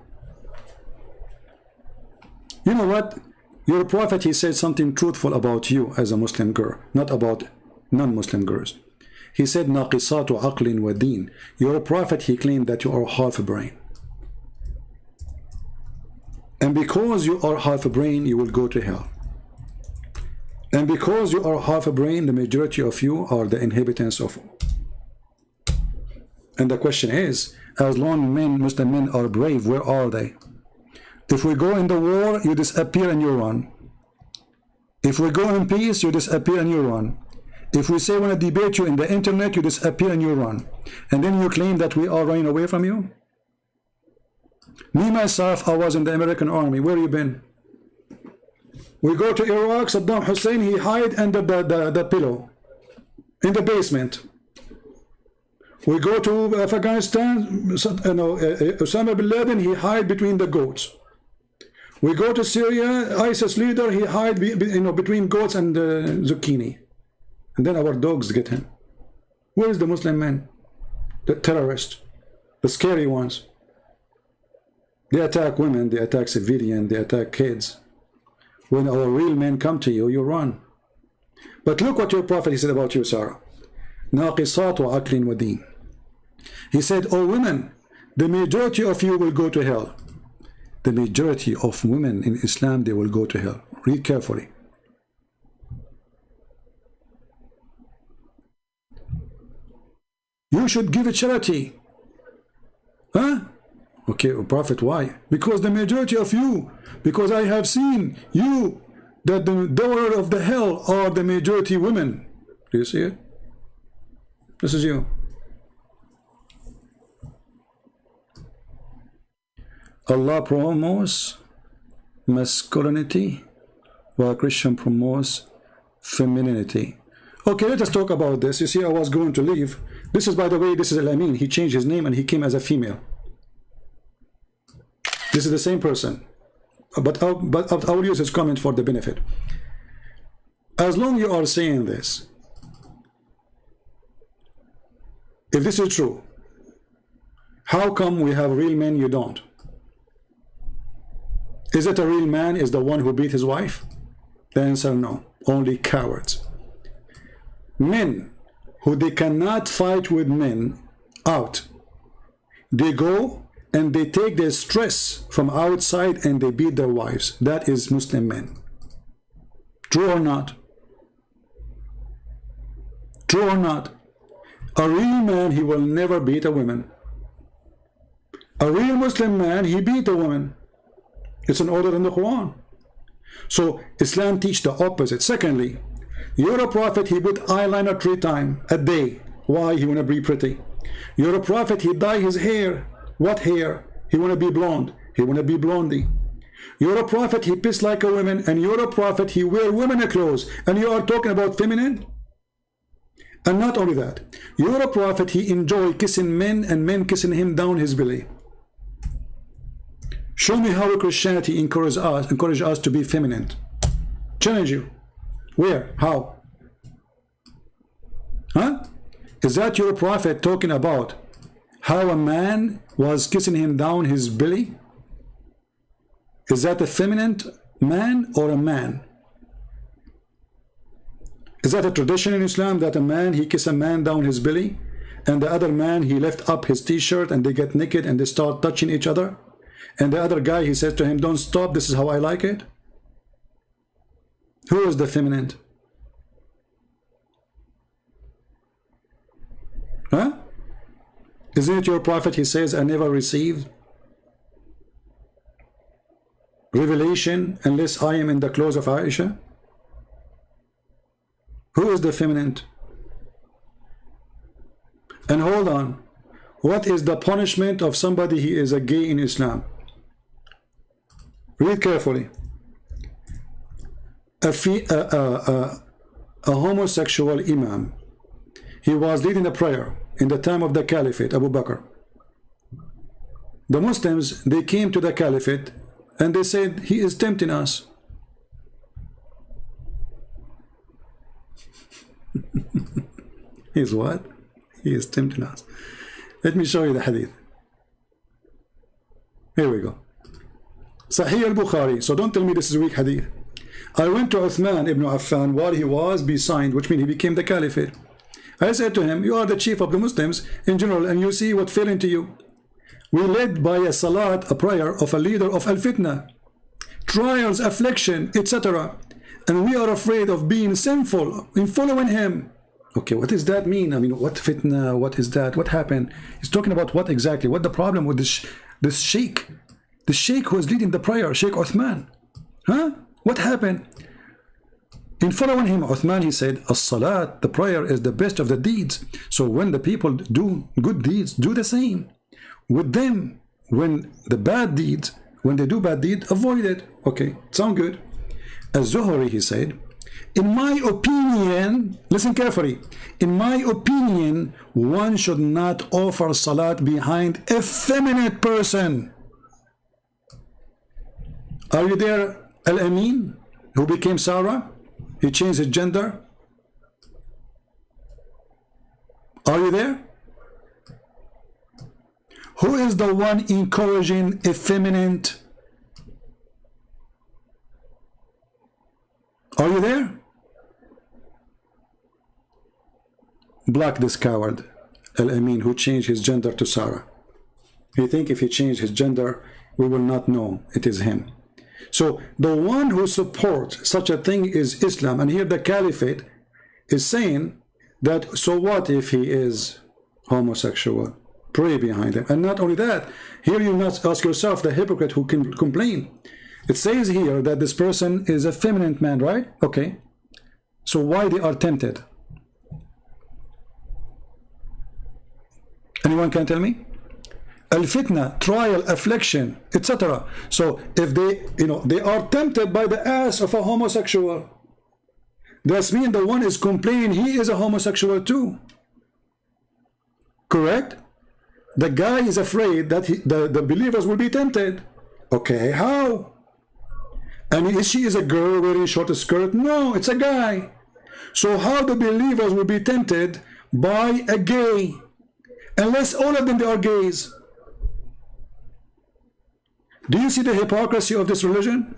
You know what? Your prophet, he said something truthful about you as a Muslim girl, not about non-Muslim girls. He said, Naqisatu aqlin wa deen. Your prophet, he claimed that you are half a brain. And because you are half a brain, you will go to hell. And because you are half a brain, the majority of you are the inhabitants of. And the question is, as long as Muslim men are brave, where are they? If we go in the war, you disappear and you run. If we go in peace, you disappear and you run. If we say we want to debate you in the internet, you disappear and you run. And then you claim that we are running away from you? Me, myself, I was in the American army. Where you been? We go to Iraq, Saddam Hussein, he hide under the pillow, in the basement. We go to Afghanistan, Osama bin Laden, he hide between the goats. We go to Syria, ISIS leader, he hide between goats and zucchini. And then our dogs get him. Where is the Muslim man? The terrorists, the scary ones. They attack women, they attack civilians, they attack kids. When our real men come to you, you run. But look what your prophet, he said about you, Sarah. Naqisatu aqlin wa deen. He said, oh women, the majority of you will go to hell. The majority of women in Islam, they will go to hell. Read carefully. You should give a charity. Huh? Okay, Prophet, why? Because the majority of you, because I have seen you, that the door of the hell are the majority women. Do you see it? This is you. Allah promotes masculinity while Christian promotes femininity. Okay, let us talk about this. You see, I was going to leave. This is, by the way, this is Al-Amin. He changed his name and he came as a female. This is the same person. But I'll use his comment for the benefit. As long as you are saying this, if this is true, how come we have real men, you don't? Is it a real man is the one who beat his wife? The answer, no. Only cowards. Men who they cannot fight with men out, they go and they take their stress from outside and they beat their wives. That is Muslim men. True or not? True or not? A real man, he will never beat a woman. A real Muslim man, he beat a woman. It's an order in the Quran. So Islam teach the opposite. Secondly, you're a prophet, he put eyeliner 3 times a day. Why? He want to be pretty. You're a prophet, he dye his hair. What hair? He want to be blonde. He want to be blondie. You're a prophet, he piss like a woman. And you're a prophet, he wear women clothes. And you are talking about feminine? And not only that, you're a prophet, he enjoyed kissing men and men kissing him down his belly. Show me how Christianity encourages us to be feminine. Challenge you. Where? How? Huh? Is that your prophet talking about how a man was kissing him down his belly? Is that a feminine man or a man? Is that a tradition in Islam that a man, he kiss a man down his belly, and the other man, he left up his t-shirt and they get naked and they start touching each other? And the other guy, he says to him, don't stop, this is how I like it? Who is the feminine? Huh? Isn't it your prophet, he says, I never received revelation unless I am in the clothes of Aisha? Who is the feminine? And hold on, what is the punishment of somebody he is a gay in Islam? Read carefully. A homosexual imam, he was leading a prayer in the time of the Caliphate, Abu Bakr. The Muslims, they came to the Caliphate and they said, he is tempting us. He's what? He is tempting us. Let me show you the hadith. Here we go. Sahih al-Bukhari. So don't tell me this is a weak hadith. I went to Uthman ibn Affan while he was besigned, which means he became the Caliphate. I said to him, you are the chief of the Muslims in general, and you see what fell into you. We led by a salat, a prayer of a leader of al-fitna, trials, affliction, etc. And we are afraid of being sinful in following him. Okay, what does that mean? I mean, what fitna? What is that? What happened? He's talking about what exactly? What the problem with this sheikh? The sheikh who was leading the prayer, Sheikh Uthman. Huh? What happened? In following him, Uthman, he said, as-salat, the prayer is the best of the deeds. So when the people do good deeds, do the same. With them, when the bad deeds, when they do bad deeds, avoid it. Okay, sound good. Az-Zuhri, he said, in my opinion, listen carefully, in my opinion, one should not offer salat behind a feminine person. Are you there, Al-Amin, who became Sarah? He changed his gender. Are you there? Who is the one encouraging effeminate? Are you there? Block this coward, Al-Amin, who changed his gender to Sarah. You think if he changed his gender, we will not know it is him. So the one who supports such a thing is Islam. And here the Caliphate is saying that, so what if he is homosexual? Pray behind him. And not only that, here you must ask yourself, the hypocrite who can complain. It says here that this person is a feminine man, right? Okay. So why they are tempted? Anyone can tell me? Al-fitna, trial, affliction, etc. So if they, they are tempted by the ass of a homosexual, that means the one is complaining he is a homosexual too. Correct? The guy is afraid that the believers will be tempted. Okay, how? And she is a girl wearing a short skirt? No, it's a guy. So how the believers will be tempted by a gay? Unless all of them they are gays. Do you see the hypocrisy of this religion?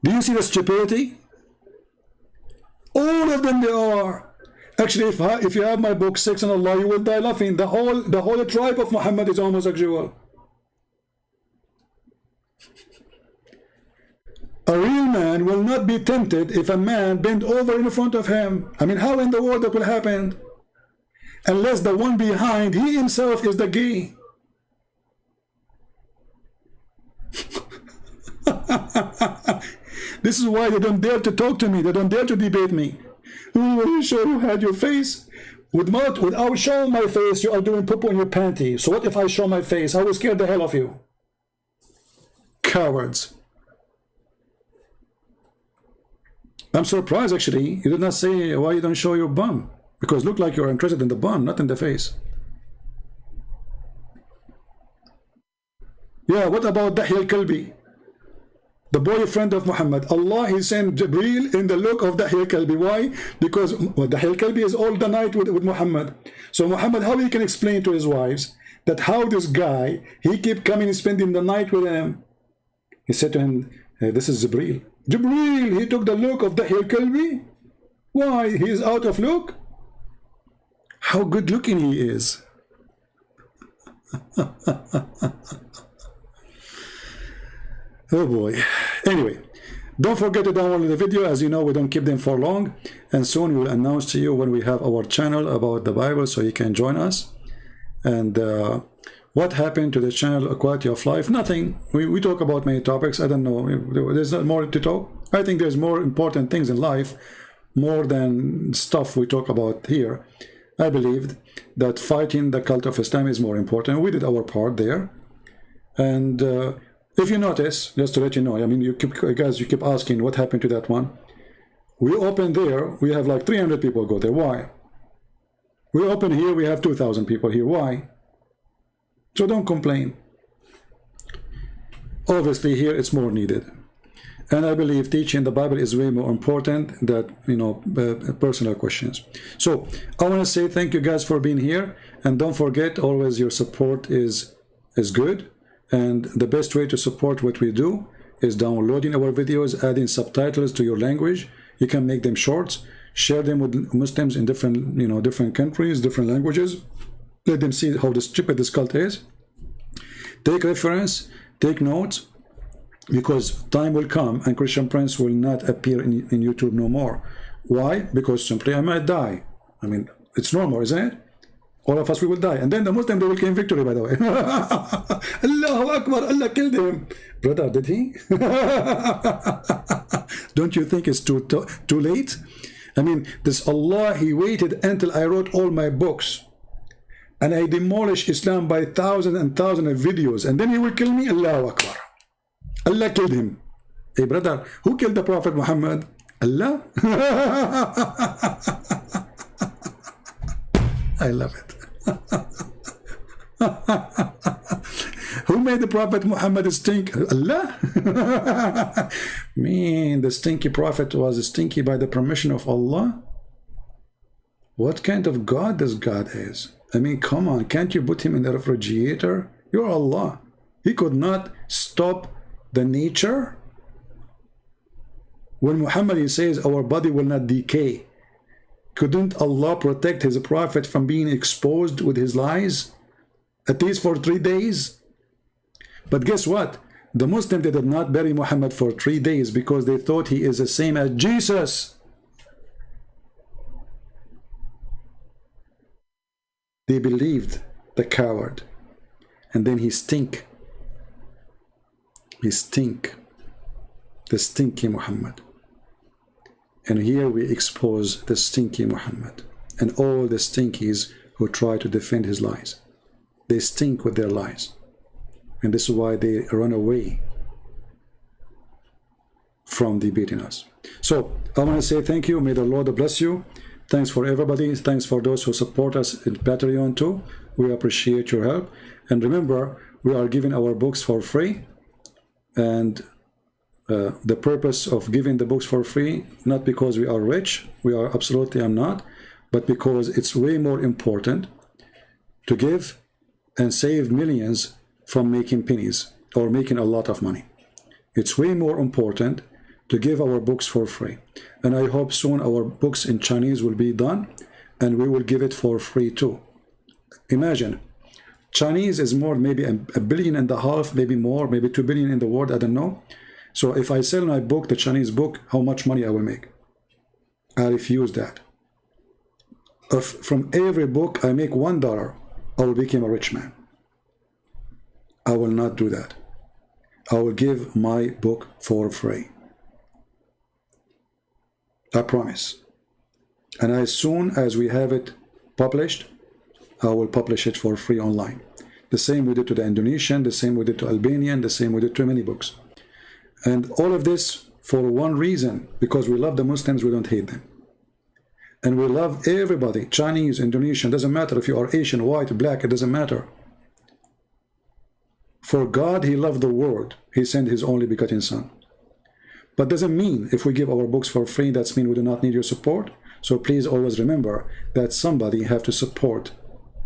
Do you see the stupidity? All of them they are. Actually, if you have my book, Sex and Allah, you will die laughing. The whole tribe of Muhammad is homosexual. A real man will not be tempted if a man bend over in front of him. I mean, how in the world that will happen? Unless the one behind, he himself is the gay. This is why they don't dare to talk to me. They don't dare to debate me. Will you show you had your face? Without showing my face, you are doing poo-poo in your panty. So what if I show my face? I will scare the hell of you. Cowards. I'm surprised actually. You did not say why you don't show your bum, because look like you're interested in the bum, not in the face. Yeah, what about Dahi al-Kalbi? The boyfriend of Muhammad. Allah, he sent Jibreel in the look of Dahi al-Kalbi. Why? Because Dahi al-Kalbi is all the night with Muhammad. So Muhammad, how he can explain to his wives that how this guy, he keep coming and spending the night with him? He said to him, this is Jibreel. Jibreel, he took the look of Dahi al-Kalbi. Why? He is out of look? How good looking he is. Oh boy. Anyway, don't forget to download the video. As you know, we don't keep them for long, and soon we'll announce to you when we have our channel about the Bible, so you can join us. And what happened to the channel Quality of Life? Nothing. We talk about many topics. I don't know, there's not more to talk. I think there's more important things in life, more than stuff we talk about here. I believe that fighting the cult of Islam is more important. We did our part there. And if you notice, just to let you know, I mean, you keep asking what happened to that one. We open there, we have like 300 people go there. Why? We open here, we have 2,000 people here. Why? So don't complain. Obviously here it's more needed. And I believe teaching the Bible is way more important than, you know, personal questions. So I want to say thank you guys for being here, and don't forget, always your support is good. And the best way to support what we do is downloading our videos, adding subtitles to your language. You can make them shorts, share them with Muslims in different, you know, different countries, different languages. Let them see how stupid this cult is. Take reference, take notes, because time will come and Christian Prince will not appear in YouTube no more. Why? Because simply I might die. I mean, it's normal, isn't it? All of us, we will die. And then the Muslim, they will claim victory, by the way. Allahu Akbar, Allah killed him. Brother, did he? Don't you think it's too late? I mean, this Allah, he waited until I wrote all my books. And I demolished Islam by thousands and thousands of videos. And then he will kill me? Allahu Akbar. Allah killed him. Hey, brother, who killed the Prophet Muhammad? Allah? I love it. Who made the Prophet Muhammad stink? Allah? Man, the stinky Prophet was stinky by the permission of Allah? What kind of God this God is? I mean, come on, can't you put him in the refrigerator? You're Allah. He could not stop the nature. When Muhammad, he says our body will not decay, couldn't Allah protect his prophet from being exposed with his lies, at least for 3 days? But guess what? The Muslims, they did not bury Muhammad for 3 days because they thought he is the same as Jesus. They believed the coward, and then he stink. He stink, the stinky Muhammad. And here we expose the stinky Muhammad and all the stinkies who try to defend his lies. They stink with their lies. And this is why they run away from debating us. So I want to say thank you. May the Lord bless you. Thanks for everybody. Thanks for those who support us in Patreon too. We appreciate your help. And remember, we are giving our books for free. And the purpose of giving the books for free, not because we are rich, we are absolutely am not, but because it's way more important to give and save millions from making pennies or making a lot of money. It's way more important to give our books for free. And I hope soon our books in Chinese will be done and we will give it for free too. Imagine, Chinese is more, maybe a billion and a half, maybe more, maybe 2 billion in the world, I don't know. So if I sell my book, the Chinese book, how much money I will make? I refuse that. If from every book I make $1, I will become a rich man. I will not do that. I will give my book for free. I promise. And as soon as we have it published, I will publish it for free online. The same we did to the Indonesian, the same we did to Albanian, the same we did to many books. And all of this for one reason, because we love the Muslims, we don't hate them. And we love everybody, Chinese, Indonesian, doesn't matter if you are Asian, white, black, it doesn't matter. For God, he loved the world. He sent his only begotten son. But doesn't mean if we give our books for free, that's mean we do not need your support. So please always remember that somebody have to support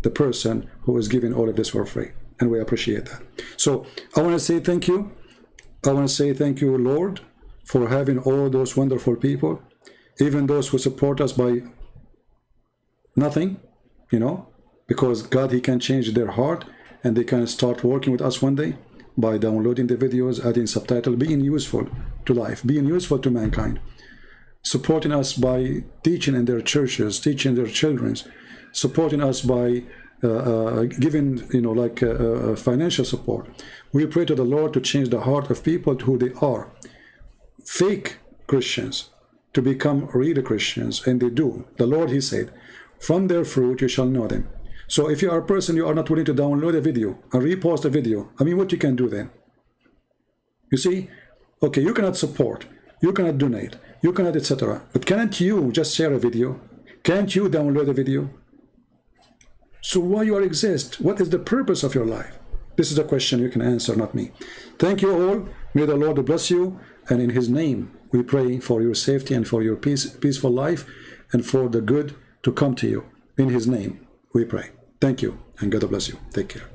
the person who is giving all of this for free. And we appreciate that. So I want to say thank you. I want to say thank you, Lord, for having all those wonderful people, even those who support us by nothing, you know, because God, he can change their heart and they can start working with us one day by downloading the videos, adding subtitles, being useful to life, being useful to mankind, supporting us by teaching in their churches, teaching their children, supporting us by giving, you know, like financial support. We pray to the Lord to change the heart of people to who they are, fake Christians, to become real Christians, and they do. The Lord, he said, from their fruit you shall know them. So if you are a person, you are not willing to download a video and repost a video, I mean, what you can do then? You see, okay, you cannot support, you cannot donate, you cannot, etc. But can't you just share a video? Can't you download a video? So why you exist? What is the purpose of your life? This is a question you can answer, not me. Thank you all. May the Lord bless you. And in his name, we pray for your safety and for your peaceful life and for the good to come to you. In his name, we pray. Thank you, and God bless you. Take care.